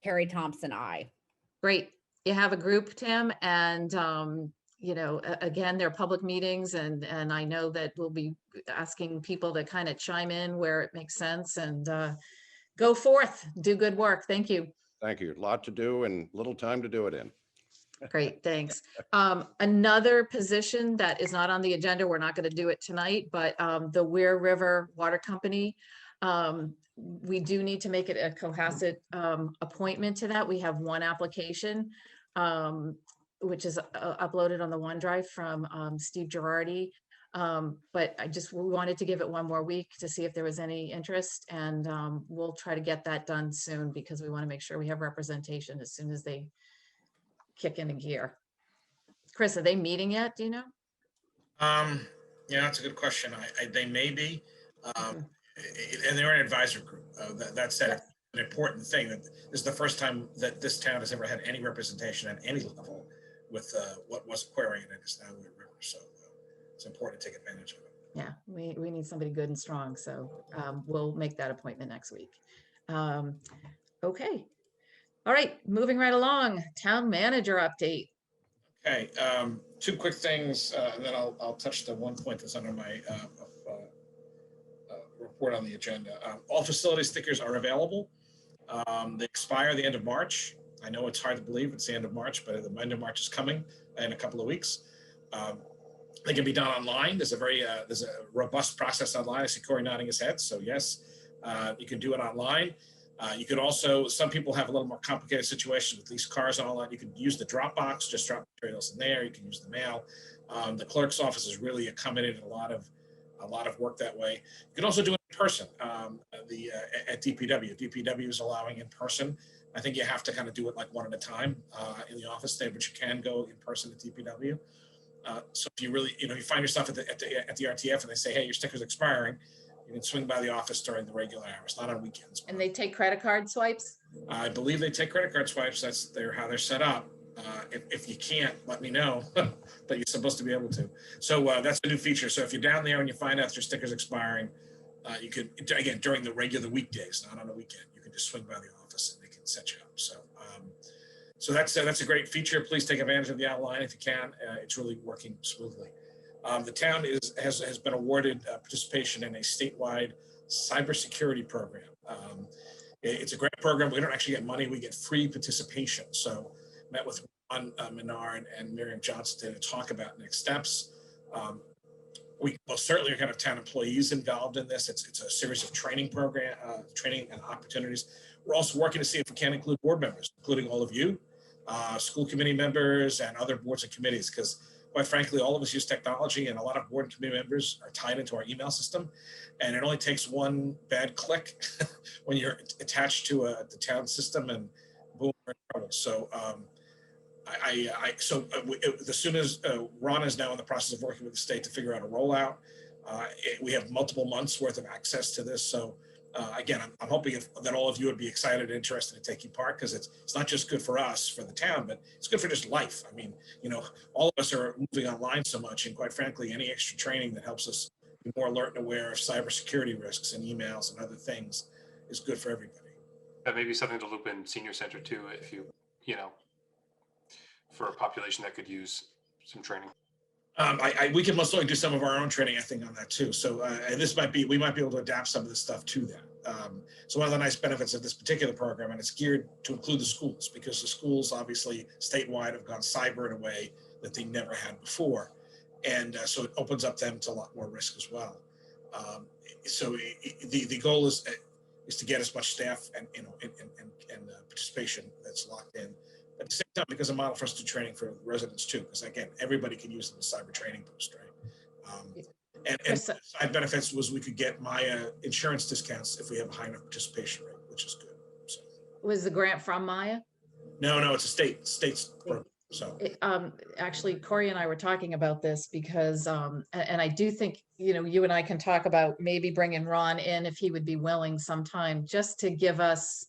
Harry Thompson, aye. Great. You have a group, Tim, and again, they're public meetings, and I know that we'll be asking people to kind of chime in where it makes sense, and go forth, do good work. Thank you. Thank you. A lot to do and little time to do it in. Great, thanks. Another position that is not on the agenda, we're not going to do it tonight, but the Weir River Water Company, we do need to make it a Cohasset appointment to that. We have 1 application, which is uploaded on the OneDrive from Steve Girardi. But we wanted to give it 1 more week to see if there was any interest, and we'll try to get that done soon because we want to make sure we have representation as soon as they kick into gear. Chris, are they meeting yet? Do you know? Yeah, that's a good question. They may be, and they're an advisor group. That said, an important thing that this is the first time that this town has ever had any representation at any level with what was Aquarian and is now Weir River. So it's important to take advantage of it. Yeah, we need somebody good and strong. So we'll make that appointment next week. Okay. All right, moving right along. Town manager update. Okay, 2 quick things, and then I'll touch the 1 point that's under my report on the agenda. All facility stickers are available. They expire at the end of March. I know it's hard to believe it's the end of March, but the end of March is coming in a couple of weeks. They can be done online. There's a robust process online. I see Corey nodding his head. So yes, you can do it online. You could also, some people have a little more complicated situations with leased cars and all that. You could use the Dropbox, just drop materials in there. You can use the mail. The clerk's office has really accommodated a lot of work that way. You can also do it in person. At DPW. DPW is allowing in person. I think you have to kind of do it like 1 at a time in the office there, but you can go in person at DPW. So if you really, you find yourself at the RTF and they say, hey, your sticker's expiring, you can swing by the office during the regular hours, not on weekends. And they take credit card swipes? I believe they take credit card swipes. That's how they're set up. If you can't, let me know, but you're supposed to be able to. So that's a new feature. So if you're down there and you find out your sticker's expiring, you could, again, during the regular weekdays, not on a weekend, you can just swing by the office and they can set you up. So that's a great feature. Please take advantage of the outline if you can. It's really working smoothly. The town has been awarded participation in a statewide cybersecurity program. It's a great program. We don't actually get money. We get free participation. So met with Ron Menard and Miriam Johnson to talk about next steps. We most certainly are going to have town employees involved in this. It's a series of training and opportunities. We're also working to see if we can include board members, including all of you, school committee members and other boards and committees, because quite frankly, all of us use technology and a lot of board and committee members are tied into our email system. And it only takes one bad click when you're attached to the town system and boom, we're in trouble. So as soon as Ron is now in the process of working with the state to figure out a rollout, we have multiple months worth of access to this. So again, I'm hoping that all of you would be excited and interested in taking part, because it's not just good for us, for the town, but it's good for just life. I mean, all of us are moving online so much, and quite frankly, any extra training that helps us be more alert and aware of cybersecurity risks and emails and other things is good for everybody. That may be something to loop in senior center too, if for a population that could use some training. We can most likely do some of our own training, I think, on that too. So we might be able to adapt some of this stuff to that. So one of the nice benefits of this particular program, and it's geared to include the schools, because the schools obviously statewide have gone cyber in a way that they never had before. And so it opens up them to a lot more risk as well. So the goal is to get as much staff and participation that's locked in. At the same time, because a model for us to training for residents too, because again, everybody can use the cyber training boost, right? And side benefits was we could get Maya insurance discounts if we have a high enough participation rate, which is good. So. Was the grant from Maya? No, it's a state's program. So actually, Corey and I were talking about this because, and I do think, you and I can talk about maybe bringing Ron in if he would be willing sometime, just to give us,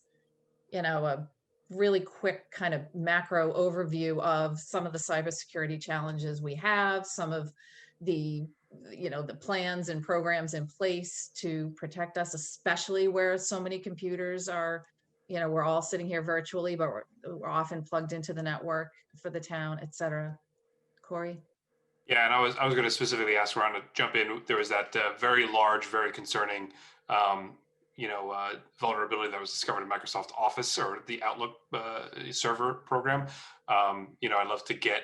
a really quick kind of macro overview of some of the cybersecurity challenges we have, some of the, the plans and programs in place to protect us, especially where so many computers are, we're all sitting here virtually, but we're often plugged into the network for the town, et cetera. Corey? Yeah, and I was going to specifically ask Ron to jump in. There was that very large, very concerning vulnerability that was discovered in Microsoft Office, or the Outlook server program. I'd love to get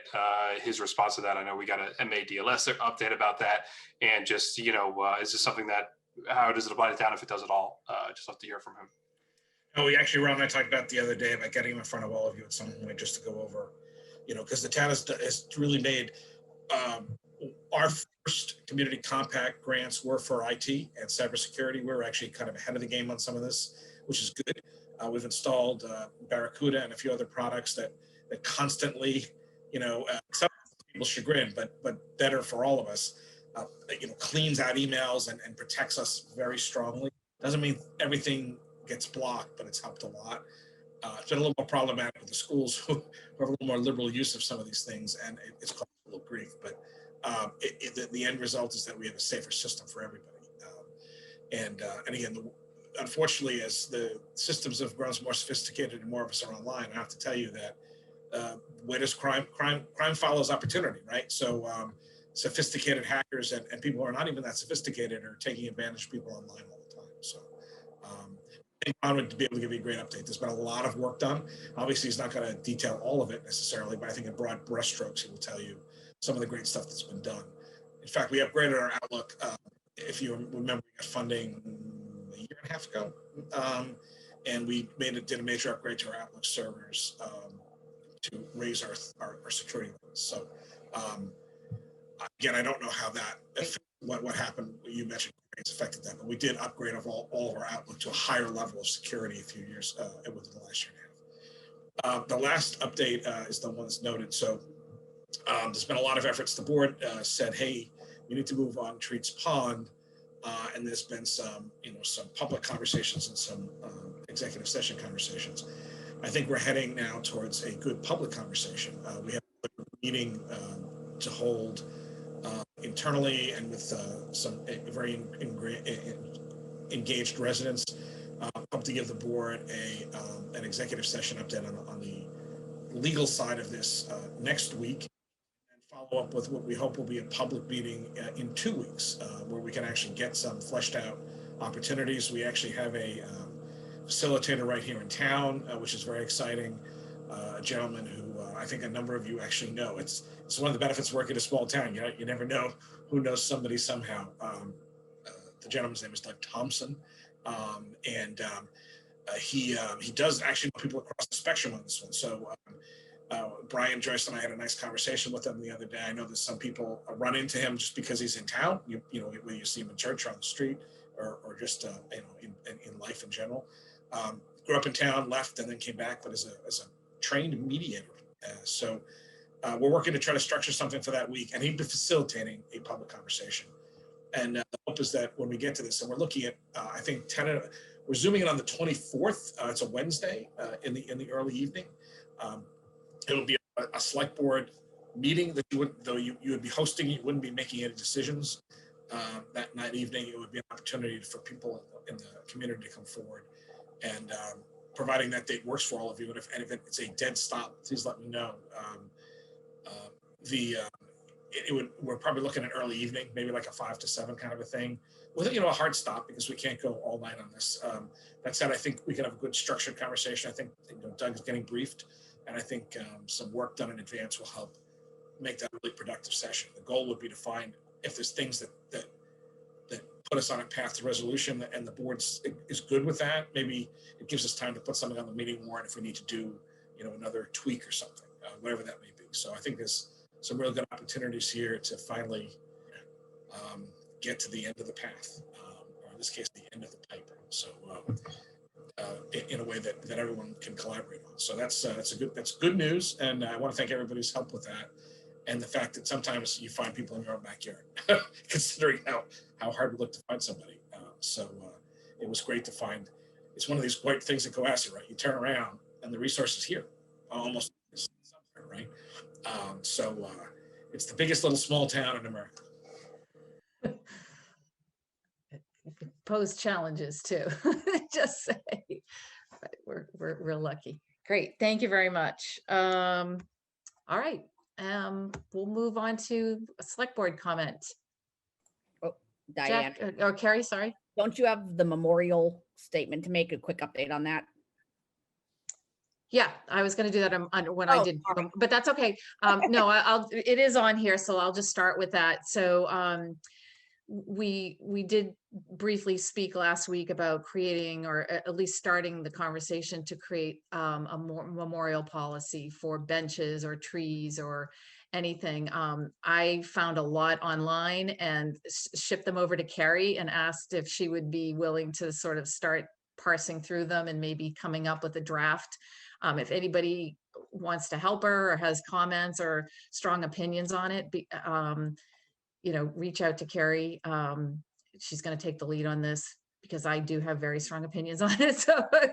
his response to that. I know we got a MADLS update about that, and just is this something that, how does it apply to town if it does at all? Just love to hear from him. We actually, Ron and I talked about the other day about getting him in front of all of you at some point, just to go over, because the town has really made our first community compact grants were for IT and cybersecurity. We're actually kind of ahead of the game on some of this, which is good. We've installed Barracuda and a few other products that constantly, some people's chagrin, but better for all of us, cleans out emails and protects us very strongly. Doesn't mean everything gets blocked, but it's helped a lot. It's been a little more problematic with the schools who have a little more liberal use of some of these things, and it's caused a little grief. But the end result is that we have a safer system for everybody. And again, unfortunately, as the systems have grown more sophisticated and more of us are online, I have to tell you that where does crime follows opportunity, right? So sophisticated hackers and people who are not even that sophisticated are taking advantage of people online all the time. So I think Ron would be able to give you a great update. There's been a lot of work done. Obviously, he's not going to detail all of it necessarily, but I think in broad brushstrokes, he will tell you some of the great stuff that's been done. In fact, we upgraded our Outlook. If you remember, we got funding a year and a half ago, and we did a major upgrade to our Outlook servers to raise our security levels. So again, I don't know how that what happened. You mentioned it's affected that, but we did upgrade all of our Outlook to a higher level of security a few years within the last year and a half. The last update is the one that's noted. So there's been a lot of efforts. The board said, hey, we need to move on Treats Pond. And there's been some public conversations and some executive session conversations. I think we're heading now towards a good public conversation. We have a meeting to hold internally and with some very engaged residents. Hope to give the board an executive session update on the legal side of this next week, and follow up with what we hope will be a public meeting in 2 weeks, where we can actually get some fleshed out opportunities. We actually have a facilitator right here in town, which is very exciting. a gentleman who I think a number of you actually know. It's one of the benefits of working in a small town. You never know who knows somebody somehow. The gentleman's name is Doug Thompson, he does actually know people across the spectrum on this one. So Brian Joyce and I had a nice conversation with him the other day. I know that some people run into him just because he's in town. You know, whether you see him in church or on the street, or just in life in general. Grew up in town, left, and then came back, but as a trained mediator. We're working to try to structure something for that week, and he'd be facilitating a public conversation. And the hope is that when we get to this, and we're looking at, I think we're zooming in on the 24th. It's a Wednesday in the early evening. It'll be a select board meeting that you would be hosting. You wouldn't be making any decisions that night evening. It would be an opportunity for people in the community to come forward, and providing that date works for all of you. And if it's a dead stop, please let me know. We're probably looking at early evening, maybe like a 5 to 7 kind of a thing, with a hard stop, because we can't go all night on this. That said, I think we can have a good structured conversation. I think Doug is getting briefed, and I think some work done in advance will help make that a really productive session. The goal would be to find if there's things that put us on a path to resolution, and the board is good with that. Maybe it gives us time to put something on the meeting warrant if we need to do another tweak or something, whatever that may be. So I think there's some real good opportunities here to finally get to the end of the path, or in this case, the end of the pipe. So in a way that everyone can collaborate on. So that's good news, and I want to thank everybody's help with that, and the fact that sometimes you find people in your own backyard, considering how hard we look to find somebody. It was great to find. It's one of these great things in Cohasset, right? You turn around and the resource is here, almost somewhere, right? It's the biggest little small town in America. Pose challenges too, just say, but we're lucky. Great, thank you very much. All right, we'll move on to a select board comment. Oh, Diane. Jack, or Carrie, sorry. Don't you have the memorial statement to make a quick update on that? Yeah, I was going to do that when I did, but that's okay. No, it is on here, so I'll just start with that. So we did briefly speak last week about creating, or at least starting the conversation to create a memorial policy for benches or trees or anything. I found a lot online and shipped them over to Carrie and asked if she would be willing to sort of start parsing through them and maybe coming up with a draft. If anybody wants to help her or has comments or strong opinions on it, reach out to Carrie. She's going to take the lead on this because I do have very strong opinions on it. So I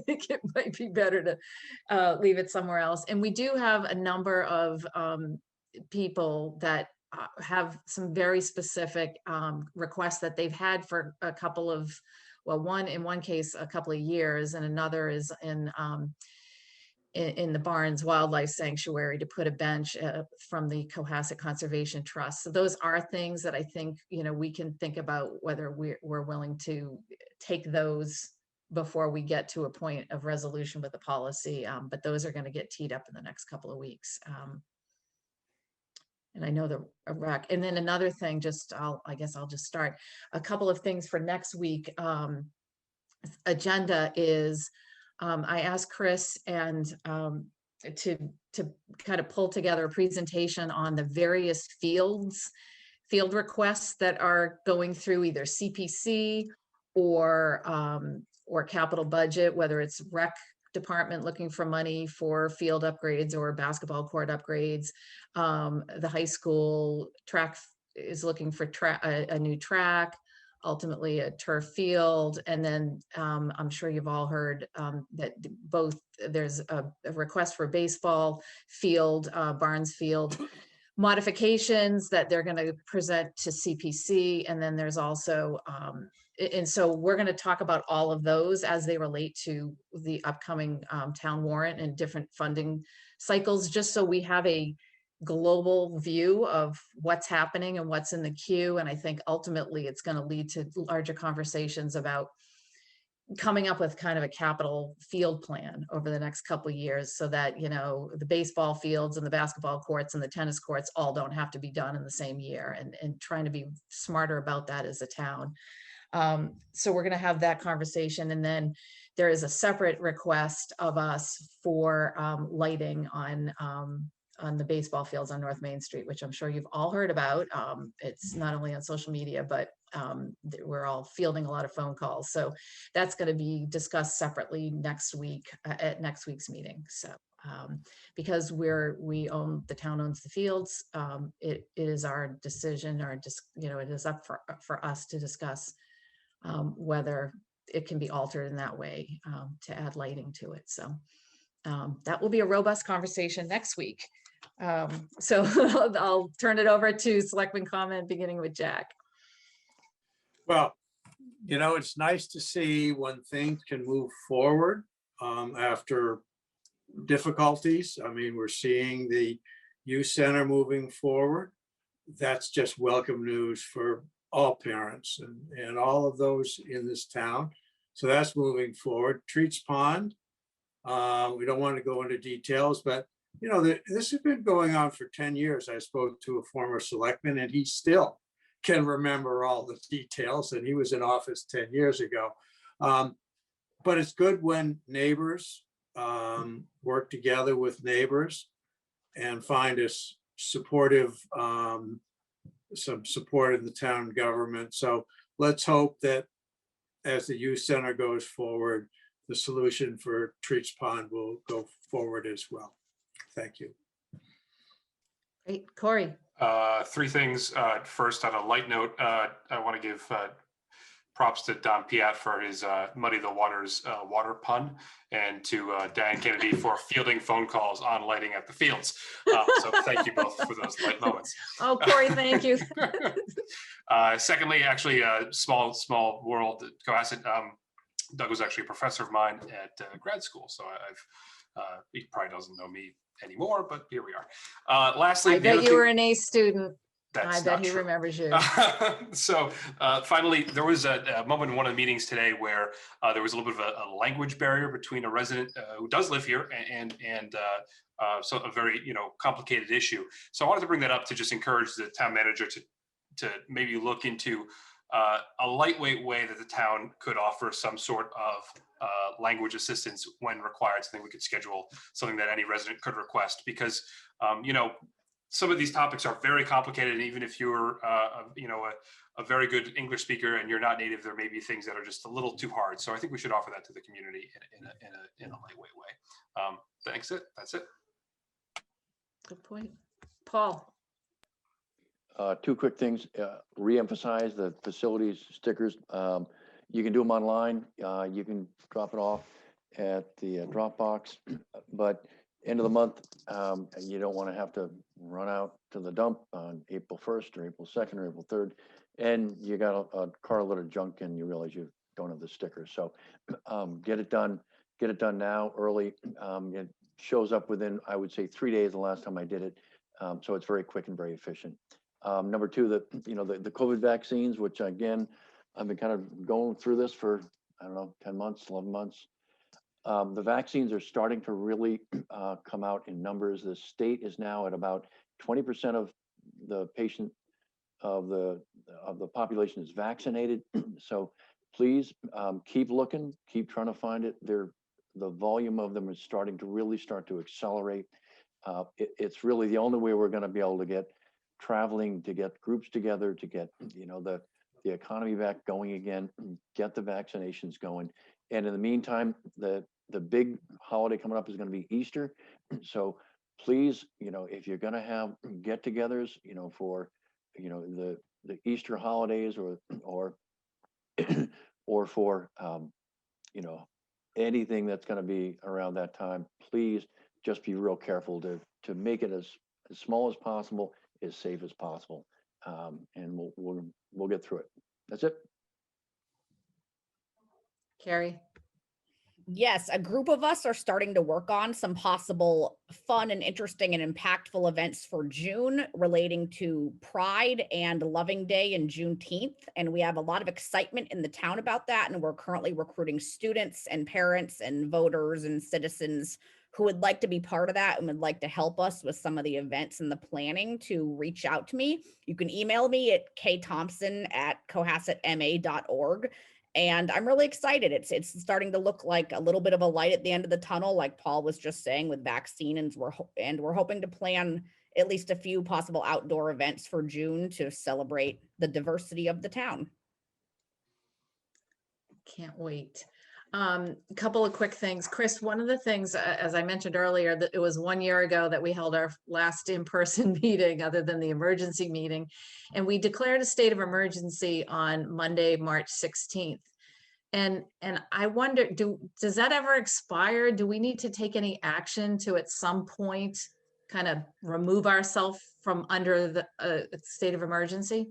think it might be better to leave it somewhere else. And we do have a number of people that have some very specific requests that they've had for a couple of, in one case, a couple of years, and another is in the Barnes Wildlife Sanctuary to put a bench from the Cohasset Conservation Trust. So those are things that I think, we can think about whether we're willing to take those before we get to a point of resolution with the policy. But those are going to get teed up in the next couple of weeks. And I know the RAC. And then another thing, I guess I'll just start. A couple of things for next week. Agenda is, I asked Chris and to kind of pull together a presentation on the various field requests that are going through either CPC or capital budget, whether it's rec department looking for money for field upgrades or basketball court upgrades. The high school track is looking for a new track, ultimately a turf field. And then I'm sure you've all heard that there's a request for baseball field, Barnes Field modifications that they're going to present to CPC. And then there's also, and so we're going to talk about all of those as they relate to the upcoming town warrant and different funding cycles, just so we have a global view of what's happening and what's in the queue. And I think ultimately it's going to lead to larger conversations about coming up with kind of a capital field plan over the next couple of years so that, you know, the baseball fields and the basketball courts and the tennis courts all don't have to be done in the same year, and trying to be smarter about that as a town. So we're going to have that conversation. And then there is a separate request of us for lighting on the baseball fields on North Main Street, which I'm sure you've all heard about. It's not only on social media, but we're all fielding a lot of phone calls. So that's going to be discussed separately next week at next week's meeting. So because the town owns the fields, it is our decision, or just, you know, it is up for us to discuss whether it can be altered in that way to add lighting to it. So that will be a robust conversation next week. So I'll turn it over to Selectman comment, beginning with Jack. Well, you know, it's nice to see when things can move forward after difficulties. I mean, we're seeing the youth center moving forward. That's just welcome news for all parents and all of those in this town. So that's moving forward. Treats Pond, we don't want to go into details, but you know, this has been going on for 10 years. I spoke to a former selectman and he still can remember all the details, and he was in office 10 years ago. But it's good when neighbors work together with neighbors and find us supportive, some support in the town government. So let's hope that as the youth center goes forward, the solution for Treats Pond will go forward as well. Thank you. Great. Corey. Three things. First, on a light note, I want to give props to Don Piat for his Muddy the Waters water pun, and to Diane Kennedy for fielding phone calls on lighting at the fields. So thank you both for those light moments. Oh, Corey, thank you. Secondly, actually, small world, Cohasset. Doug was actually a professor of mine at grad school, so he probably doesn't know me anymore, but here we are. Lastly, I bet you were an A student. I bet he true. remembers you. So finally, there was a moment in one of the meetings today where there was a little bit of a language barrier between a resident who does live here and so a very complicated issue. So I wanted to bring that up to just encourage the town manager to maybe look into a lightweight way that the town could offer some sort of language assistance when required. So I think we could schedule something that any resident could request, because some of these topics are very complicated. And even if you're a very good English speaker and you're not native, there may be things that are just a little too hard. So I think we should offer that to the community in a lightweight way. That's it. Good point. Paul. Two quick things. Re-emphasize the facilities stickers. You can do them online. You can drop it off at the drop box, but end of the month, you don't want to have to run out to the dump on April 1st or April 2nd or April 3rd, and you got a carload of junk and you realize you don't have the stickers. So get it done now, early. It shows up within, I would say, 3 days the last time I did it. So it's very quick and very efficient. Number two, the COVID vaccines, which again, I've been kind of going through this for, I don't know, 10 months, 11 months. The vaccines are starting to really come out in numbers. The state is now at about 20% of the population is vaccinated. So please keep looking, keep trying to find it. The volume of them is starting to accelerate. It's really the only way we're going to be able to get traveling, to get groups together, to get the economy back going again, get the vaccinations going. And in the meantime, the big holiday coming up is going to be Easter. So please, if you're going to have get-togethers, for the Easter holidays or or for anything that's going to be around that time, please just be real careful to make it as small as possible, as safe as possible, and we'll get through it. That's it. Carrie. Yes, a group of us are starting to work on some possible fun and interesting and impactful events for June relating to Pride and Loving Day and Juneteenth. And we have a lot of excitement in the town about that. And we're currently recruiting students and parents and voters and citizens who would like to be part of that and would like to help us with some of the events and the planning to reach out to me. You can email me at ktompson@cohassetma.org. And I'm really excited. It's starting to look like a little bit of a light at the end of the tunnel, like Paul was just saying with vaccine, and we're hoping to plan at least a few possible outdoor events for June to celebrate the diversity of the town. Can't wait. A couple of quick things. Chris, one of the things, as I mentioned earlier, that it was 1 year ago that we held our last in-person meeting other than the emergency meeting. And we declared a state of emergency on Monday, March 16th. And I wonder, does that ever expire? Do we need to take any action to at some point kind of remove ourselves from under the state of emergency?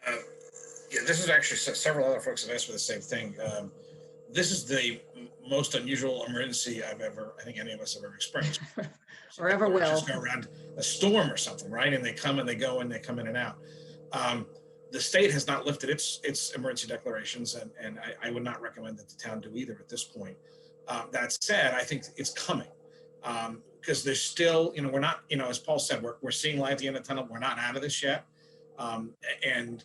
Yeah, this is actually several other folks have asked me the same thing. This is the most unusual emergency I think any of us have ever experienced. Or ever will. Just go around a storm or something, right? And they come and they go and they come in and out. The state has not lifted its emergency declarations, and I would not recommend that the town do either at this point. That said, I think it's coming because there's still, we're not, as Paul said, we're seeing light at the end of the tunnel. We're not out of this yet. And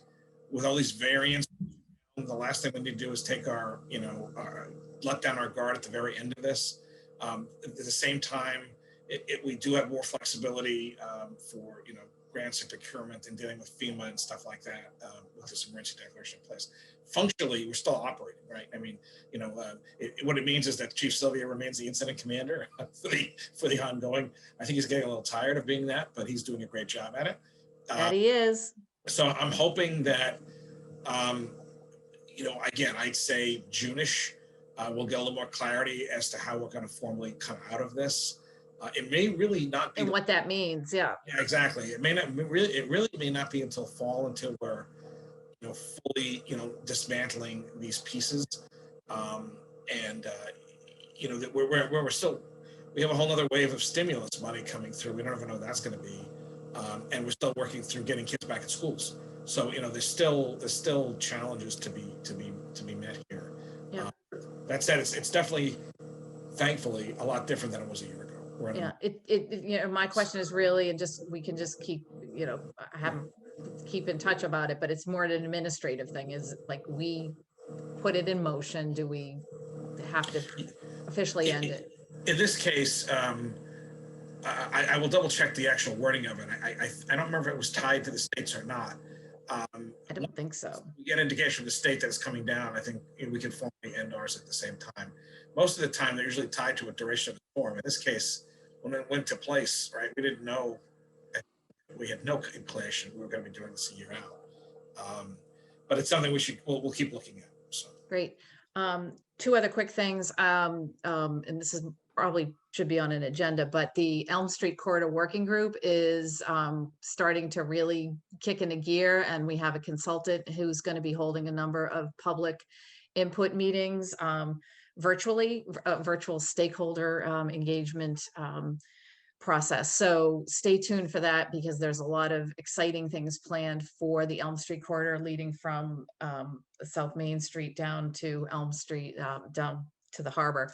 with all these variants, the last thing we need to do is take let down our guard at the very end of this. At the same time, we do have more flexibility for, grants and procurement and dealing with FEMA and stuff like that with this emergency declaration in place. Functionally, we're still operating, right? I mean, what it means is that Chief Sylvia remains the incident commander for the ongoing. I think he's getting a little tired of being that, but he's doing a great job at it. That he is. So I'm hoping that, again, I'd say June-ish, we'll get a little more clarity as to how we're going to formally come out of this. It may really not be. And what that means, yeah. Yeah, exactly. It really may not be until fall until we're, fully, dismantling these pieces. That we're still, we have a whole nother wave of stimulus money coming through. We don't even know what that's going to be. And we're still working through getting kids back at schools. So, there's still challenges to be met here. Yeah. That said, it's definitely, thankfully, a lot different than it was a year ago. Yeah, my question is really, and we can just keep, keep in touch about it, but it's more an administrative thing. Is like we put it in motion. Do we have to officially end it? In this case, I will double check the actual wording of it. I don't remember if it was tied to the states or not. I don't think so. We get indication from the state that it's coming down. I think we can formally end ours at the same time. Most of the time, they're usually tied to a duration of the storm. In this case, when it went to place, right, we didn't know. We had no inclination we were going to be doing this a year out. But it's something we'll keep looking at. So. Great. Two other quick things, and this is probably should be on an agenda, but the Elm Street Corridor Working Group is starting to really kick into gear, and we have a consultant who's going to be holding a number of public input meetings virtually, virtual stakeholder engagement process. So stay tuned for that because there's a lot of exciting things planned for the Elm Street corridor leading from South Main Street down to Elm Street, down to the harbor.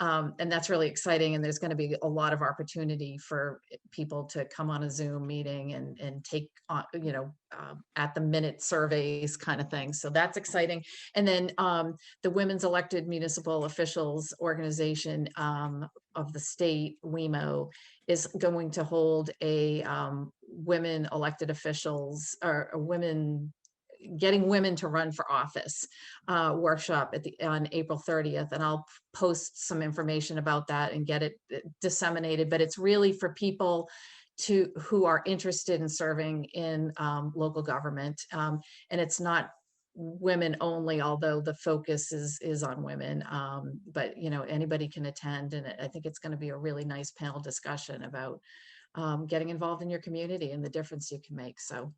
And that's really exciting. And there's going to be a lot of opportunity for people to come on a Zoom meeting and take on, at the minute surveys kind of thing. So that's exciting. And then the Women's Elected Municipal Officials Organization of the state, WEMO, is going to hold a women elected officials or getting women to run for office workshop on April 30th. And I'll post some information about that and get it disseminated, but it's really for people who are interested in serving in local government. And it's not women only, although the focus is on women, but anybody can attend. And I think it's going to be a really nice panel discussion about getting involved in your community and the difference you can make. So,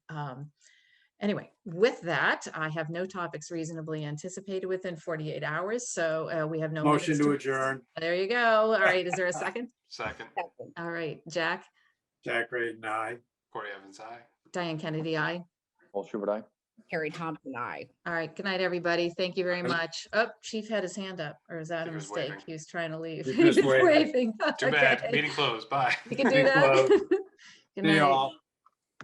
Anyway, with that, I have no topics reasonably anticipated within 48 hours, so we have no. Motion minutes to adjourn. There you go. All right, is there a second? Second, All right, Jack, Jack Creighton, aye. Corey Evans, aye. Diane Kennedy, aye. Paul Schubert, aye. Harry Thompson, I. All right, good night, everybody. Thank you very much. Oh, Chief had his hand up, or is that a He was mistake? waving. He was trying to leave. He's He just was waving. waving. Too bad. Okay. Meeting closed. Bye. You can do Meeting that. closed. Good See night. y'all.